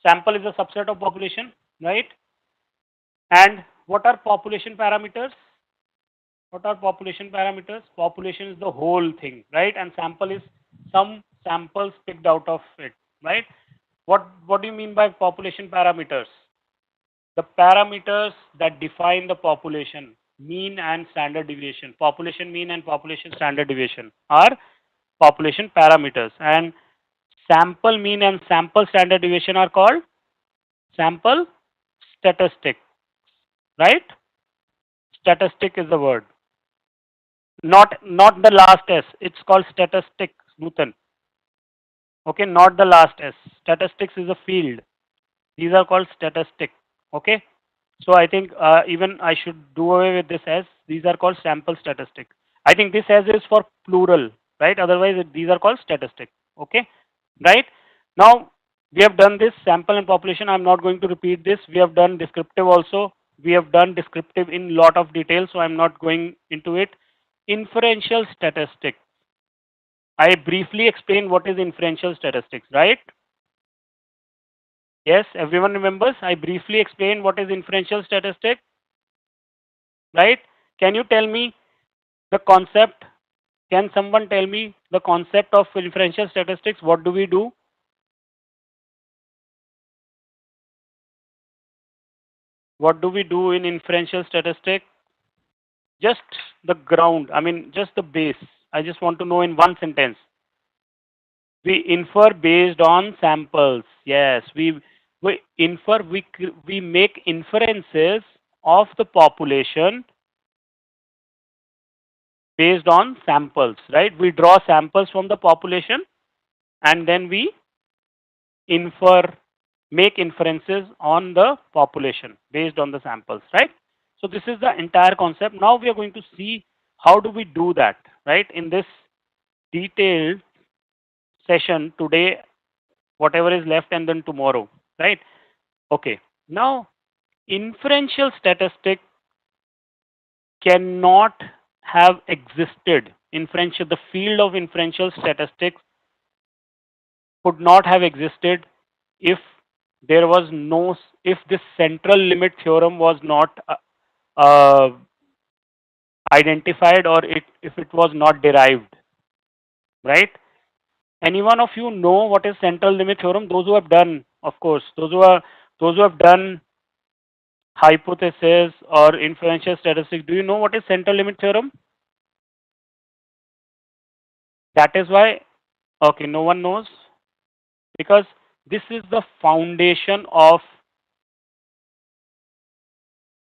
Sample is a subset of population, right? And what are population parameters? What are population parameters? Population is the whole thing, right? And sample is some samples picked out of it, right? What do you mean by population parameters? The parameters that define the population, mean and standard deviation. Population mean and population standard deviation are population parameters. And Sample mean and sample standard deviation are called sample statistic, right? Statistic is the word. Not the last S. It's called statistic, Newton. Okay, not the last S. Statistics is a field. These are called statistic. Okay. So I think even I should do away with this S. These are called sample statistic. I think this S is for plural, right? Otherwise, these are called statistic. Okay, right? Now we have done this sample and population. I'm not going to repeat this. We have done descriptive also. We have done descriptive in lot of detail, so I'm not going into it. Inferential statistics. I briefly explained what is inferential statistics, right? Yes, everyone remembers? I briefly explained what is inferential statistics, right? Can you tell me the concept? Can someone tell me the concept of inferential statistics? What do we do? What do we do in inferential statistics? Just the ground, I mean, just the base. I just want to know in one sentence. We infer based on samples. Yes, we infer, we make inferences of the population based on samples, right? We draw samples from the population and then we infer, make inferences on the population based on the samples, right? So this is the entire concept. Now we are going to see how do we do that, right? In this detailed session today, whatever is left, and then tomorrow, right? Okay. Now, inferential statistic cannot have existed. Inferential, the field of inferential statistics could not have existed if there was no, if this central limit theorem was not uh, identified, or if it was not derived, right? Any one of you know what is central limit theorem? Those who have done, of course, those who have done hypothesis or inferential statistics, do you know what is central limit theorem? That is why, okay, no one knows, because this is the foundation of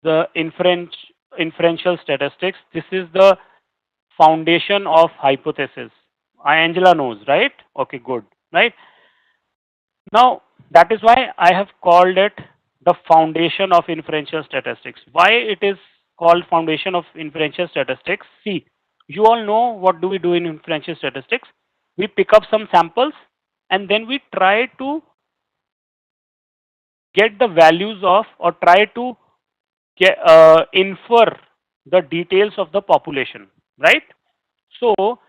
the inferential statistics. This is the foundation of hypothesis. Angela knows, right? Okay, good, right? Now, that is why I have called it the foundation of inferential statistics. Why it is called foundation of inferential statistics? See, you all know what do we do in inferential statistics. We pick up some samples and then we try to get the values of, or try to get, infer the details of the population, right? So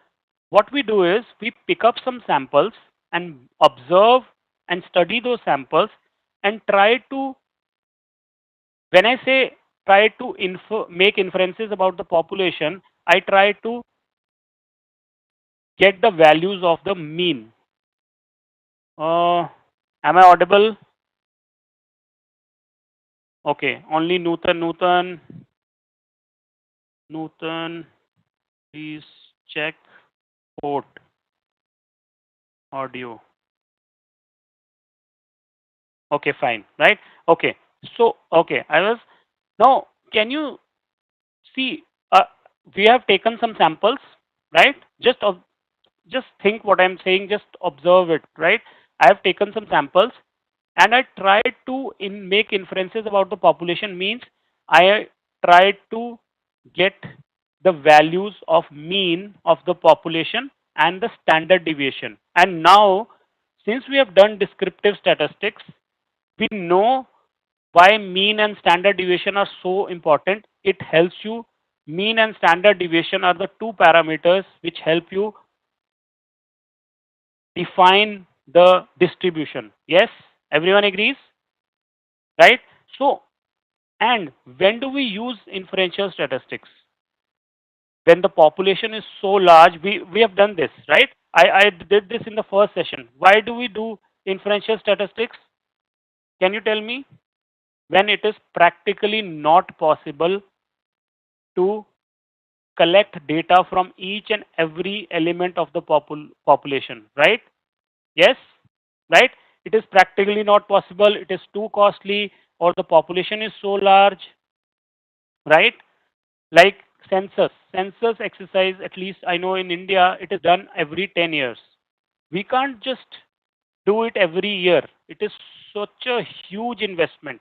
what we do is we pick up some samples and observe and study those samples and try to, when I say try to make inferences about the population, I try to get the values of the mean. Am I audible? Okay, only Newton, please check port audio. Okay, fine, right? Okay, so okay, I was, now can you see, we have taken some samples, right? Just think what I'm saying, just observe it, right? I have taken some samples and I tried to make inferences about the population, means I tried to get the values of mean of the population and the standard deviation. And now, since we have done descriptive statistics, we know why mean and standard deviation are so important. It helps you, mean and standard deviation are the two parameters which help you define the distribution. Yes, everyone agrees, right? So, and when do we use inferential statistics? When the population is so large, we have done this, right? I did this in the first session. Why do we do inferential statistics? Can you tell me? When it is practically not possible to collect data from each and every element of the population, right? Yes? right? It is practically not possible. It is too costly, or the population is so large, right? Like census exercise, at least I know in India, it is done every 10 years. We can't just do it every year. It is such a huge investment,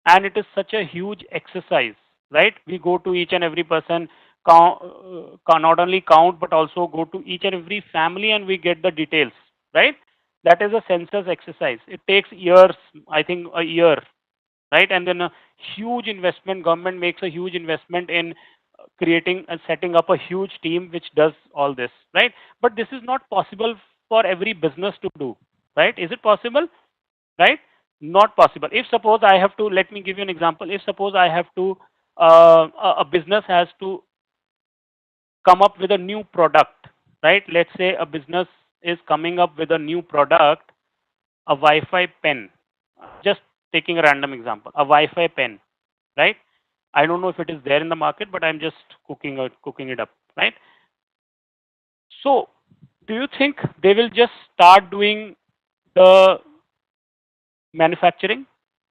and it is such a huge exercise, right? We go to each and every person, not only count, but also go to each and every family and we get the details, right? That is a census exercise. It takes years, I think a year, right? And then a huge investment, government makes a huge investment in creating and setting up a huge team which does all this, right? But this is not possible for every business to do, right? Is it possible? Right? Not possible. If suppose I have to, let me give you an example. If suppose I have to, a business has to come up with a new product, right? Let's say a business is coming up with a new product, a Wi-Fi pen. Just taking a random example, a Wi-Fi pen, right? I don't know if it is there in the market, but I'm just cooking it up, right? So, do you think they will just start doing the manufacturing?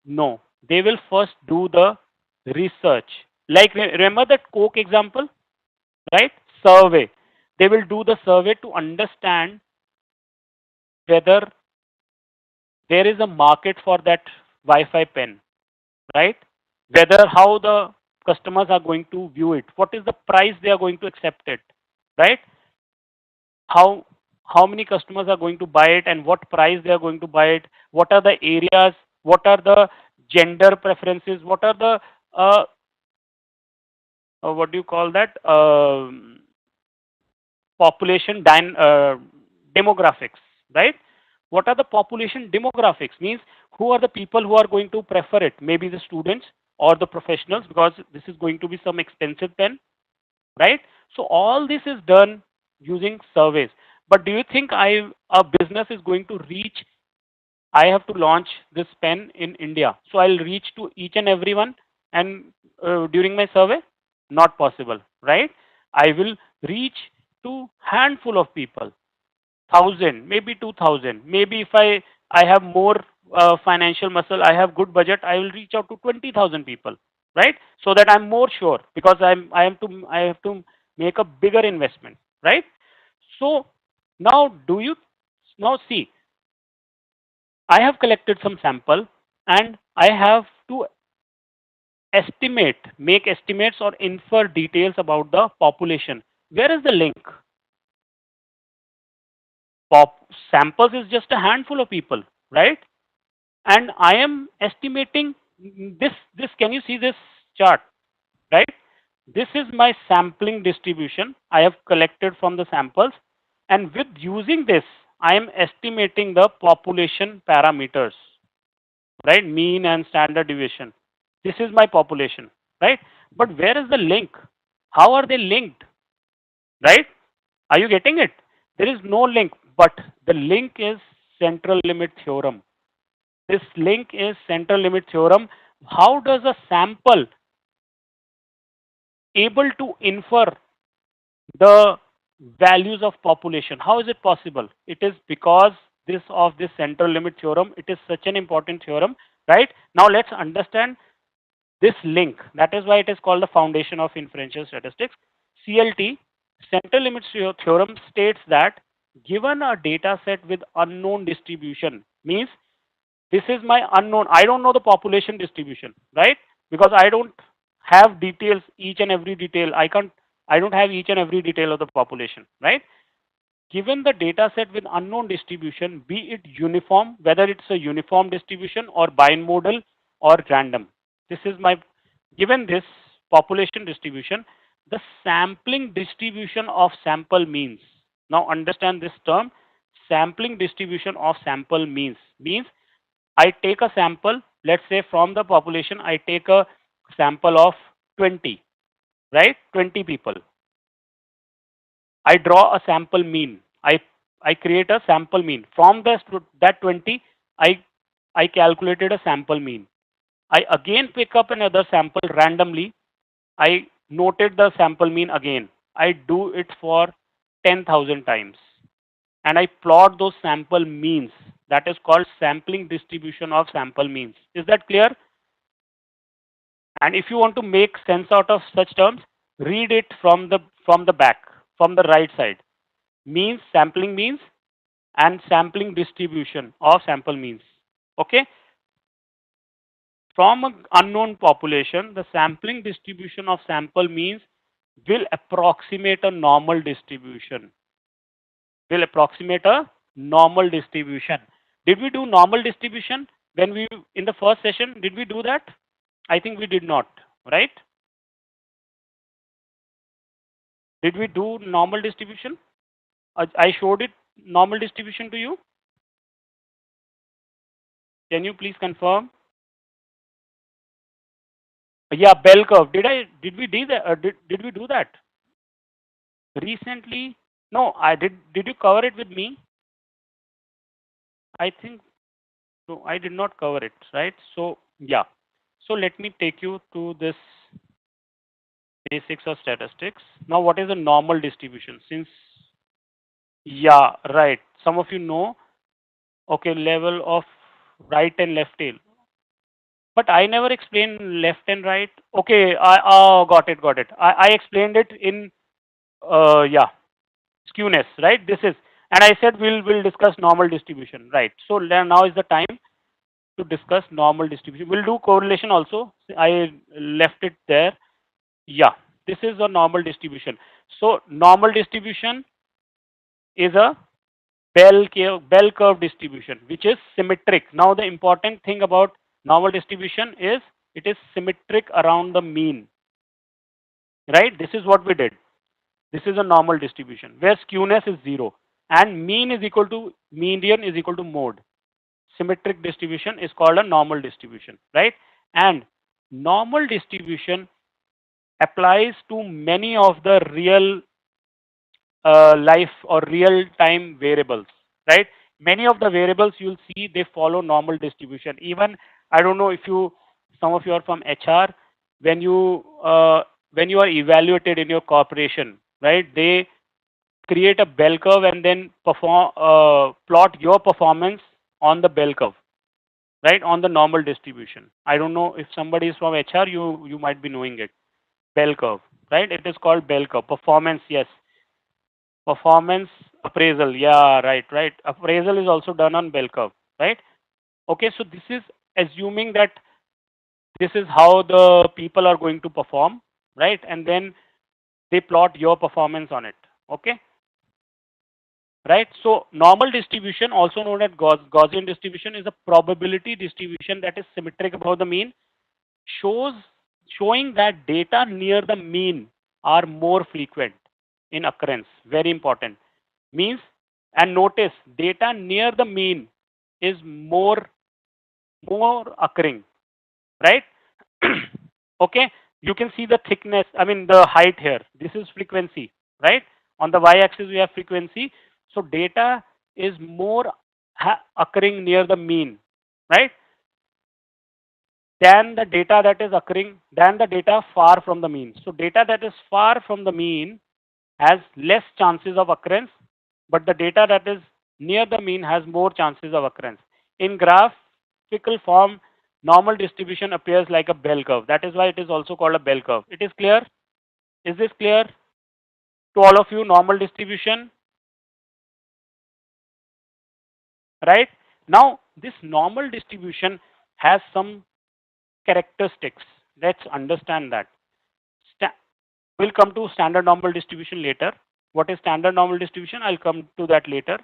No, they will first do the research. Like remember that Coke example, right? Survey. They will do the survey to understand whether there is a market for that Wi-Fi pen, right? Whether how the customers are going to view it, what is the price they are going to accept it, right? How how many customers are going to buy it and what price they are going to buy it, what are the areas, what are the gender preferences, what are the uh, what do you call that, population demographics, right? What are the population demographics? Means who are the people who are going to prefer it? Maybe the students or the professionals, because this is going to be some expensive pen, right? So all this is done using surveys. But do you think a business is going to reach? I have to launch this pen in India, so I'll reach to each and everyone and during my survey, not possible, right? I will reach to handful of people, 1,000, maybe 2,000. Maybe if I have more financial muscle, I have good budget, I will reach out to 20,000 people, right? So that I'm more sure, because I have to make a bigger investment, right? So now do you now see, I have collected some sample and I have to estimate, make estimates or infer details about the population. Where is the link? Samples is just a handful of people, right? And I am estimating this. Can you see this chart, right? This is my sampling distribution I have collected from the samples, and with using this, I am estimating the population parameters, right? Mean and standard deviation. This is my population, right? But where is the link? How are they linked, right? Are you getting it? There is no link, but the link is central limit theorem. This link is central limit theorem. How does a sample able to infer the values of population? How is it possible? It is because this central limit theorem. It is such an important theorem, right? Now let's understand this link. That is why it is called the foundation of inferential statistics. CLT, central limit theorem, states that given a data set with unknown distribution, means this is my unknown. I don't know the population distribution, right? Because I don't have details, each and every detail. I don't have each and every detail of the population, right? Given the data set with unknown distribution, be it uniform, whether it's a uniform distribution or bimodal or random. This is my, given this population distribution, the sampling distribution of sample means. Now understand this term, sampling distribution of sample means I take a sample, let's say from the population, I take a sample of 20, right? 20 people. I draw a sample mean. I create a sample mean. From that 20, I, I calculated a sample mean. I again pick up another sample randomly. I noted the sample mean again. I do it for 10,000 times. And I plot those sample means. That is called sampling distribution of sample means. Is that clear? And if you want to make sense out of such terms, read it from the back, from the right side. Means, sampling means, and sampling distribution of sample means. Okay? From an unknown population, the sampling distribution of sample means will approximate a normal distribution. Will approximate a normal distribution. Did we do normal distribution when we in the first session? Did we do that? I think we did not, right? Did we do normal distribution? I showed it normal distribution to you. Can you please confirm? Yeah, bell curve. Did we do that? Did we do that recently? No, I did. Did you cover it with me? I think so. I did not cover it, right? So yeah. So let me take you to this basics of statistics. Now, what is a normal distribution? Since yeah, right. Some of you know. Okay, level of right and left tail. But I never explained left and right. Okay, I oh got it, got it. I explained it in yeah, skewness, right? This is, and I said we'll discuss normal distribution, right? So now is the time to discuss normal distribution. We'll do correlation also. I left it there. Yeah, this is a normal distribution. So normal distribution is a bell curve distribution, which is symmetric. Now the important thing about normal distribution is it is symmetric around the mean, right? This is what we did. This is a normal distribution where skewness is 0 and mean is equal to median is equal to mode. Symmetric distribution is called a normal distribution, right? And normal distribution applies to many of the real life or real time variables, right? Many of the variables you'll see they follow normal distribution. Even I don't know if some of you are from HR, when you are evaluated in your corporation, right? They create a bell curve and then plot your performance on the bell curve, right? On the normal distribution. I don't know if somebody is from HR, you might be knowing it. Bell curve, right? It is called bell curve. Performance, yes. Performance appraisal, yeah, right. Appraisal is also done on bell curve, right? Okay, so this is assuming that this is how the people are going to perform, right? And then they plot your performance on it, okay? Right? So normal distribution, also known as Gaussian distribution, is a probability distribution that is symmetric above the mean, showing that data near the mean are more frequent in occurrence. Very important. Means, and notice, data near the mean is more occurring, right? Okay, you can see the thickness, I mean the height here. This is frequency, right? On the y-axis we have frequency. So data is more occurring near the mean, right? Than the data that is occurring, than the data far from the mean. So data that is far from the mean has less chances of occurrence, but the data that is near the mean has more chances of occurrence. In graphical form, normal distribution appears like a bell curve. That is why it is also called a bell curve. It is clear? Is this clear to all of you? Normal distribution, right? Now, this normal distribution has some characteristics. Let's understand that. We'll come to standard normal distribution later. What is standard normal distribution? I'll come to that later.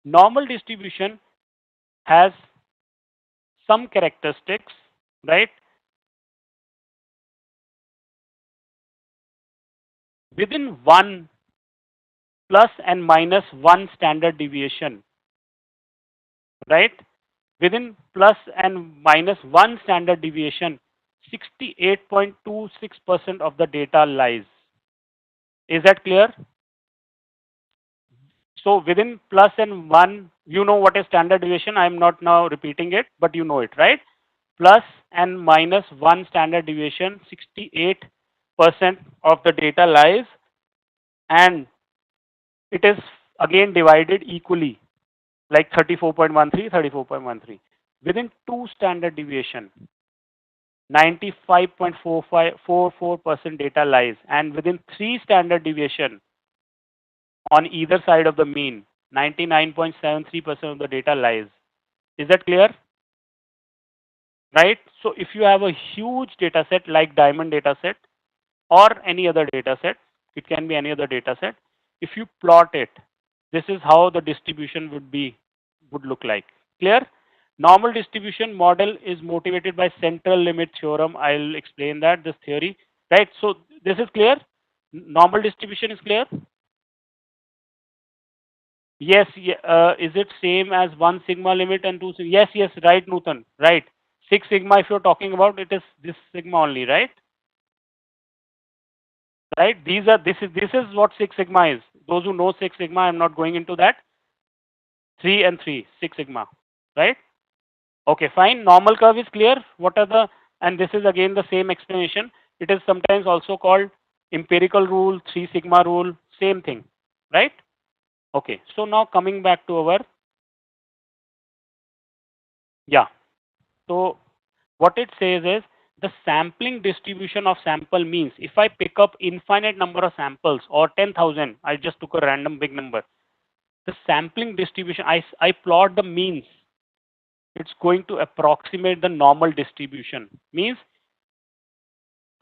Normal distribution has some characteristics, right? Within 1 plus and minus 1 standard deviation, right? Within plus and minus 1 standard deviation, 68.26% of the data lies. Is that clear? So within plus and 1, you know what is standard deviation. I am not now repeating it, but you know it, right? Plus and minus 1 standard deviation, 68% of the data lies, and it is again divided equally. like 34.13, 34.13. Within 2 standard deviation, 95.44% data lies, and within 3 standard deviation on either side of the mean, 99.73% of the data lies. Is that clear? Right? So if you have a huge data set like diamond data set or any other data set, it can be any other data set. If you plot it, this is how the distribution would look like. Clear? Normal distribution model is motivated by central limit theorem. I'll explain that, this theory. Right? So this is clear? Normal distribution is clear? Yes, is it same as 1 sigma limit and 2 sigma? Yes, yes, right, Nutan, right. 6 sigma, if you're talking about, it is this sigma only, right? Right? This is what 6 sigma is. Those who know 6 sigma, I'm not going into that. 3 and 3, 6 sigma, right? Okay, fine. Normal curve is clear. What are the, and this is again the same explanation. It is sometimes also called empirical rule, 3 sigma rule, same thing, right? Okay, so now coming back to our, yeah. So what it says is the sampling distribution of sample means if I pick up infinite number of samples or 10,000, I just took a random big number. The sampling distribution, I plot the means. It's going to approximate the normal distribution. Means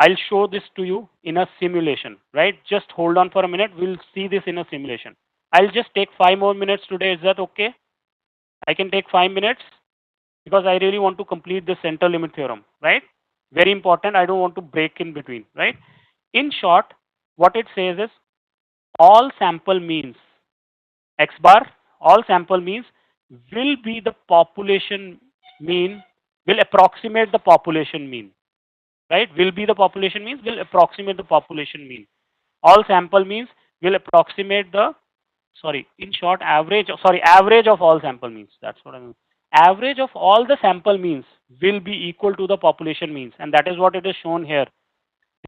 I'll show this to you in a simulation, right? Just hold on for a minute. We'll see this in a simulation. I'll just take 5 more minutes today. Is that okay? I can take 5 minutes because I really want to complete the center limit theorem, right? Very important. I don't want to break in between, right? In short, what it says is all sample means x bar, all sample means will be the population mean, will approximate the population mean, right? Will be the population means, will approximate the population mean. All sample means will approximate the, sorry, in short, average of all sample means. That's what I mean. Average of all the sample means will be equal to the population means, and that is what it is shown here.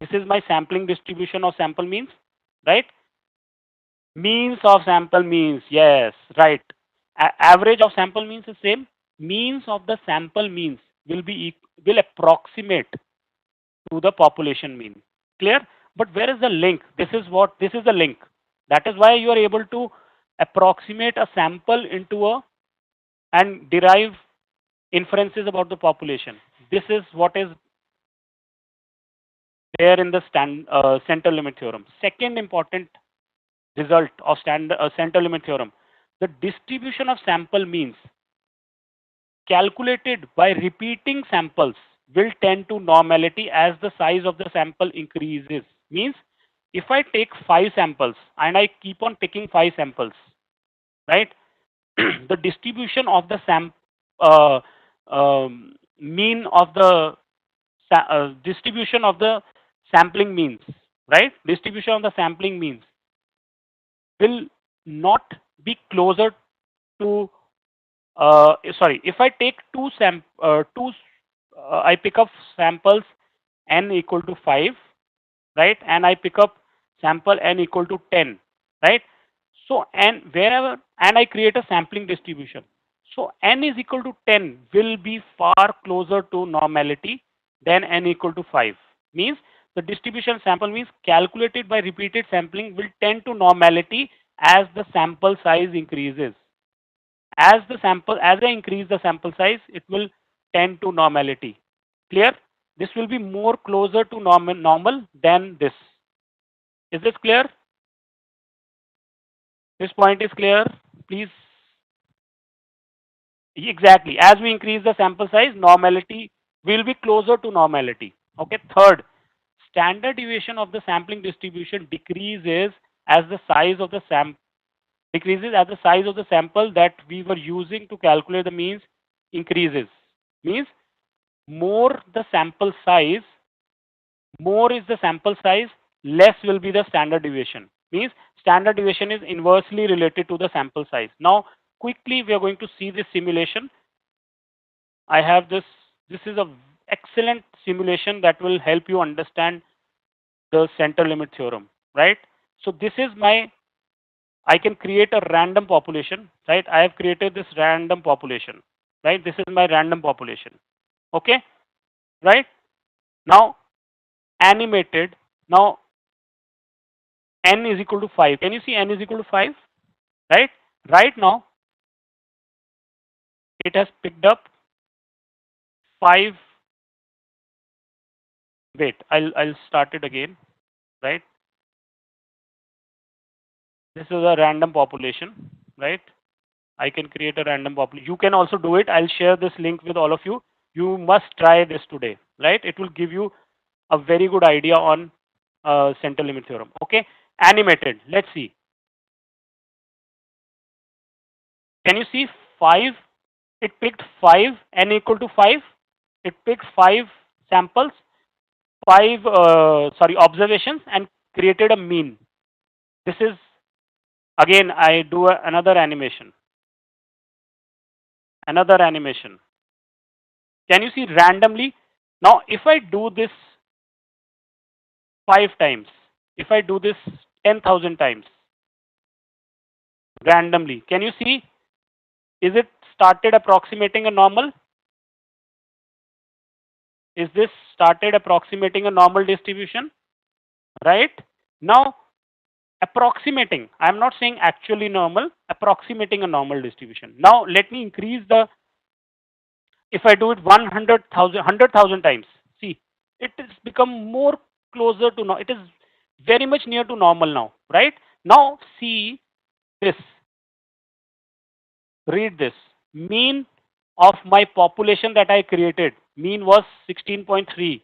This is my sampling distribution of sample means, right? Means of sample means, yes, right. Average of sample means is same. Means of the sample means will approximate to the population mean. Clear? But where is the link? This is the link. That is why you are able to approximate a sample into a and derive inferences about the population. This is what is there in the center limit theorem. Second important result of center limit theorem: the distribution of sample means calculated by repeating samples will tend to normality as the size of the sample increases. Means if I take 5 samples and I keep on taking 5 samples, right? The distribution of the uh, mean of the distribution of the sampling means, right? Distribution of the sampling means will not be closer to, sorry, if I take I pick up samples n equal to 5, right? And I pick up sample n equal to 10, right? So, and wherever, and I create a sampling distribution. So, n is equal to 10 will be far closer to normality than n equal to 5. Means the distribution sample means calculated by repeated sampling will tend to normality as the sample size increases. As I increase the sample size, it will tend to normality. Clear? This will be more closer to normal than this. Is this clear? This point is clear, please. Exactly. As we increase the sample size, normality will be closer to normality. Okay. Third, standard deviation of the sampling distribution decreases as the size of the sample that we were using to calculate the means increases. Means more the sample size, more is the sample size, less will be the standard deviation. Means standard deviation is inversely related to the sample size. Now, quickly we are going to see this simulation. I have this. This is a excellent simulation that will help you understand the center limit theorem, right? So this is my I can create a random population, right? I have created this random population, right? This is my random population. Okay, right? Now animated. Now n is equal to 5. Can you see n is equal to 5? Right? Right now it has picked up 5. Wait, I'll start it again, right? This is a random population, right? I can create a random population. You can also do it. I'll share this link with all of you. You must try this today, right? It will give you a very good idea on center limit theorem. Okay, animated. Let's see. Can you see 5? It picked 5, n equal to 5. It picked 5 samples, 5 observations, and created a mean. This is again. I do another animation. Another animation. Can you see randomly? Now, if I do this 5 times, if I do this 10,000 times randomly, can you see? Is it started approximating a normal? Is this started approximating a normal distribution? Right? Now, approximating. I am not saying actually normal, approximating a normal distribution. Now, let me increase the, if I do it 100,000 times, see, it has become more closer to, it is very much near to normal now, right? Now, see this, read this. Mean of my population that I created, mean was 16.3.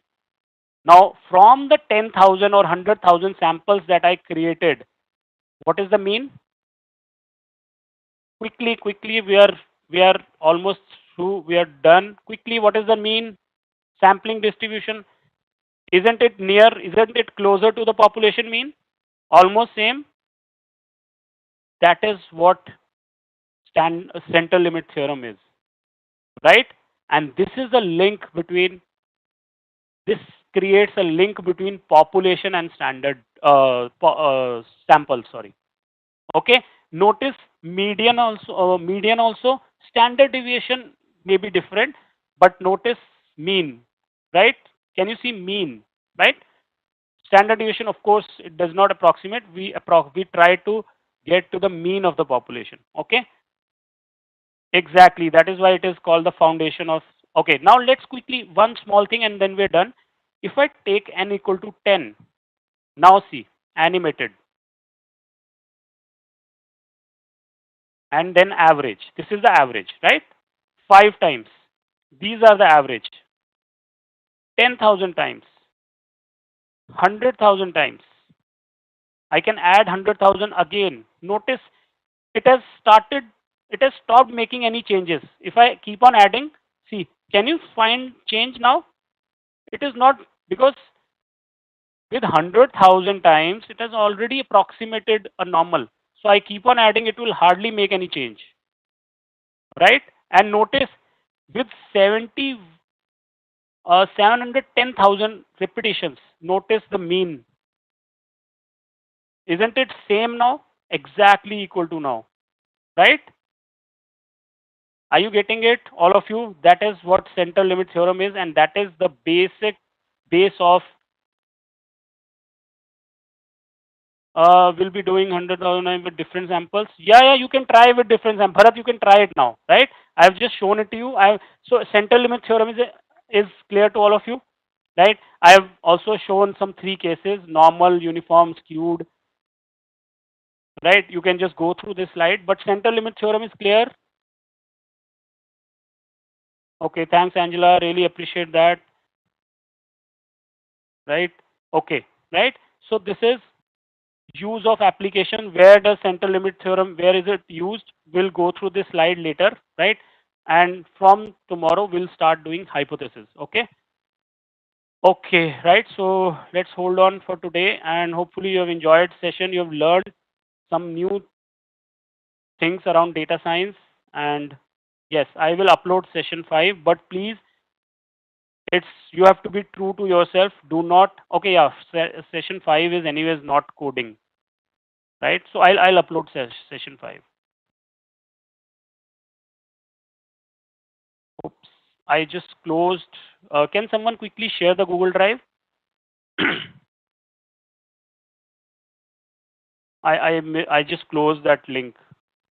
Now, from the 10,000 or 100,000 samples that I created, what is the mean? Quickly, we are almost through. We are done. Quickly, what is the mean sampling distribution? Isn't it near? Isn't it closer to the population mean? Almost same. That is what center limit theorem is, right? And this is the link between. This creates a link between population and standard sample. Sorry. Okay. Notice median also standard deviation may be different, but notice mean, right? Can you see mean, right? Standard deviation, of course, it does not approximate. We try to get to the mean of the population. Okay, exactly. That is why it is called the foundation of. Okay, now let's quickly one small thing and then we're done. If I take n equal to 10, now see animated and then average. This is the average, right? 5 times. These are the average. 10,000 times. 100,000 times. I can add 100,000 again. Notice it has started, it has stopped making any changes. If I keep on adding, see, can you find change now? It is not, because with 100,000 times, it has already approximated a normal. So I keep on adding, it will hardly make any change, right? And notice with 710,000 repetitions, notice the mean. Isn't it same now? Exactly equal to now, right? Are you getting it, all of you? That is what center limit theorem is, and that is the basic base of. We'll be doing 100,000 with different samples. Yeah, you can try with different samples. Bharat, you can try it now, right? I've just shown it to you. So center limit theorem is clear to all of you, right? I have also shown some 3 cases: normal, uniform, skewed. Right? You can just go through this slide, but center limit theorem is clear. Okay, thanks, Angela. Really appreciate that. Right? Okay, right? So this is use of application. Where does center limit theorem, where is it used? We'll go through this slide later, right? And from tomorrow, we'll start doing hypothesis. Okay? Okay, right? So let's hold on for today, and hopefully you have enjoyed session. You have learned some new things around data science, and yes, I will upload session 5, but please, it's, you have to be true to yourself. Do not, okay, yeah, session 5 is anyways not coding. right? So I'll upload session 5. Oops, I just closed. Can someone quickly share the Google Drive? I just closed that link.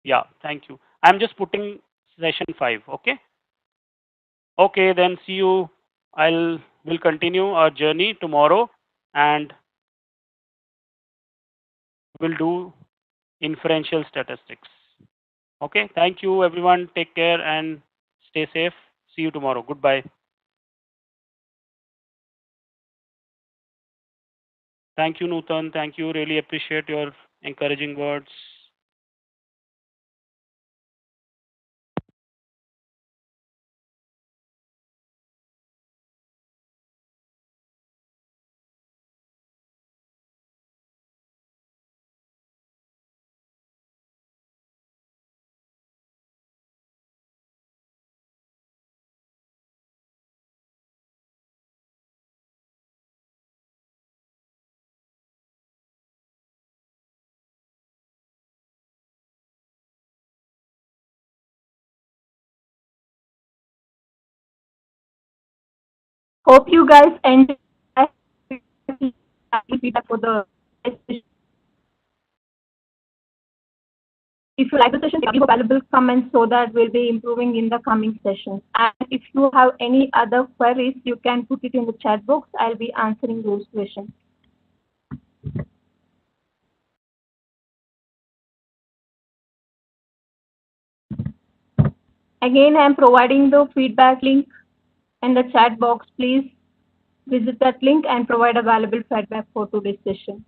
Yeah, thank you. I'm just putting session 5. Okay. Okay, then see you. We'll continue our journey tomorrow, and we'll do inferential statistics. Okay. Thank you, everyone. Take care and stay safe. See you tomorrow. Goodbye. Thank you, Nutan. Thank you. Really appreciate your encouraging words. Hope you guys enjoy feedback for the session. If you like the session, leave a valuable comments so that we'll be improving in the coming sessions. And if you have any other queries, you can put it in the chat box. I'll be answering those questions. Again, I'm providing the feedback link in the chat box. Please visit that link and provide a valuable feedback for today's session.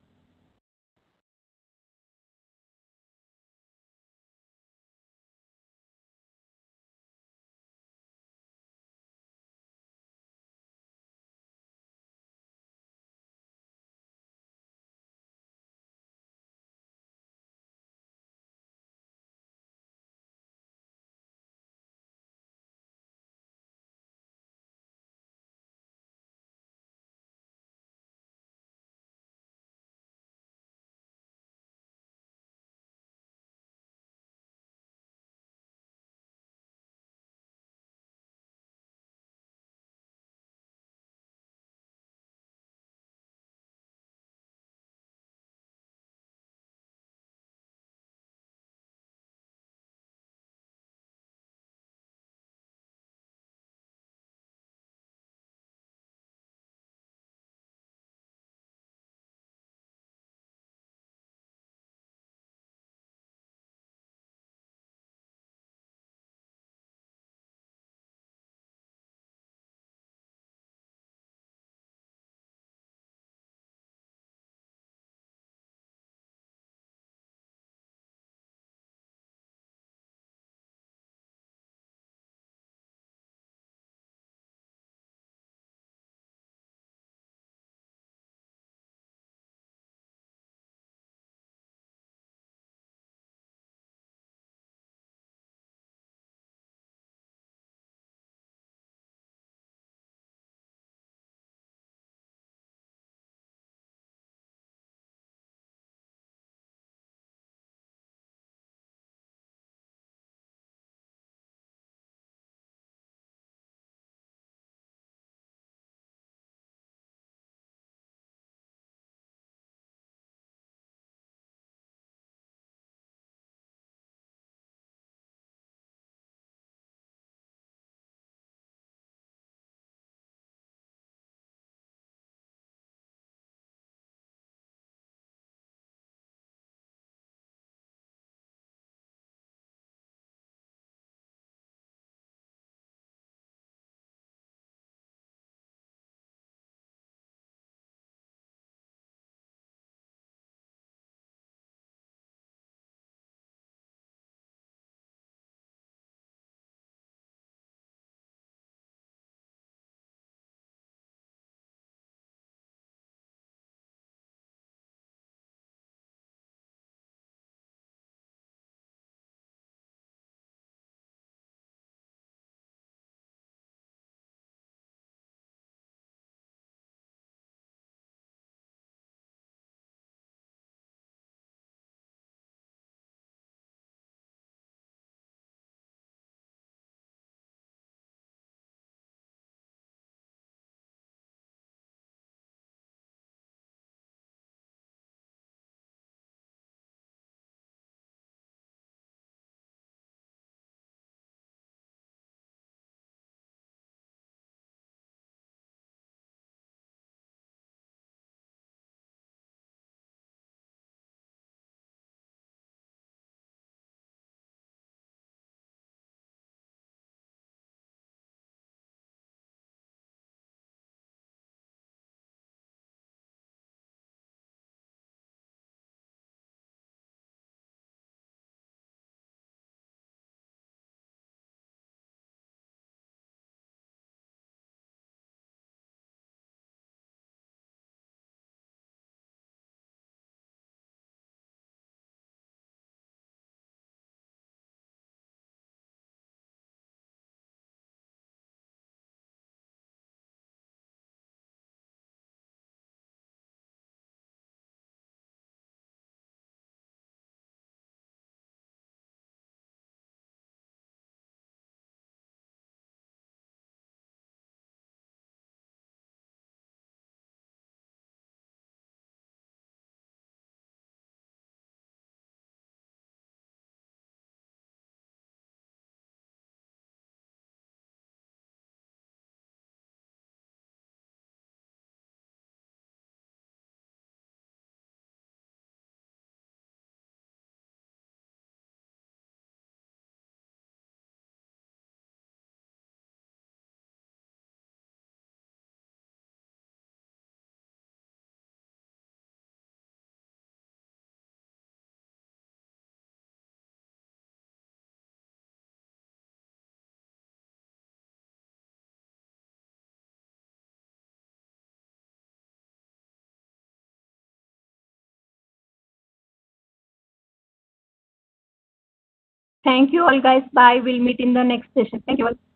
Thank you all, guys. Bye. We'll meet in the next session. Thank you all.